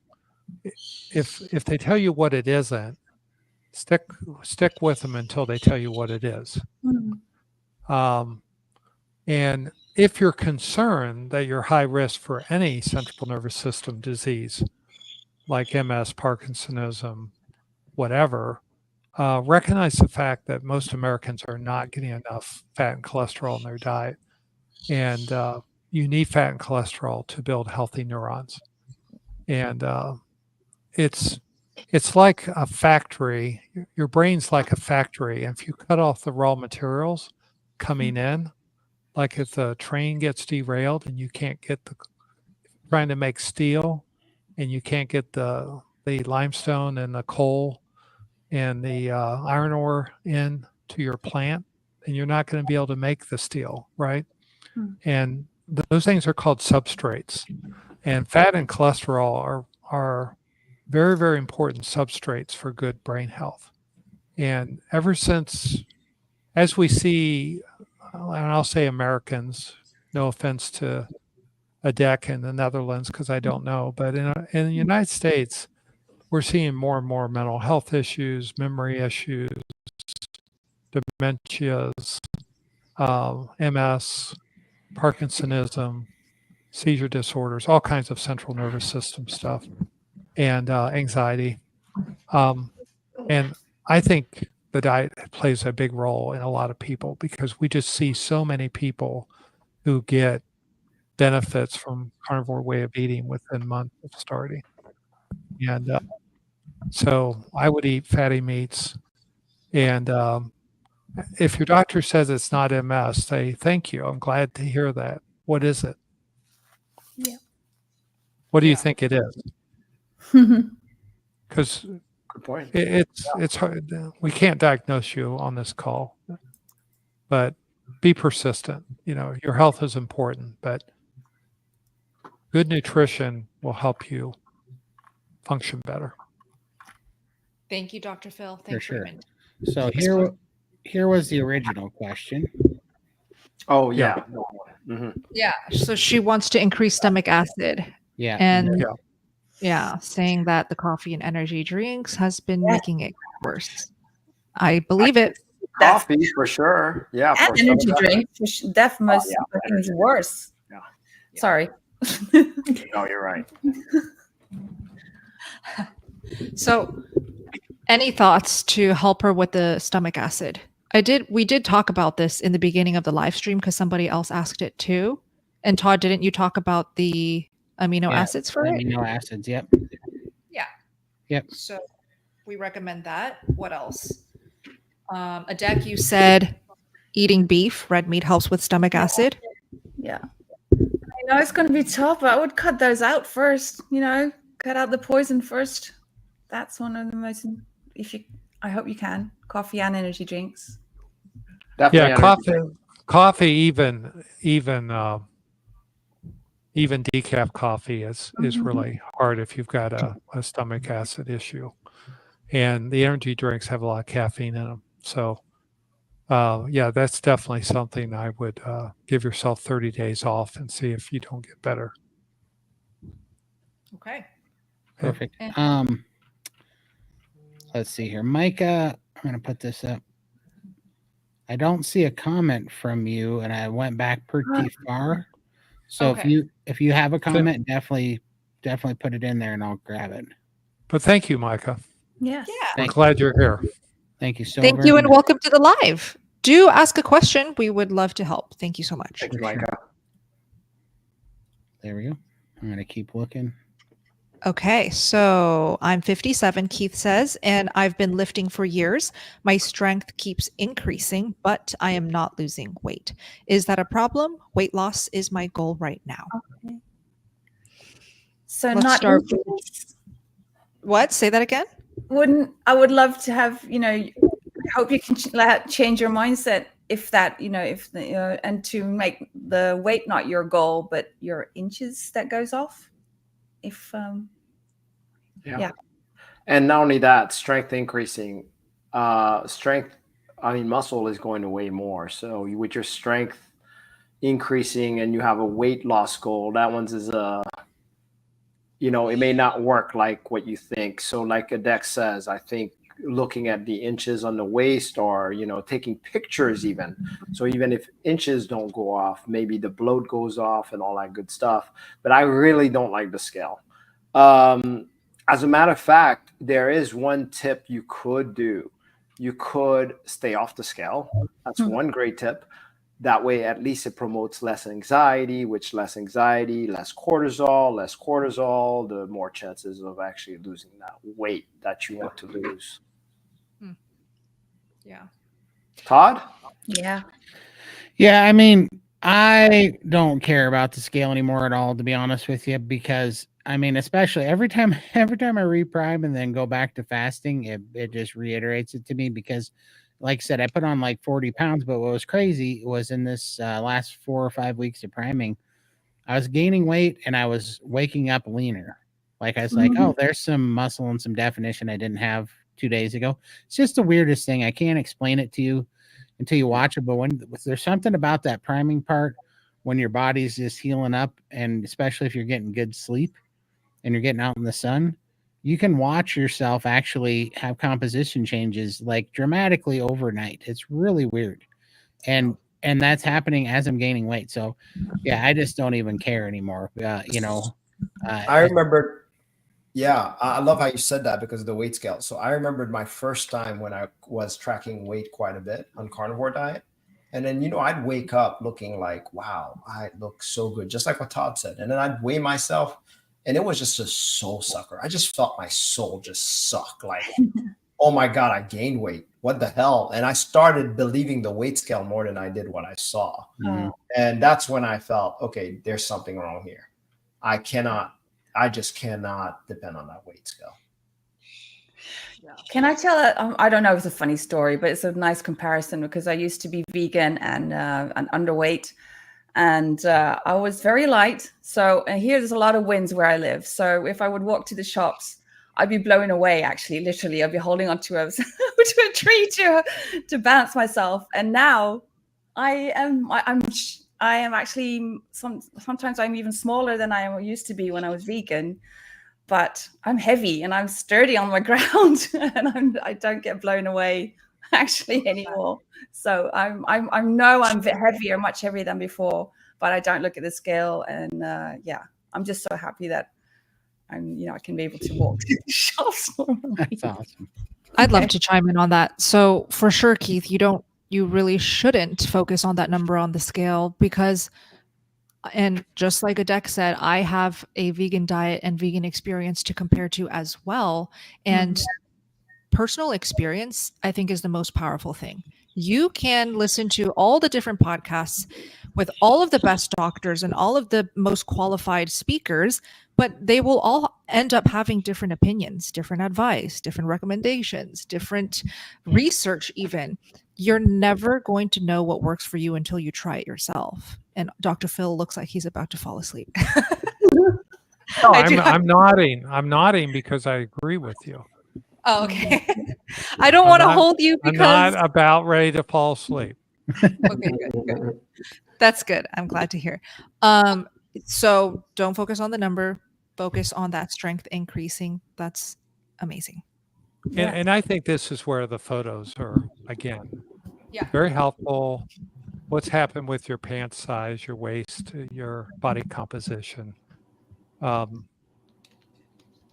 [SPEAKER 5] if they tell you what it isn't, stick with them until they tell you what it is. And if you're concerned that you're high risk for any central nervous system disease, like MS, Parkinsonism, whatever, recognize the fact that most Americans are not getting enough fat and cholesterol in their diet. And you need fat and cholesterol to build healthy neurons. And it's like a factory. Your brain's like a factory. And if you cut off the raw materials coming in, like if the train gets derailed and you can't get trying to make steel and you can't get the limestone and the coal and the iron ore in to your plant, then you're not going to be able to make the steel, right? And those things are called substrates. And fat and cholesterol are very, very important substrates for good brain health. And ever since, as we see, and I'll say Americans, no offense to a deck in the Netherlands because I don't know. But in the United States, we're seeing more and more mental health issues, memory issues, dementias, MS, Parkinsonism, seizure disorders, all kinds of central nervous system stuff, and anxiety. And I think the diet plays a big role in a lot of people because we just see so many people who get benefits from carnivore way of eating within months of starting. And so I would eat fatty meats. And if your doctor says it's not MS, say, thank you. I'm glad to hear that. What is it?
[SPEAKER 8] Yeah.
[SPEAKER 5] What do you think it is? Because
[SPEAKER 3] Good point.
[SPEAKER 5] it's hard. We can't diagnose you on this call, but be persistent. You know, your health is important, but good nutrition will help you function better.
[SPEAKER 1] Thank you, Dr. Phil.
[SPEAKER 4] For
[SPEAKER 1] Thanks,
[SPEAKER 4] sure.
[SPEAKER 1] Raymond.
[SPEAKER 4] So here was the original question.
[SPEAKER 3] Oh yeah.
[SPEAKER 1] Yeah. So she wants to increase stomach acid.
[SPEAKER 4] Yeah.
[SPEAKER 1] And saying that the coffee and energy drinks has been making it worse. I believe it.
[SPEAKER 3] Coffee for sure. Yeah.
[SPEAKER 8] And energy drink, definitely is worse.
[SPEAKER 3] Yeah.
[SPEAKER 8] Sorry.
[SPEAKER 3] No, you're right.
[SPEAKER 1] So, any thoughts to help her with the stomach acid? We did talk about this in the beginning of the live stream because somebody else asked it too. And Todd, didn't you talk about the amino acids for it?
[SPEAKER 4] Amino acids, yep.
[SPEAKER 1] Yeah.
[SPEAKER 4] Yep.
[SPEAKER 1] So we recommend that. What else? Adek, you said eating beef, red meat helps with stomach acid.
[SPEAKER 8] Yeah. I know it's going to be tough, but I would cut those out first, cut out the poison first. That's one of the most, I hope you can, coffee and energy drinks.
[SPEAKER 3] Definitely.
[SPEAKER 5] Yeah, coffee, even decaf coffee is really hard if you've got a stomach acid issue. And the energy drinks have a lot of caffeine in them. So, that's definitely something I would give yourself 30 days off and see if you don't get better.
[SPEAKER 1] Okay.
[SPEAKER 4] Perfect. Let's see here. Micah, I'm going to put this up. I don't see a comment from you, and I went back pretty far. So if you have a comment, definitely put it in there, and I'll grab it.
[SPEAKER 5] But thank you, Micah.
[SPEAKER 8] Yes.
[SPEAKER 1] Yeah.
[SPEAKER 5] We're glad you're here.
[SPEAKER 4] Thank you so much.
[SPEAKER 1] Thank you, and welcome to the live. Do ask a question. We would love to help. Thank you so much.
[SPEAKER 3] Thank you, Micah.
[SPEAKER 4] There we go. I'm going to keep looking.
[SPEAKER 1] Okay, so I'm 57, Keith says, and I've been lifting for years. My strength keeps increasing, but I am not losing weight. Is that a problem? Weight loss is my goal right now.
[SPEAKER 8] Okay. So
[SPEAKER 1] Let's
[SPEAKER 8] not
[SPEAKER 1] start. What? Say that again?
[SPEAKER 8] I would love to have, I hope you can change your mindset if that, and to make the weight not your goal, but your inches that goes off.
[SPEAKER 3] Yeah. And not only that, strength increasing, muscle is going to weigh more. So with your strength increasing and you have a weight loss goal, that one's is it may not work like what you think. So like Adek says, I think looking at the inches on the waist or, taking pictures even. So even if inches don't go off, maybe the bloat goes off and all that good stuff. But I really don't like the scale. As a matter of fact, there is one tip you could do. You could stay off the scale. That's one great tip. That way, at least it promotes less anxiety, which less anxiety, less cortisol, the more chances of actually losing that weight that you want to lose.
[SPEAKER 1] Yeah.
[SPEAKER 3] Todd?
[SPEAKER 8] Yeah.
[SPEAKER 4] Yeah, I mean, I don't care about the scale anymore at all, to be honest with you, because especially every time I reprime and then go back to fasting, it just reiterates it to me because, like I said, I put on like 40 pounds, but what was crazy was in this last 4 or 5 weeks of priming, I was gaining weight and I was waking up leaner. Like I was like, oh, there's some muscle and some definition I didn't have 2 days ago. It's just the weirdest thing. I can't explain it to you until you watch it. But when there's something about that priming part when your body's just healing up, and especially if you're getting good sleep and you're getting out in the sun, you can watch yourself actually have composition changes like dramatically overnight. It's really weird. And that's happening as I'm gaining weight. So yeah, I just don't even care anymore.
[SPEAKER 3] I remember, yeah, I love how you said that because of the weight scale. So I remembered my first time when I was tracking weight quite a bit on Carnivore Diet. And then, I'd wake up looking like, wow, I look so good, just like what Todd said. And then I'd weigh myself, and it was just a soul sucker. I just felt my soul just suck. Like, oh my God, I gained weight. What the hell? And I started believing the weight scale more than I did what I saw.
[SPEAKER 4] Mhm.
[SPEAKER 3] And that's when I felt, okay, there's something wrong here. I just cannot depend on that weight scale.
[SPEAKER 8] Can I tell I don't know if it's a funny story, but it's a nice comparison because I used to be vegan and underweight, and I was very light. So here there's a lot of winds where I live. So if I would walk to the shops, I'd be blown away. Actually, literally, I'd be holding onto a to a tree to balance myself. And now I am actually sometimes I'm even smaller than I used to be when I was vegan. But I'm heavy and I'm sturdy on my ground, and I don't get blown away actually anymore. So I'm heavier, much heavier than before, but I don't look at the scale. And I'm just so happy that I can be able to walk to the shops.
[SPEAKER 4] That's awesome.
[SPEAKER 1] I'd love to chime in on that. So for sure, Keith, you really shouldn't focus on that number on the scale because, and just like Adek said, I have a vegan diet and vegan experience to compare to as well. And personal experience, I think, is the most powerful thing. You can listen to all the different podcasts with all of the best doctors and all of the most qualified speakers, but they will all end up having different opinions, different advice, different recommendations, different research even. You're never going to know what works for you until you try it yourself. And Dr. Phil looks like he's about to fall asleep.
[SPEAKER 5] No, I'm nodding. I'm nodding because I agree with you.
[SPEAKER 1] Oh, okay. I don't want to hold you because
[SPEAKER 5] I'm not about ready to fall asleep.
[SPEAKER 1] Okay, good. That's good. I'm glad to hear. So don't focus on the number. Focus on that strength increasing. That's amazing.
[SPEAKER 5] And I think this is where the photos are, again, very helpful. What's happened with your pant size, your waist, your body composition.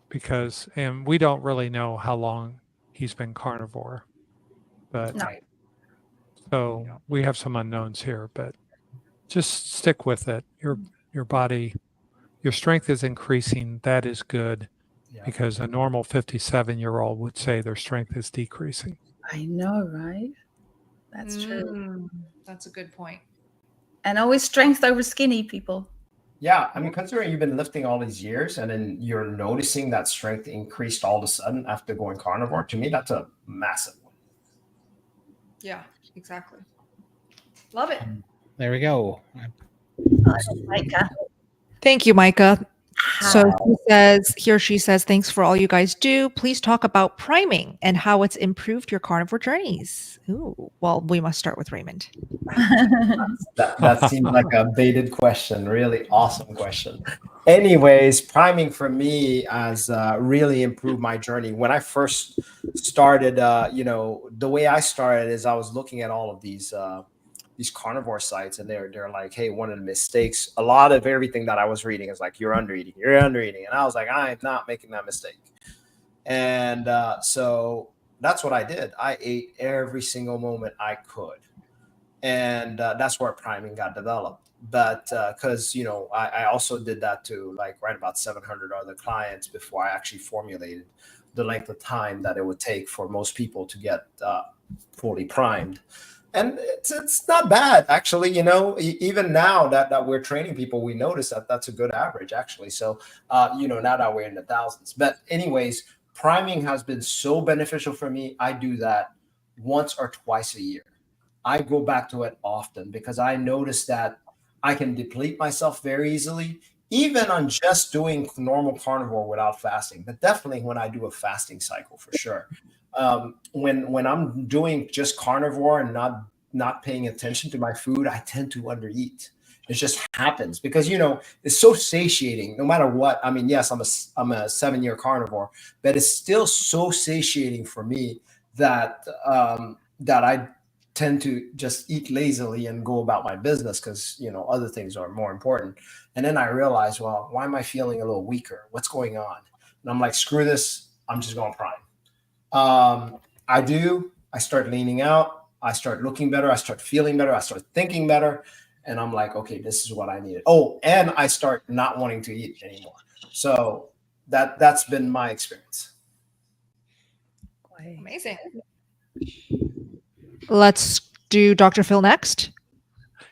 [SPEAKER 5] Because, and we don't really know how long he's been carnivore, but so we have some unknowns here, but just stick with it. Your body, your strength is increasing. That is good because a normal 57-year-old would say their strength is decreasing.
[SPEAKER 8] I know, right? That's true.
[SPEAKER 1] That's a good point.
[SPEAKER 8] And always strength over skinny people.
[SPEAKER 3] Yeah, I mean, considering you've been lifting all these years and then you're noticing that strength increased all of a sudden after going carnivore, to me, that's a massive one.
[SPEAKER 1] Yeah, exactly. Love it.
[SPEAKER 4] There we go.
[SPEAKER 8] Micah.
[SPEAKER 1] Thank you, Micah. So he or she says, thanks for all you guys do. Please talk about priming and how it's improved your carnivore journeys. Ooh, well, we must start with Raymond.
[SPEAKER 3] That seems like a baited question. Really awesome question. Anyways, priming for me has really improved my journey. When I first started, the way I started is I was looking at all of these carnivore sites, and they're like, hey, one of the mistakes, a lot of everything that I was reading is like, you're under eating. And I was like, I am not making that mistake. And so that's what I did. I ate every single moment I could. And that's where priming got developed. But because, I also did that to right about 700 other clients before I actually formulated the length of time that it would take for most people to get fully primed. And it's not bad, actually. Even now that we're training people, we notice that that's a good average, actually. So, now that we're in the thousands. But anyways, priming has been so beneficial for me. I do that once or twice a year. I go back to it often because I notice that I can deplete myself very easily, even on just doing normal carnivore without fasting, but definitely when I do a fasting cycle for sure. When I'm doing just carnivore and not paying attention to my food, I tend to undereat. It just happens because, it's so satiating no matter what. I mean, yes, I'm a 7-year carnivore, but it's still so satiating for me that I tend to just eat lazily and go about my business because, other things are more important. And then I realize, well, why am I feeling a little weaker? What's going on? And I'm like, screw this. I'm just going prime. I start leaning out. I start looking better. I start feeling better. I start thinking better. And I'm like, okay, this is what I needed. Oh, and I start not wanting to eat anymore. So that's been my experience.
[SPEAKER 1] Amazing. Let's do Dr. Phil next.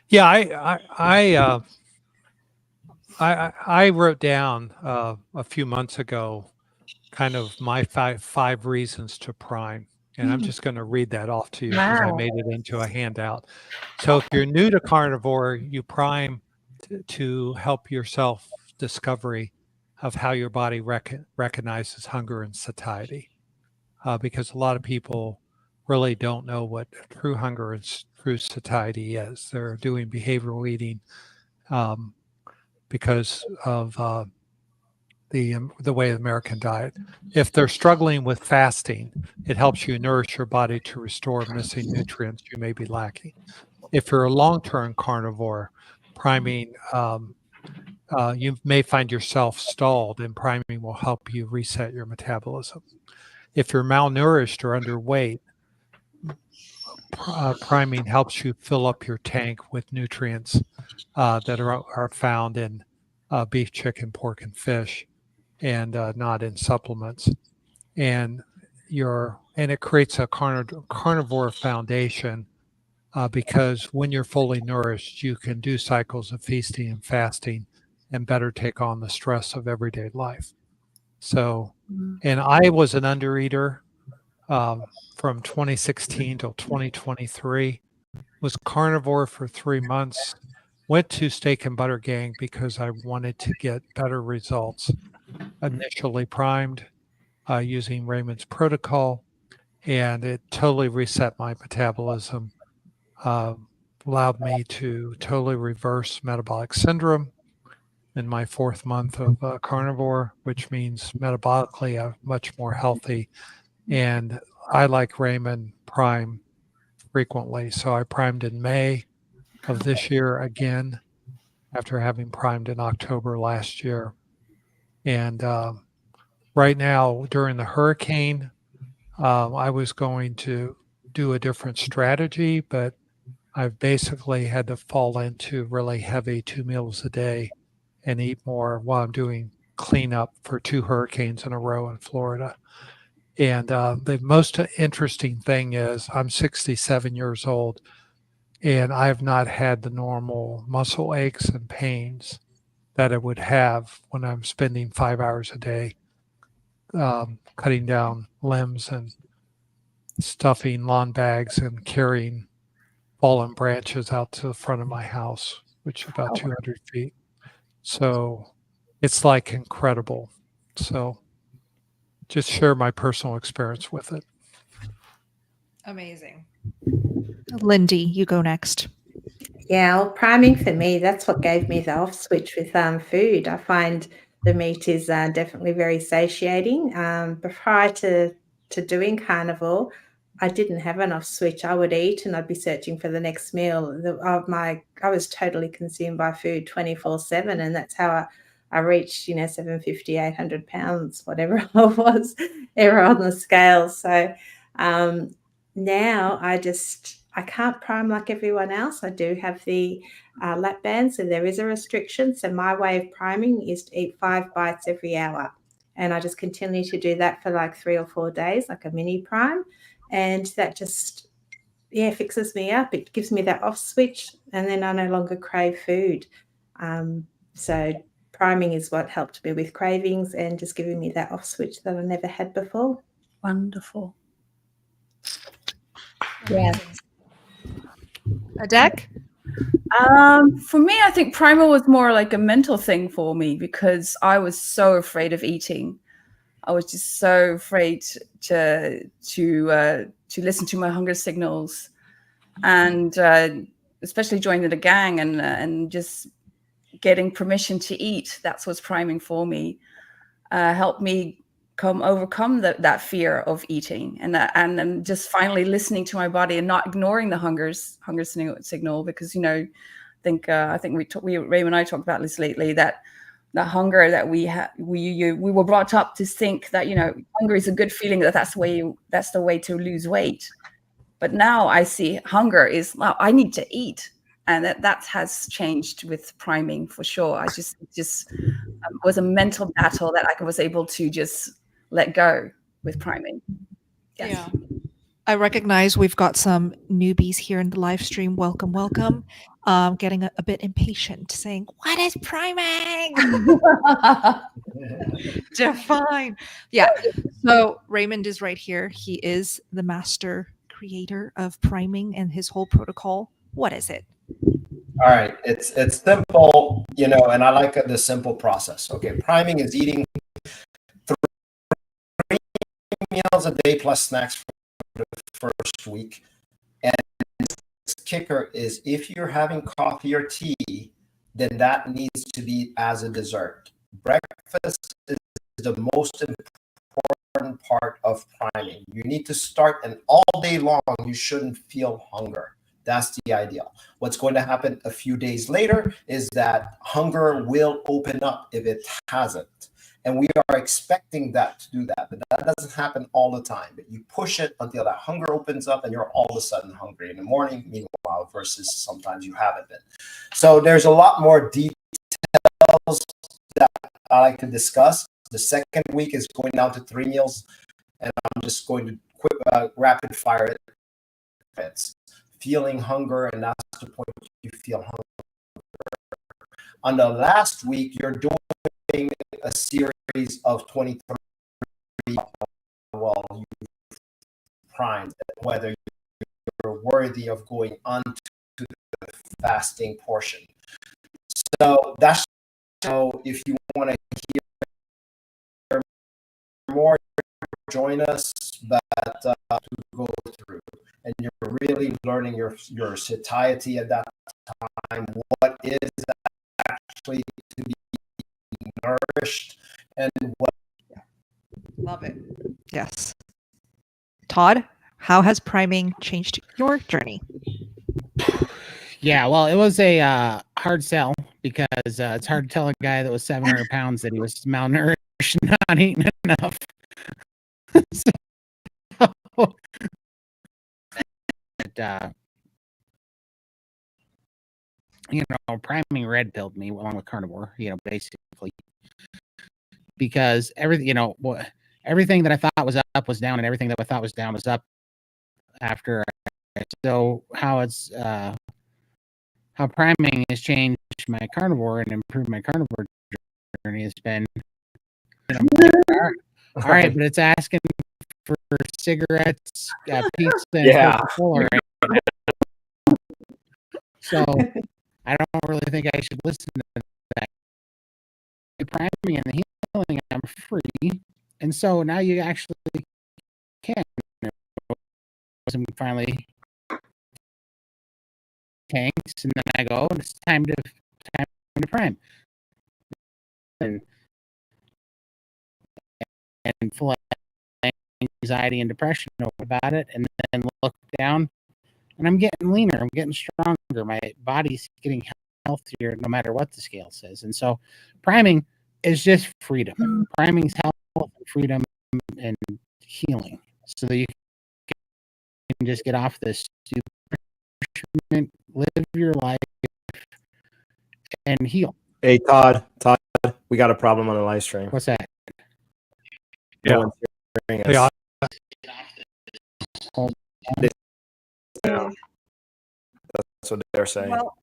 [SPEAKER 5] Yeah, I wrote down a few months ago kind of my five reasons to prime. And I'm just going to read that off to you because I made it into a handout. So if you're new to carnivore, you prime to help your self-discovery of how your body recognizes hunger and satiety. Because a lot of people really don't know what true hunger and true satiety is. They're doing behavioral eating because of the way of the American diet. If they're struggling with fasting, it helps you nourish your body to restore missing nutrients you may be lacking. If you're a long-term carnivore, priming, you may find yourself stalled, and priming will help you reset your metabolism. If you're malnourished or underweight, priming helps you fill up your tank with nutrients that are found in beef, chicken, pork, and fish, and not in supplements. And it creates a carnivore foundation because when you're fully nourished, you can do cycles of feasting and fasting and better take on the stress of everyday life. So, and I was an undereater from 2016 till 2023, was carnivore for 3 months, went to Steak and Butter Gang because I wanted to get better results. Initially primed using Raymond's protocol, and it totally reset my metabolism, allowed me to totally reverse metabolic syndrome in my 4th month of carnivore, which means metabolically I'm much more healthy. And I, like Raymond, prime frequently. So I primed in May of this year again, after having primed in October last year. And right now, during the hurricane, I was going to do a different strategy, but I've basically had to fall into really heavy 2 meals a day and eat more while I'm doing cleanup for 2 hurricanes in a row in Florida. And the most interesting thing is I'm 67 years old, and I've not had the normal muscle aches and pains that I would have when I'm spending 5 hours a day cutting down limbs and stuffing lawn bags and carrying fallen branches out to the front of my house, which is about 200 feet. So it's like incredible. So just share my personal experience with it.
[SPEAKER 1] Amazing. Lindy, you go next.
[SPEAKER 7] Yeah, well, priming for me, that's what gave me the off switch with food. I find the meat is definitely very satiating. But prior to doing carnivore, I didn't have an off switch. I would eat and I'd be searching for the next meal. I was totally consumed by food 24/7, and that's how I reached 750, 800 pounds, whatever I was ever on the scale. So now I can't prime like everyone else. I do have the lap band, so there is a restriction. So my way of priming is to eat 5 bites every hour. And I just continue to do that for like 3 or 4 days, like a mini prime. And that just, fixes me up. It gives me that off switch, and then I no longer crave food. So priming is what helped me with cravings and just giving me that off switch that I never had before.
[SPEAKER 8] Wonderful. Yeah.
[SPEAKER 1] Adek?
[SPEAKER 8] For me, I think primal was more like a mental thing for me because I was so afraid of eating. I was just so afraid to listen to my hunger signals, and especially joining the gang and just getting permission to eat. That's what's priming for me. Helped me overcome that fear of eating, and just finally listening to my body and not ignoring the hunger signal, because I think Ray and I talked about this lately, that the hunger that we were brought up to think that hunger is a good feeling, that's the way to lose weight. But now I see hunger is, well, I need to eat, and that has changed with priming for sure. I just was a mental battle that I was able to just let go with priming. Yes.
[SPEAKER 1] Yeah. I recognize we've got some newbies here in the live stream. Welcome, welcome. Getting a bit impatient, saying, "What is priming?" Define. Yeah. So Raymond is right here. He is the master creator of priming and his whole protocol. What is it?
[SPEAKER 3] All right, it's simple, and I like the simple process. Okay, priming is eating 3 meals a day plus snacks for the first week. And this kicker is, if you're having coffee or tea, then that needs to be as a dessert. Breakfast is the most important part of priming. You need to start, and all day long you shouldn't feel hunger. That's the ideal. What's going to happen a few days later is that hunger will open up if it hasn't. And we are expecting that to do that, but that doesn't happen all the time. But you push it until that hunger opens up and you're all of a sudden hungry in the morning, meanwhile, versus sometimes you haven't been. So there's a lot more details that I like to discuss. The second week is going down to 3 meals, and I'm just going to rapid fire it. It's feeling hunger, and that's the point you feel hunger. On the last week, you're doing a series of 23 while you prime, whether you're worthy of going on to the fasting portion. So that's, if you want to hear more, join us, but to go through. And you're really learning your satiety at that time, what is actually to be nourished, and what.
[SPEAKER 1] Love it. Yes. Todd, how has priming changed your journey?
[SPEAKER 4] Yeah, well, it was a hard sell, because it's hard to tell a guy that was 700 pounds that he was malnourished, not eating enough. So, priming red pilled me along with carnivore, basically, because everything that I thought was up was down, and everything that I thought was down was up after. So how priming has changed my carnivore and improved my carnivore journey has been, all right, but it's asking for cigarettes, pizza, and Coca-Cola right now. So I don't really think I should listen to that. The priming and the healing, I'm free, and so now you actually can. Finally, tanks, and then I go, and it's time to prime, and full of anxiety and depression about it, and then look down, and I'm getting leaner, I'm getting stronger, my body's getting healthier no matter what the scale says. And so priming is just freedom. Priming's health, freedom, and healing, so that you can just get off this stupid, live your life, and heal.
[SPEAKER 3] Hey, Todd, we got a problem on the live stream.
[SPEAKER 4] What's that?
[SPEAKER 5] Yeah.
[SPEAKER 3] No one's hearing us.
[SPEAKER 5] Yeah.
[SPEAKER 3] That's what they're saying.
[SPEAKER 1] Well,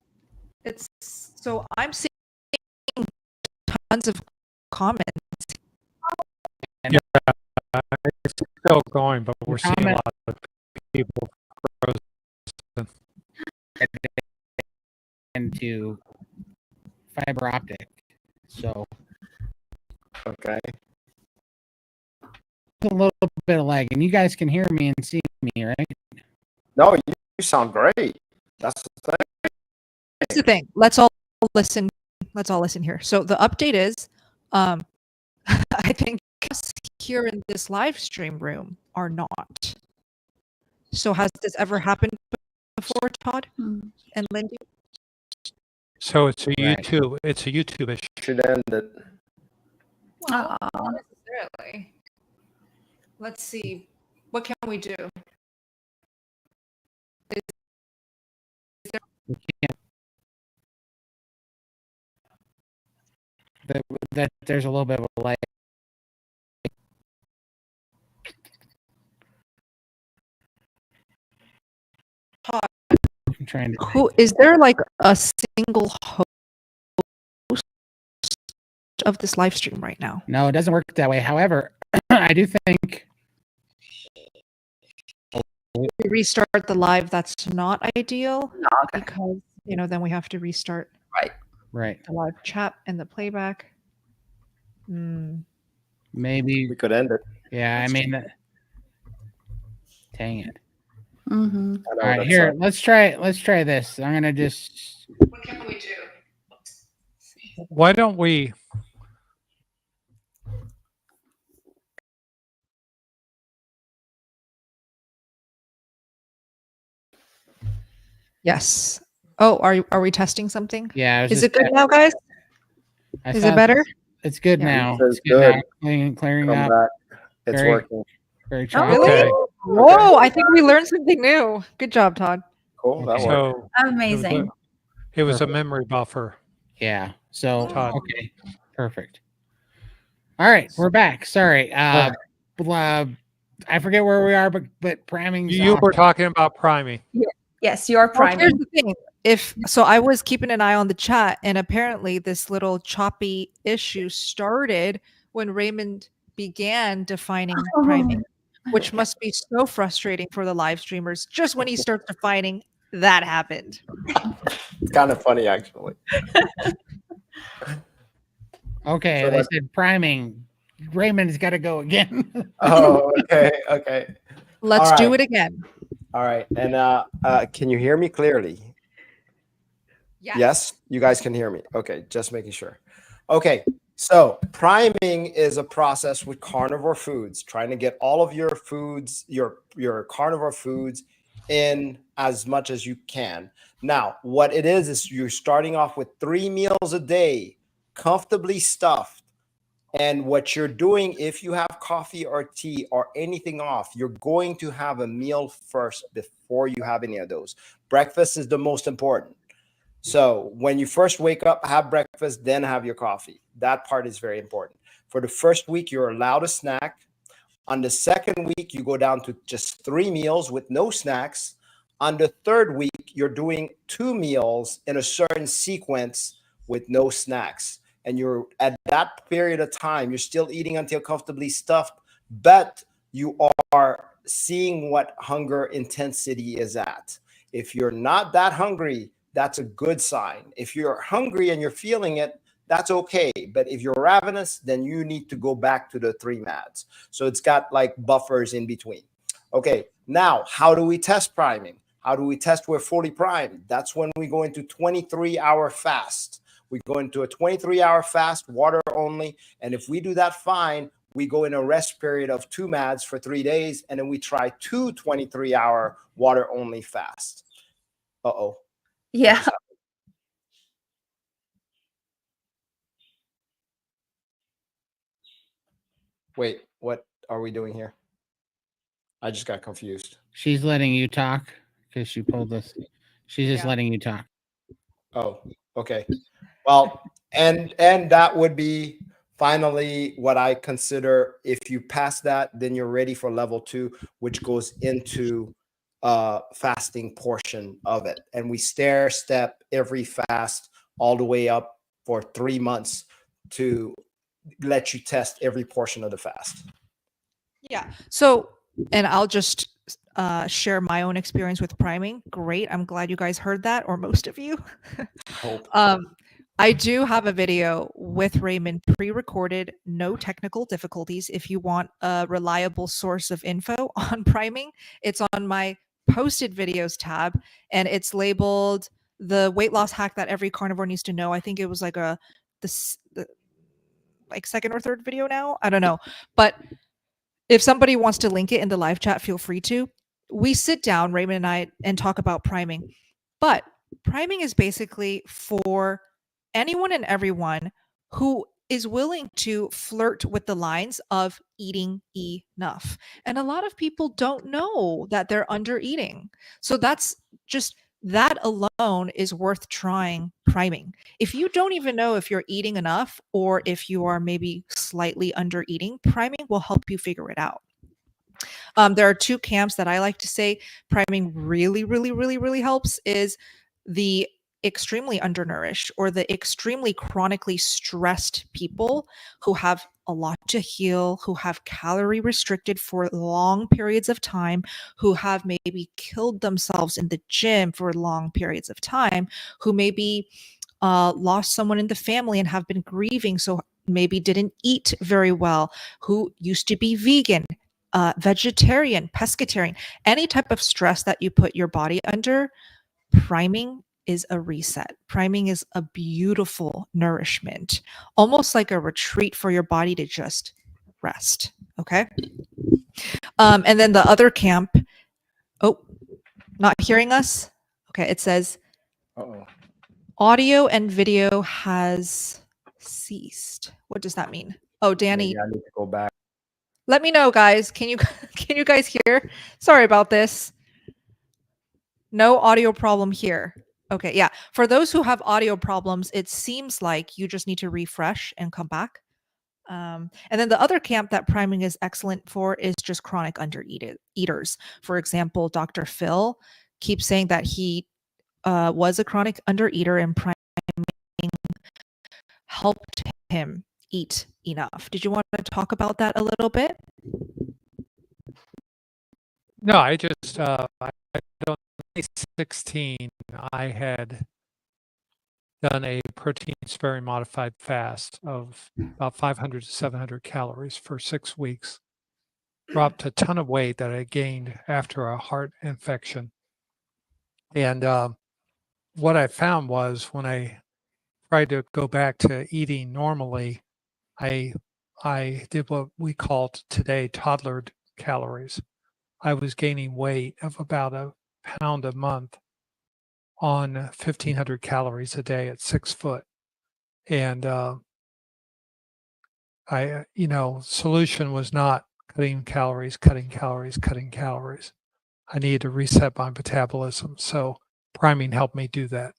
[SPEAKER 1] so I'm seeing tons of comments.
[SPEAKER 5] Yeah, it's still going, but we're seeing a lot of people frozen.
[SPEAKER 4] Into fiber optic. So
[SPEAKER 3] Okay.
[SPEAKER 4] a little bit of lag, and you guys can hear me and see me, right?
[SPEAKER 3] No, you sound great. That's the thing.
[SPEAKER 1] the thing. Let's all listen here. So the update is, I think us here in this live stream room are not. So has this ever happened before, Todd and Lindy?
[SPEAKER 5] So it's a YouTube. It's a YouTube issue.
[SPEAKER 3] Should end it.
[SPEAKER 1] Well, not necessarily. Let's see. What can we do?
[SPEAKER 4] There's a little bit of a light.
[SPEAKER 1] Todd,
[SPEAKER 4] I'm trying to.
[SPEAKER 1] who is there like a single host of this live stream right now?
[SPEAKER 4] No, it doesn't work that way. However, I do think
[SPEAKER 1] If we restart the live, that's not ideal
[SPEAKER 8] Okay.
[SPEAKER 1] because then we have to restart
[SPEAKER 4] right.
[SPEAKER 1] the live chat and the playback.
[SPEAKER 4] Maybe
[SPEAKER 3] We could end it.
[SPEAKER 4] yeah. I mean, dang it.
[SPEAKER 8] Mm-hmm.
[SPEAKER 3] I know
[SPEAKER 4] All right,
[SPEAKER 3] that's
[SPEAKER 4] here. Let's try this. I'm gonna just.
[SPEAKER 1] What can we do?
[SPEAKER 5] Why don't we?
[SPEAKER 1] Yes. Oh, are we testing something?
[SPEAKER 4] Yeah.
[SPEAKER 1] Is it good now, guys? Is it better?
[SPEAKER 4] It's good
[SPEAKER 1] Yeah.
[SPEAKER 4] now.
[SPEAKER 3] It's
[SPEAKER 4] It's good now.
[SPEAKER 3] good.
[SPEAKER 4] Clearing
[SPEAKER 3] Come
[SPEAKER 4] up.
[SPEAKER 3] back. It's
[SPEAKER 4] Very-
[SPEAKER 3] working.
[SPEAKER 4] Very
[SPEAKER 1] Oh,
[SPEAKER 4] choppy.
[SPEAKER 1] really?
[SPEAKER 5] Okay.
[SPEAKER 1] Whoa! I think we learned something new. Good job, Todd.
[SPEAKER 3] Cool. That worked.
[SPEAKER 5] So
[SPEAKER 8] Amazing.
[SPEAKER 5] it was a memory buffer.
[SPEAKER 4] Yeah. So
[SPEAKER 5] Todd.
[SPEAKER 4] okay, perfect. All right, we're back. Sorry. I forget where we are, but priming.
[SPEAKER 5] You were talking about priming.
[SPEAKER 8] Yes, you're
[SPEAKER 1] Well,
[SPEAKER 8] priming.
[SPEAKER 1] here's the thing. So I was keeping an eye on the chat, and apparently this little choppy issue started when Raymond began defining priming, which must be so frustrating for the live streamers. Just when he starts defining, that happened.
[SPEAKER 3] It's kind of funny, actually.
[SPEAKER 4] Okay,
[SPEAKER 3] So
[SPEAKER 4] they
[SPEAKER 3] what-
[SPEAKER 4] said priming. Raymond's got to go again.
[SPEAKER 3] Oh, okay.
[SPEAKER 1] Let's
[SPEAKER 3] All
[SPEAKER 1] do
[SPEAKER 3] right.
[SPEAKER 1] it again.
[SPEAKER 3] All right. And can you hear me clearly? Yes, you guys can hear me. Okay, just making sure. Okay, so priming is a process with carnivore foods, trying to get all of your foods, your carnivore foods in as much as you can. Now, what it is you're starting off with 3 meals a day, comfortably stuffed. And what you're doing, if you have coffee or tea or anything off, you're going to have a meal first before you have any of those. Breakfast is the most important. So when you first wake up, have breakfast, then have your coffee. That part is very important. For the first week, you're allowed a snack. On the second week, you go down to just 3 meals with no snacks. On the third week, you're doing 2 meals in a certain sequence with no snacks. And you're at that period of time, you're still eating until comfortably stuffed, but you are seeing what hunger intensity is at. If you're not that hungry, that's a good sign. If you're hungry and you're feeling it, that's okay. But if you're ravenous, then you need to go back to the 3 MADs. So it's got like buffers in between. Okay, now how do we test priming? How do we test we're fully primed? That's when we go into 23-hour fast. We go into a 23-hour fast, water only. And if we do that fine, we go in a rest period of 2 MADs for 3 days. And then we try 2 23-hour water only fast. Uh-oh.
[SPEAKER 8] Yeah.
[SPEAKER 3] Wait, what are we doing here? I just got confused.
[SPEAKER 4] She's letting you talk because she pulled this. She's just letting you talk.
[SPEAKER 3] Oh, okay. Well, and that would be finally what I consider. If you pass that, then you're ready for level 2, which goes into fasting portion of it. And we stair step every fast all the way up for 3 months to let you test every portion of the fast.
[SPEAKER 1] Yeah. So, and I'll just share my own experience with priming. Great. I'm glad you guys heard that, or most of you.
[SPEAKER 3] Hope.
[SPEAKER 1] I do have a video with Raymond pre-recorded, no technical difficulties. If you want a reliable source of info on priming, it's on my posted videos tab, and it's labeled the weight loss hack that every carnivore needs to know. I think it was like the like second or third video now. I don't know. But if somebody wants to link it in the live chat, feel free to. We sit down, Raymond and I, and talk about priming. But priming is basically for anyone and everyone who is willing to flirt with the lines of eating enough. And a lot of people don't know that they're under eating. So that's just, that alone is worth trying priming. If you don't even know if you're eating enough or if you are maybe slightly under eating, priming will help you figure it out. There are two camps that I like to say priming really helps is the extremely undernourished or the extremely chronically stressed people who have a lot to heal, who have calorie restricted for long periods of time, who have maybe killed themselves in the gym for long periods of time, who maybe lost someone in the family and have been grieving, so maybe didn't eat very well, who used to be vegan, vegetarian, pescatarian, any type of stress that you put your body under. Priming is a reset. Priming is a beautiful nourishment, almost like a retreat for your body to just rest. Okay. And then the other camp, oh, not hearing us? Okay, it says audio and video has ceased. What does that mean? Oh, Danny,
[SPEAKER 3] Maybe I need to go back.
[SPEAKER 1] let me know, guys. Can you guys hear? Sorry about this. No audio problem here. Okay, yeah. For those who have audio problems, it seems like you just need to refresh and come back. And then the other camp that priming is excellent for is just chronic eaters. For example, Dr. Phil keeps saying that he was a chronic undereater and priming helped him eat enough. Did you want to talk about that a little bit?
[SPEAKER 5] No, I just I don't. 16, I had done a protein sparing modified fast of about 500 to 700 calories for 6 weeks. Dropped a ton of weight that I gained after a heart infection. And what I found was when I tried to go back to eating normally, I did what we call today toddler calories. I was gaining weight of about a pound a month on 1,500 calories a day at 6 foot. And solution was not cutting calories. I needed to reset my metabolism. So priming helped me do that.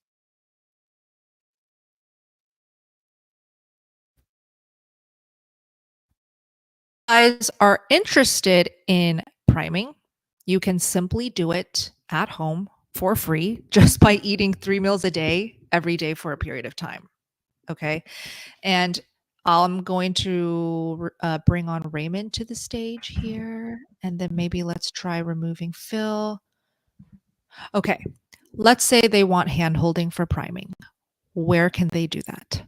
[SPEAKER 1] Guys are interested in priming, you can simply do it at home for free just by eating 3 meals a day every day for a period of time. Okay. And I'm going to bring on Raymond to the stage here. And then maybe let's try removing Phil. Okay. Let's say they want hand holding for priming. Where can they do that?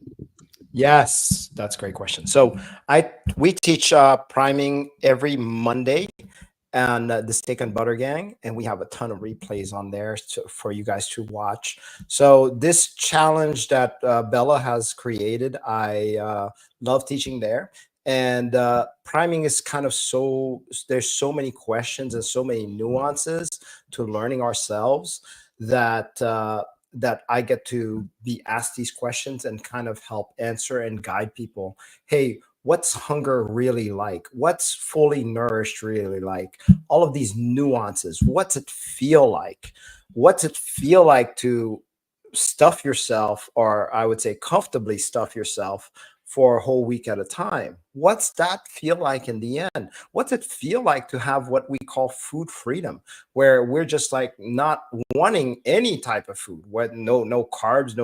[SPEAKER 3] Yes, that's a great question. So we teach priming every Monday and the Steak and Butter Gang, and we have a ton of replays on there for you guys to watch. So this challenge that Bella has created, I love teaching there. And priming is kind of there's so many questions and so many nuances to learning ourselves that that I get to be asked these questions and kind of help answer and guide people. Hey, what's hunger really like? What's fully nourished really like? All of these nuances. What's it feel like? What's it feel like to stuff yourself, or I would say comfortably stuff yourself for a whole week at a time? What's that feel like in the end? What's it feel like to have what we call food freedom, where we're just like not wanting any type of food, where no carbs,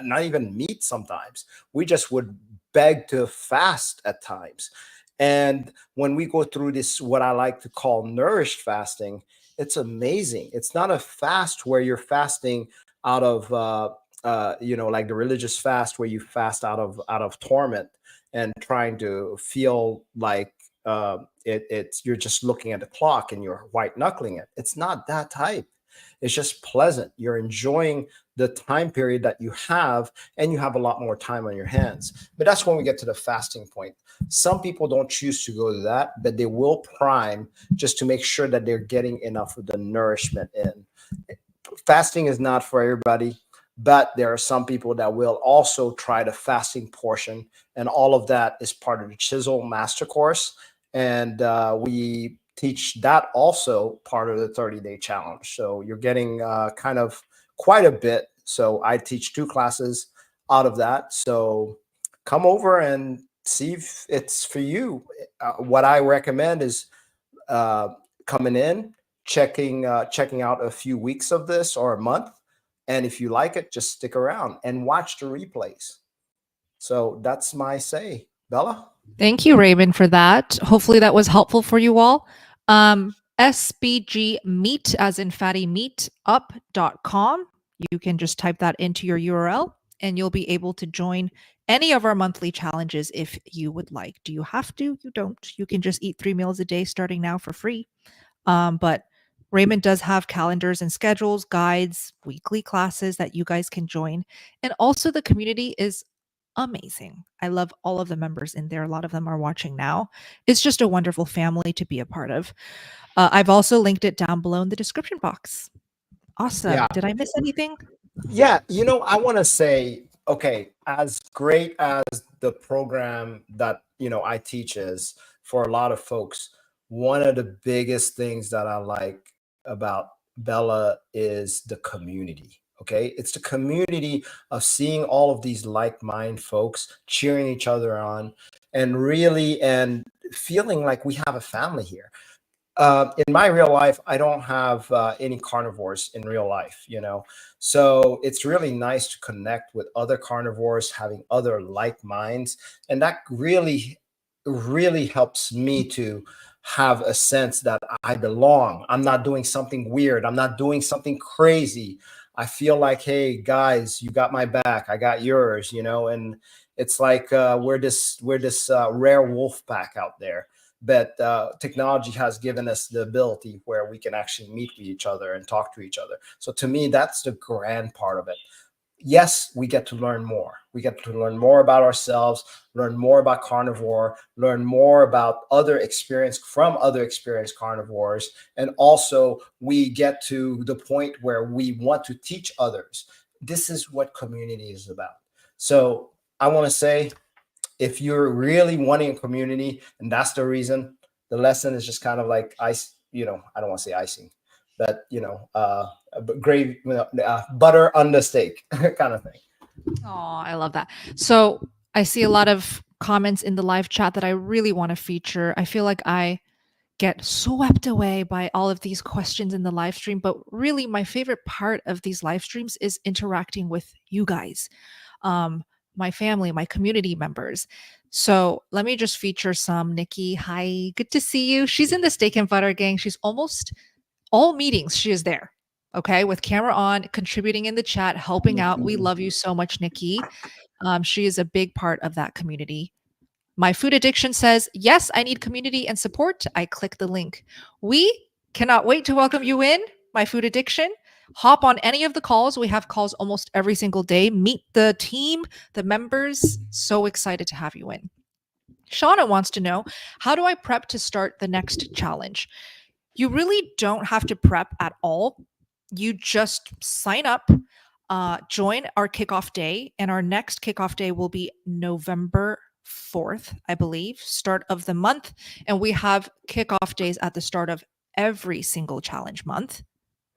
[SPEAKER 3] not even meat sometimes. We just would beg to fast at times. And when we go through this, what I like to call nourished fasting, it's amazing. It's not a fast where you're fasting out of like the religious fast where you fast out of torment and trying to feel like you're just looking at the clock and you're white knuckling it. It's not that type. It's just pleasant. You're enjoying the time period that you have, and you have a lot more time on your hands. But that's when we get to the fasting point. Some people don't choose to go to that, but they will prime just to make sure that they're getting enough of the nourishment in. Fasting is not for everybody, but there are some people that will also try the fasting portion, and all of that is part of the Chisel Master Course. And we teach that also part of the 30-day challenge. So you're getting kind of quite a bit. So I teach 2 classes out of that. So come over and see if it's for you. What I recommend is coming in, checking out a few weeks of this or a month. And if you like it, just stick around and watch the replays. So that's my say. Bella?
[SPEAKER 1] Thank you, Raymond, for that. Hopefully that was helpful for you all. SBG meat, as in fatty meat, up.com. You can just type that into your URL and you'll be able to join any of our monthly challenges if you would like. Do you have to? You don't. You can just eat 3 meals a day starting now for free. But Raymond does have calendars and schedules, guides, weekly classes that you guys can join. And also the community is amazing. I love all of the members in there. A lot of them are watching now. It's just a wonderful family to be a part of. I've also linked it down below in the description box. Awesome.
[SPEAKER 3] Yeah.
[SPEAKER 1] Did I miss anything?
[SPEAKER 3] Yeah, I want to say, okay, as great as the program that, I teach is for a lot of folks, one of the biggest things that I like about Bella is the community. Okay, it's the community of seeing all of these like-minded folks cheering each other on and feeling like we have a family here. In my real life, I don't have any carnivores in real life, so it's really nice to connect with other carnivores, having other like minds, and that really, really helps me to have a sense that I belong. I'm not doing something weird. I'm not doing something crazy. I feel like, hey guys, you got my back, I got yours, and it's like we're this rare wolf pack out there. But technology has given us the ability where we can actually meet with each other and talk to each other. So to me, that's the grand part of it. Yes, we get to learn more. We get to learn more about ourselves, learn more about carnivore, learn more about other experienced carnivores. And also we get to the point where we want to teach others. This is what community is about. So I want to say, if you're really wanting a community, and that's the reason, the lesson is just kind of like ice, I don't want to say icing, but gravy, butter on the steak kind of thing.
[SPEAKER 1] Oh, I love that. So I see a lot of comments in the live chat that I really want to feature. I feel like I get swept away by all of these questions in the live stream, but really my favorite part of these live streams is interacting with you guys. My family, my community members. So let me just feature some. Nikki, hi, good to see you. She's in the Steak and Butter gang. She's almost all meetings. She is there. Okay, with camera on, contributing in the chat, helping out. We love you so much, Nikki. She is a big part of that community. My food addiction says, yes, I need community and support. I click the link. We cannot wait to welcome you in, my food addiction. Hop on any of the calls. We have calls almost every single day. Meet the team, the members. So excited to have you in. Shauna wants to know, how do I prep to start the next challenge? You really don't have to prep at all. You just sign up, join our kickoff day, and our next kickoff day will be November 4th, I believe, start of the month. And we have kickoff days at the start of every single challenge month.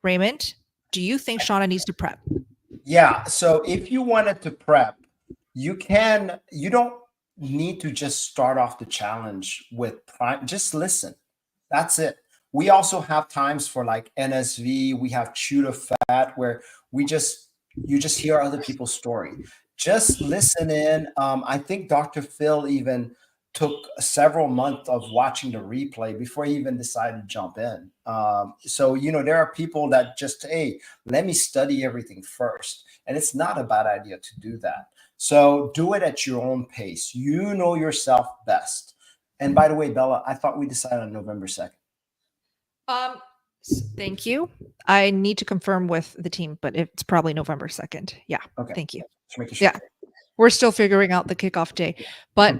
[SPEAKER 1] Raymond, do you think Shauna needs to prep?
[SPEAKER 3] Yeah. So if you wanted to prep, you don't need to just start off the challenge with prime. Just listen. That's it. We also have times for like NSV. We have Chew to Fat where you just hear other people's story. Just listen in. I think Dr. Phil even took several months of watching the replay before he even decided to jump in. So, there are people that just, hey, let me study everything first. And it's not a bad idea to do that. So do it at your own pace. You know yourself best. And by the way, Bella, I thought we decided on November 2nd.
[SPEAKER 1] Thank you. I need to confirm with the team, but it's probably November 2nd. Yeah.
[SPEAKER 3] Okay.
[SPEAKER 1] Thank you.
[SPEAKER 3] Just making sure.
[SPEAKER 1] Yeah. We're still figuring out the kickoff day. But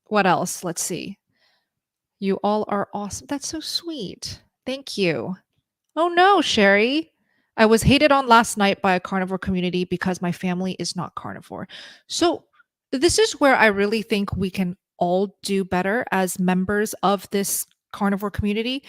[SPEAKER 1] what else? Let's see. You all are awesome. That's so sweet. Thank you. Oh no, Sherry. I was hated on last night by a carnivore community because my family is not carnivore. So this is where I really think we can all do better as members of this carnivore community.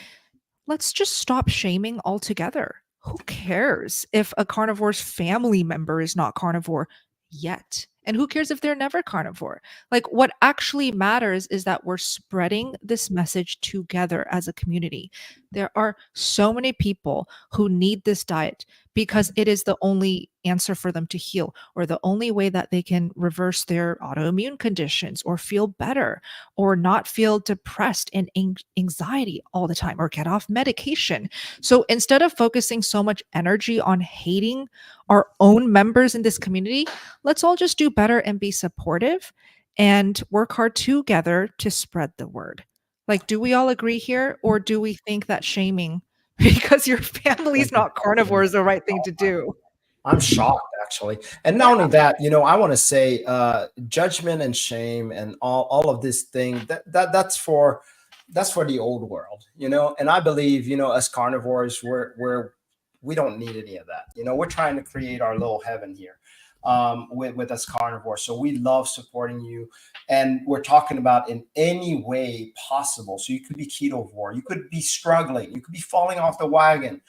[SPEAKER 1] Let's just stop shaming altogether. Who cares if a carnivore's family member is not carnivore yet? And who cares if they're never carnivore? Like, what actually matters is that we're spreading this message together as a community. There are so many people who need this diet because it is the only answer for them to heal, or the only way that they can reverse their autoimmune conditions, or feel better, or not feel depressed and anxiety all the time, or get off medication. So instead of focusing so much energy on hating our own members in this community, let's all just do better and be supportive and work hard together to spread the word. Like, do we all agree here, or do we think that shaming because your family's not carnivore is the right thing to do?
[SPEAKER 3] I'm shocked, actually. And not only that, I want to say judgment and shame and all of this thing, that's for the old world, and I believe, as carnivores, we don't need any of that. We're trying to create our little heaven here with us carnivores. So we love supporting you. And we're talking about in any way possible. So you could be ketovore, you could be struggling, you could be falling off the wagon.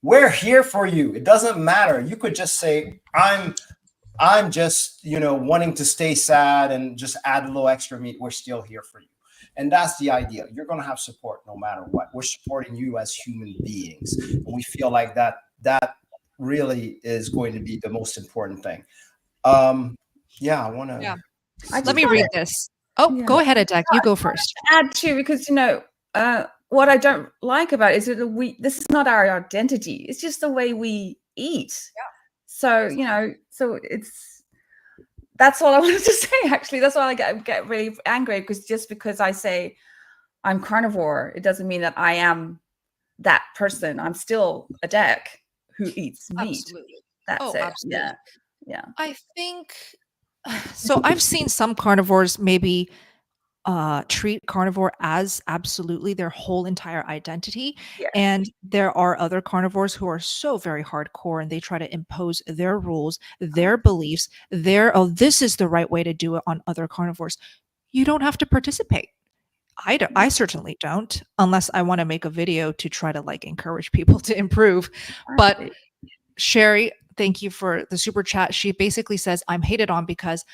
[SPEAKER 3] We're here for you. It doesn't matter. You could just say, I'm just, wanting to stay sad and just add a little extra meat. We're still here for you. And that's the idea. You're going to have support no matter what. We're supporting you as human beings. And we feel like that really is going to be the most important thing. I want to.
[SPEAKER 1] Yeah. Let me read this. Oh, Go ahead, Adek. You go first.
[SPEAKER 8] Add to, because what I don't like about it is that this is not our identity. It's just the way we eat. Yeah. So so that's all I wanted to say. Actually, that's why I get really angry, because just because I say I'm carnivore, it doesn't mean that I am that person. I'm still Adek who eats meat.
[SPEAKER 1] Absolutely.
[SPEAKER 8] That's it.
[SPEAKER 1] Absolutely.
[SPEAKER 8] Yeah.
[SPEAKER 1] I think so. I've seen some carnivores maybe treat carnivore as absolutely their whole entire identity.
[SPEAKER 8] Yeah.
[SPEAKER 1] And there are other carnivores who are so very hardcore, and they try to impose their rules, their beliefs, this is the right way to do it on other carnivores. You don't have to participate. I certainly don't, unless I want to make a video to try to encourage people to improve. But Sherry, thank you for the super chat. She basically says, I'm hated on because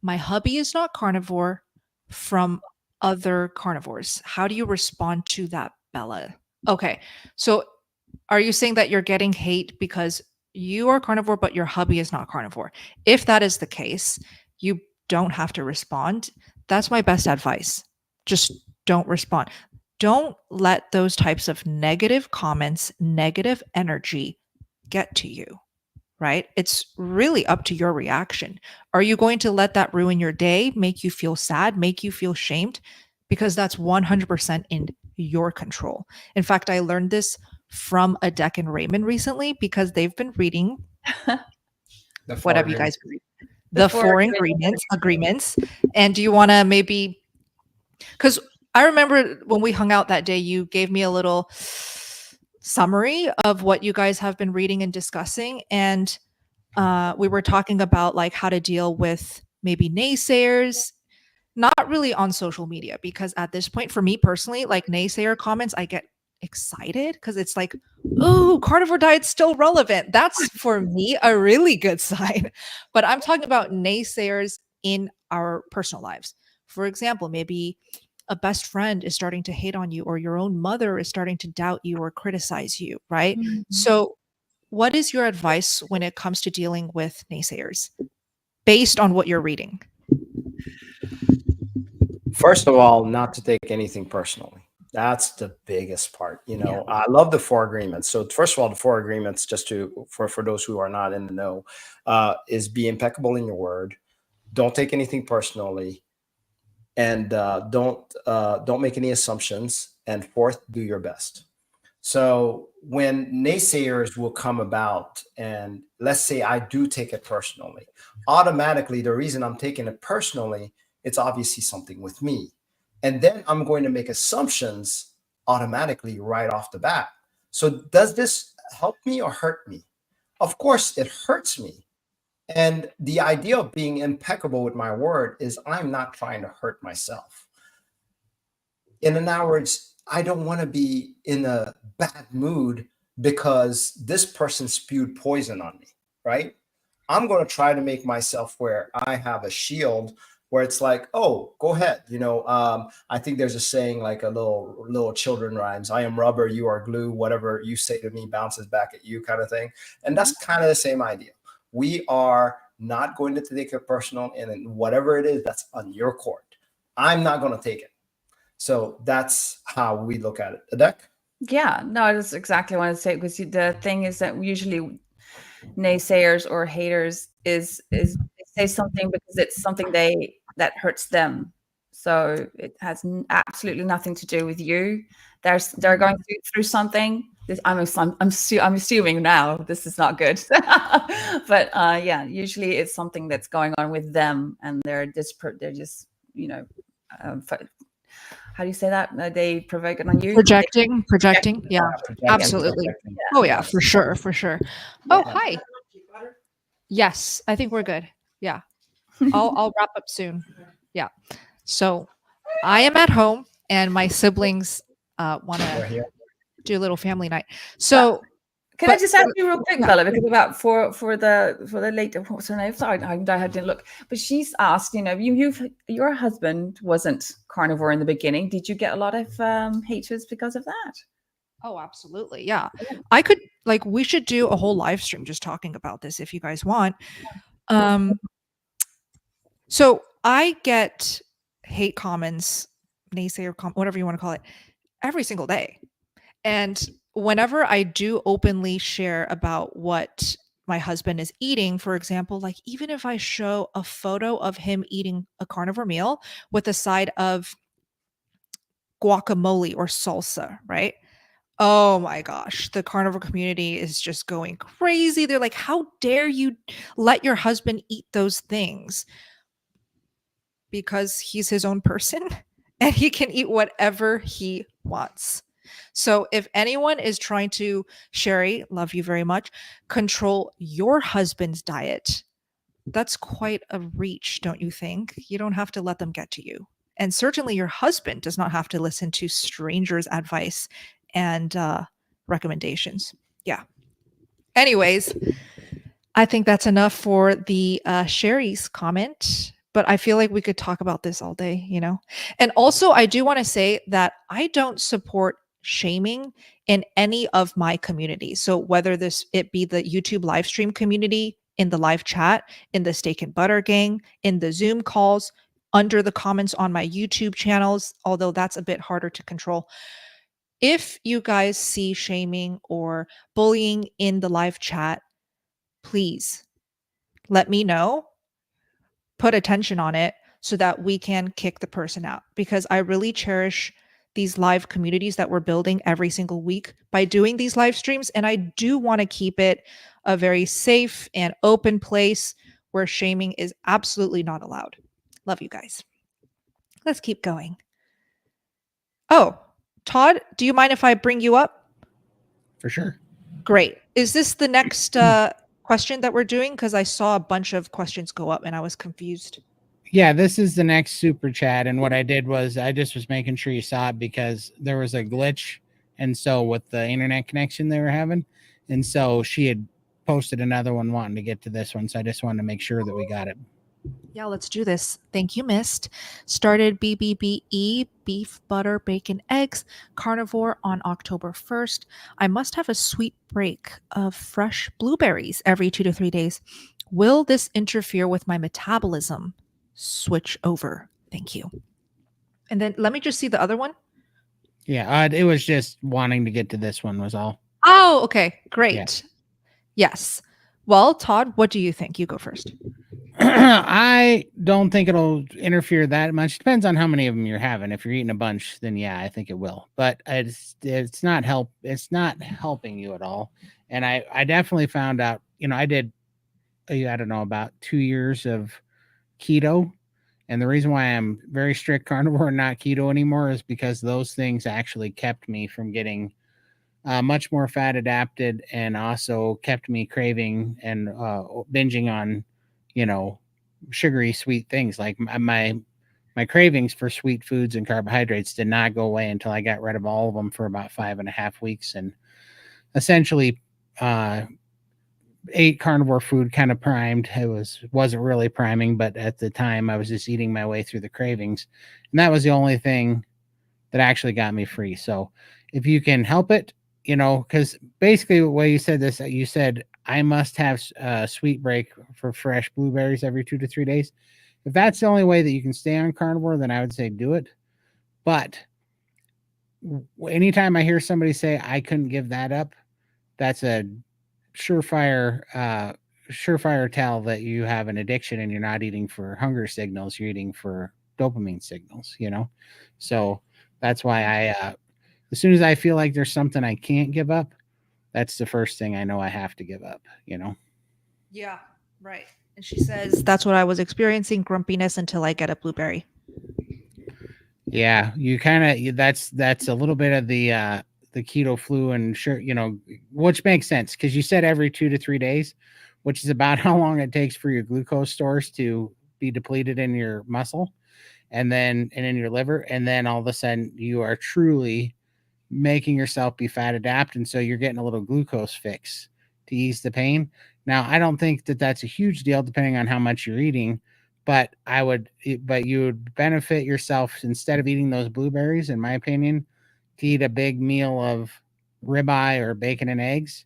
[SPEAKER 1] my hubby is not carnivore from other carnivores. How do you respond to that, Bella? Okay. So are you saying that you're getting hate because you are carnivore, but your hubby is not carnivore? If that is the case, you don't have to respond. That's my best advice. Just don't respond. Don't let those types of negative comments, negative energy get to you, right? It's really up to your reaction. Are you going to let that ruin your day, make you feel sad, make you feel shamed? Because that's 100% in your control. In fact, I learned this from Adek and Raymond recently, because they've been reading whatever you guys read. The four agreements. And do you want to maybe, because I remember when we hung out that day, you gave me a little summary of what you guys have been reading and discussing. And we were talking about how to deal with maybe naysayers, not really on social media, because at this point, for me personally, naysayer comments, I get excited because it's oh, carnivore diet's still relevant. That's for me a really good sign. But I'm talking about naysayers in our personal lives. For example, maybe a best friend is starting to hate on you, or your own mother is starting to doubt you or criticize you, right? Mm-hmm. So what is your advice when it comes to dealing with naysayers based on what you're reading?
[SPEAKER 3] First of all, not to take anything personally. That's the biggest part. I love the 4 agreements. So first of all, the 4 agreements, just for those who are not in the know, is be impeccable in your word. Don't take anything personally. And don't make any assumptions. And 4th, do your best. So when naysayers will come about, and let's say I do take it personally, automatically, the reason I'm taking it personally, it's obviously something with me. And then I'm going to make assumptions automatically right off the bat. So does this help me or hurt me? Of course, it hurts me. And the idea of being impeccable with my word is I'm not trying to hurt myself. In other words, I don't want to be in a bad mood because this person spewed poison on me, right? I'm going to try to make myself where I have a shield where it's like, oh, go ahead. I think there's a saying, like a little children rhymes. I am rubber, you are glue. Whatever you say to me bounces back at you, kind of thing. And that's kind of the same idea. We are not going to take it personal, and whatever it is, that's on your court. I'm not going to take it. So that's how we look at it. Adek?
[SPEAKER 8] Yeah, no, that's exactly what I say, because the thing is that usually naysayers or haters is they say something because it's something that hurts them. So it has absolutely nothing to do with you. They're going through something. I'm assuming now this is not good, but yeah, usually it's something that's going on with them, and they're just how do you say that? They provoke it on you.
[SPEAKER 1] Projecting. Yeah, absolutely.
[SPEAKER 3] Projecting.
[SPEAKER 1] Oh yeah, for sure. Oh, hi. Yes, I think we're good. Yeah. I'll wrap up soon. Yeah. So I am at home and my siblings want to do a little family night. So
[SPEAKER 8] can I just ask you real quick, Bella, because about for the late, what's her name? Sorry, I didn't look, but she's asked. Your husband wasn't carnivore in the beginning. Did you get a lot of haters because of that?
[SPEAKER 1] Oh, absolutely. Yeah. I could, we should do a whole live stream just talking about this if you guys want. So I get hate comments, naysayer, whatever you want to call it, every single day. And whenever I do openly share about what my husband is eating, for example, even if I show a photo of him eating a carnivore meal with a side of guacamole or salsa, right? Oh my gosh, the carnivore community is just going crazy. They're like, how dare you let your husband eat those things? Because he's his own person and he can eat whatever he wants. So if anyone is trying to, Sherry, love you very much, control your husband's diet, that's quite a reach, don't you think? You don't have to let them get to you. And certainly your husband does not have to listen to strangers' advice and recommendations. Yeah. Anyways, I think that's enough for the Sherry's comment. But I feel like we could talk about this all day, And also, I do want to say that I don't support shaming in any of my communities. So whether it be the YouTube live stream community, in the live chat, in the Steak and Butter gang, in the Zoom calls, under the comments on my YouTube channels, although that's a bit harder to control. If you guys see shaming or bullying in the live chat, please let me know. Put attention on it so that we can kick the person out, because I really cherish these live communities that we're building every single week by doing these live streams. And I do want to keep it a very safe and open place where shaming is absolutely not allowed. Love you guys. Let's keep going. Oh, Todd, do you mind if I bring you up?
[SPEAKER 4] For sure.
[SPEAKER 1] Great. Is this the next question that we're doing? Because I saw a bunch of questions go up and I was confused.
[SPEAKER 4] Yeah, this is the next super chat. And what I did was I just was making sure you saw it because there was a glitch. And so with the internet connection they were having. And so she had posted another one wanting to get to this one. So I just wanted to make sure that we got it.
[SPEAKER 1] Yeah, let's do this. Thank you, Mist. Started BBBE, beef, butter, bacon, eggs, carnivore on October 1st. I must have a sweet break of fresh blueberries every 2 to 3 days. Will this interfere with my metabolism? Switch over. Thank you. And then let me just see the other one.
[SPEAKER 4] Yeah, it was just wanting to get to this one was all.
[SPEAKER 1] Oh, okay. Great. Yeah. Yes. Well, Todd, what do you think? You go first.
[SPEAKER 4] I don't think it'll interfere that much. Depends on how many of them you're having. If you're eating a bunch, then yeah, I think it will. But it's not helping you at all. And I definitely found out. I did I don't know about 2 years of keto, and the reason why I'm very strict carnivore and not keto anymore is because those things actually kept me from getting much more fat adapted, and also kept me craving and binging on, sugary sweet things. Like my cravings for sweet foods and carbohydrates did not go away until I got rid of all of them for about 5.5 weeks, and essentially ate carnivore food kind of primed. It wasn't really priming, but at the time I was just eating my way through the cravings, and that was the only thing that actually got me free. So if you can help it, because basically the way you said this, you said I must have a sweet break for fresh blueberries every 2 to 3 days. If that's the only way that you can stay on carnivore, then I would say do it. But anytime I hear somebody say I couldn't give that up, that's a surefire tell that you have an addiction and you're not eating for hunger signals, you're eating for dopamine signals, So that's why as soon as I feel like there's something I can't give up, that's the first thing I know I have to give up,
[SPEAKER 1] Yeah, right. And she says that's what I was experiencing, grumpiness until I get a blueberry.
[SPEAKER 4] Yeah, you kind of that's a little bit of the keto flu, and sure, which makes sense because you said every 2 to 3 days, which is about how long it takes for your glucose stores to be depleted in your muscle and in your liver, and then all of a sudden you are truly making yourself be fat adapt, and so you're getting a little glucose fix to ease the pain. Now, I don't think that that's a huge deal depending on how much you're eating, but you would benefit yourself instead of eating those blueberries, in my opinion, to eat a big meal of ribeye or bacon and eggs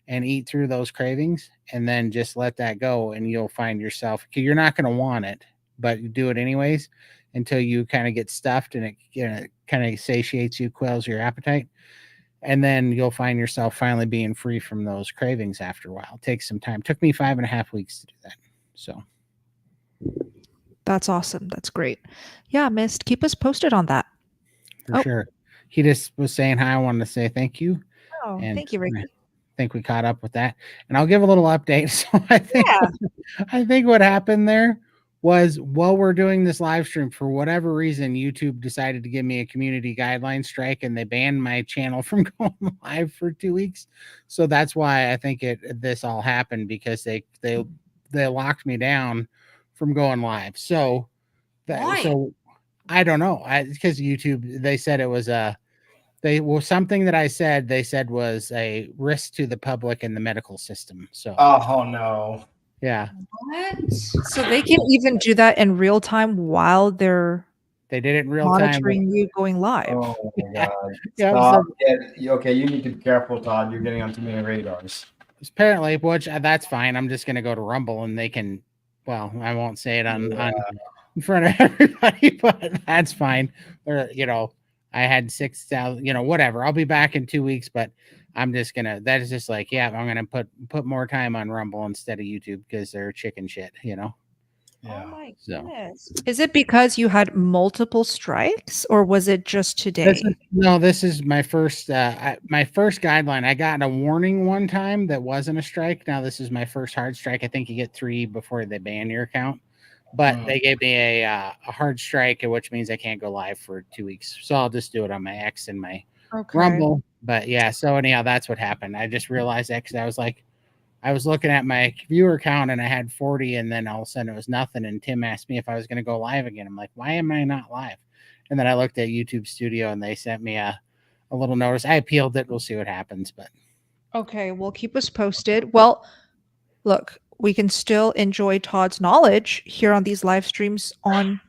[SPEAKER 4] and eat through those cravings, and then just let that go, and you'll find yourself, you're not going to want it, but you do it anyways until you kind of get stuffed and it kind of satiates you, quells your appetite. And then you'll find yourself finally being free from those cravings after a while. It takes some time. It took me 5.5 weeks to do that. So
[SPEAKER 1] that's awesome. That's great. Yeah, Mist, keep us posted on that.
[SPEAKER 4] For sure. He just was saying hi. I wanted to say thank you.
[SPEAKER 1] Oh,
[SPEAKER 4] and
[SPEAKER 1] thank you, Ricky.
[SPEAKER 4] I think we caught up with that. And I'll give a little update. So I think what happened there was, while we're doing this live stream, for whatever reason, YouTube decided to give me a community guideline strike, and they banned my channel from going live for 2 weeks. So that's why I think this all happened, because they locked me down from going live. So I don't know. Because YouTube, they said it was something that I said, they said was a risk to the public and the medical system. So
[SPEAKER 3] oh no.
[SPEAKER 4] Yeah.
[SPEAKER 1] What? So they can even do that in real time while they
[SPEAKER 4] did it in real
[SPEAKER 1] monitoring
[SPEAKER 4] time.
[SPEAKER 1] You going live.
[SPEAKER 3] Oh my god.
[SPEAKER 4] Yeah.
[SPEAKER 3] Okay, you need to be careful, Todd. You're getting on too many radars.
[SPEAKER 4] Apparently, which that's fine. I'm just gonna go to Rumble, and they can. Well, I won't say it on in front of everybody, but that's fine. Or I had 6,000. Whatever. I'll be back in 2 weeks, but I'm just gonna. That is just like, yeah, I'm gonna put more time on Rumble instead of YouTube because they're chicken shit.
[SPEAKER 3] Yeah.
[SPEAKER 1] Oh my goodness. Is it because you had multiple strikes, or was it just today?
[SPEAKER 4] This is my first guideline. I got a warning one time that wasn't a strike. Now this is my first hard strike. I think you get 3 before they ban your account, but they gave me a hard strike, which means I can't go live for 2 weeks. So I'll just do it on my X and my Rumble. But yeah, so anyhow, that's what happened. I just realized that because I was looking at my viewer count and I had 40, and then all of a sudden it was nothing. And Tim asked me if I was going to go live again. I'm like, why am I not live? And then I looked at YouTube Studio and they sent me a little notice. I appealed it. We'll see what happens. But
[SPEAKER 1] okay, well, keep us posted. Well, look, we can still enjoy Todd's knowledge here on these live streams on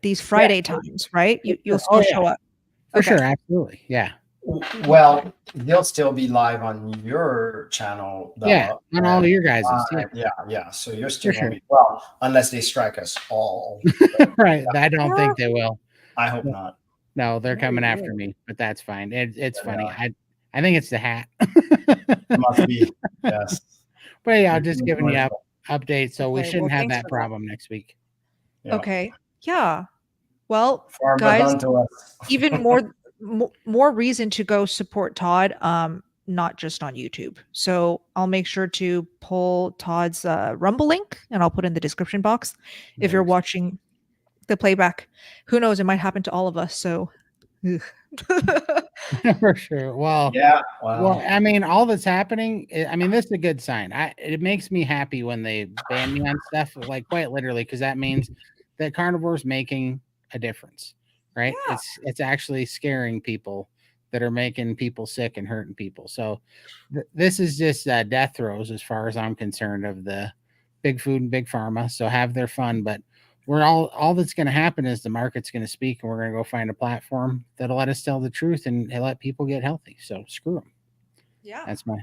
[SPEAKER 1] these Friday times, right? You'll still show up.
[SPEAKER 4] For sure, absolutely. Yeah.
[SPEAKER 3] Well, they'll still be live on your channel.
[SPEAKER 4] On all of your guys'.
[SPEAKER 3] Yeah. So you're still going to be, well, unless they strike us all.
[SPEAKER 4] Right. I don't think they will.
[SPEAKER 3] I hope not.
[SPEAKER 4] No, they're coming after me, but that's fine. It's funny. I think it's the hat.
[SPEAKER 3] Must be. Yes.
[SPEAKER 4] But yeah, I'm just giving you update, so we
[SPEAKER 1] Okay,
[SPEAKER 4] shouldn't
[SPEAKER 1] well,
[SPEAKER 4] have
[SPEAKER 1] thanks
[SPEAKER 4] that
[SPEAKER 1] for that.
[SPEAKER 4] problem next week.
[SPEAKER 3] Yeah.
[SPEAKER 1] Okay. Yeah. Well,
[SPEAKER 3] Farm
[SPEAKER 1] guys,
[SPEAKER 3] done to us.
[SPEAKER 1] even more reason to go support Todd, not just on YouTube. So I'll make sure to pull Todd's Rumble link and I'll put in the description box if you're
[SPEAKER 3] Nice.
[SPEAKER 1] watching the playback. Who knows? It might happen to all of us. So ugh.
[SPEAKER 4] For sure. Well,
[SPEAKER 3] Yeah. Wow.
[SPEAKER 4] well, I mean, all that's happening, I mean, this is a good sign. It makes me happy when they ban me on stuff, like quite literally, because that means that carnivore's making a difference, right?
[SPEAKER 1] Yeah.
[SPEAKER 4] It's actually scaring people that are making people sick and hurting people. So this is just death throes as far as I'm concerned of the big food and big pharma. So have their fun, but we're all that's going to happen is the market's going to speak, and we're going to go find a platform that'll let us tell the truth and let people get healthy. So screw them.
[SPEAKER 1] Yeah.
[SPEAKER 4] That's my.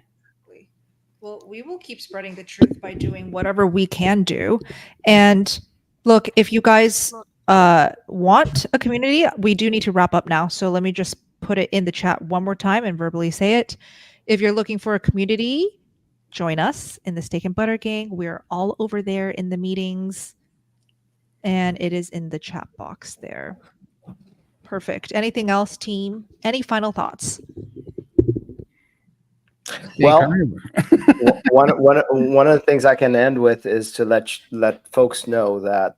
[SPEAKER 1] Well, we will keep spreading the truth by doing whatever we can do. And look, if you guys want a community, we do need to wrap up now. So let me just put it in the chat one more time and verbally say it. If you're looking for a community, join us in the Steak and Butter Gang. We're all over there in the meetings. And it is in the chat box there. Perfect. Anything else, team? Any final thoughts?
[SPEAKER 3] Well, one of the things I can end with is to let folks know that,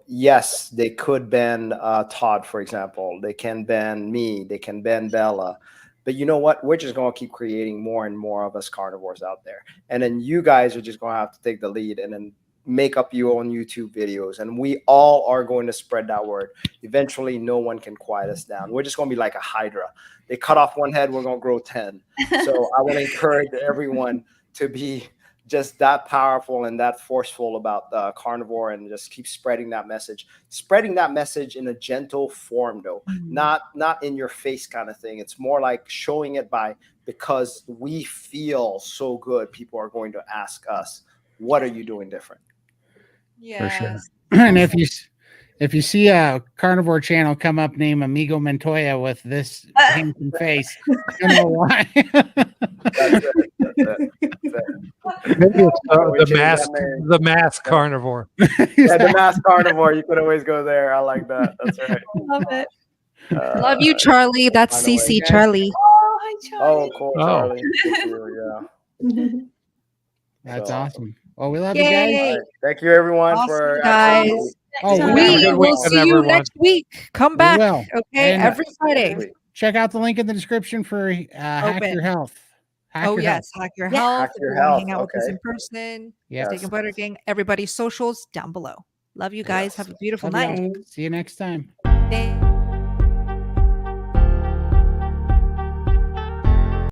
[SPEAKER 3] yes, they could ban Todd, for example. They can ban me. They can ban Bella. But you know what? We're just going to keep creating more and more of us carnivores out there. And then you guys are just going to have to take the lead and then make up your own YouTube videos. And we all are going to spread that word. Eventually, no one can quiet us down. We're just going to be like a hydra. They cut off one head, we're going to grow 10. So I want to encourage everyone to be just that powerful and that forceful about carnivore, and just keep spreading that message. Spreading that message in a gentle form, though, not in your face kind of thing. It's more like showing it because we feel so good. People are going to ask us, what are you doing different?
[SPEAKER 1] Yeah.
[SPEAKER 4] For sure. And if you see a carnivore channel come up named Amigo Montoya with this handsome face, you know why.
[SPEAKER 3] That's it.
[SPEAKER 5] Maybe it's the mask carnivore.
[SPEAKER 3] Yeah, the mask carnivore. You could always go there. I like that. That's right.
[SPEAKER 1] Love it. Love you, Charlie. That's CC Charlie.
[SPEAKER 8] Oh, hi, Charlie.
[SPEAKER 3] Oh, cool, Charlie. Thank you. Yeah.
[SPEAKER 4] That's awesome. Well, we love
[SPEAKER 1] Yay.
[SPEAKER 4] you guys.
[SPEAKER 3] All right. Thank you, everyone,
[SPEAKER 1] Awesome,
[SPEAKER 3] for
[SPEAKER 1] guys. We will see you next week. Come back. Okay,
[SPEAKER 4] And,
[SPEAKER 1] every Friday.
[SPEAKER 4] Check out the link in the description for Hack Your Health. Hack Your Health.
[SPEAKER 1] Hack Your Health.
[SPEAKER 3] Hack
[SPEAKER 1] If
[SPEAKER 3] Your
[SPEAKER 1] you want to
[SPEAKER 3] Health.
[SPEAKER 1] hang out with us in person.
[SPEAKER 4] Yes.
[SPEAKER 1] Steak and Butter Gang. Everybody's socials down below. Love you guys. Have a beautiful
[SPEAKER 4] Love
[SPEAKER 1] night.
[SPEAKER 4] y'all. See you next time.
[SPEAKER 1] Thank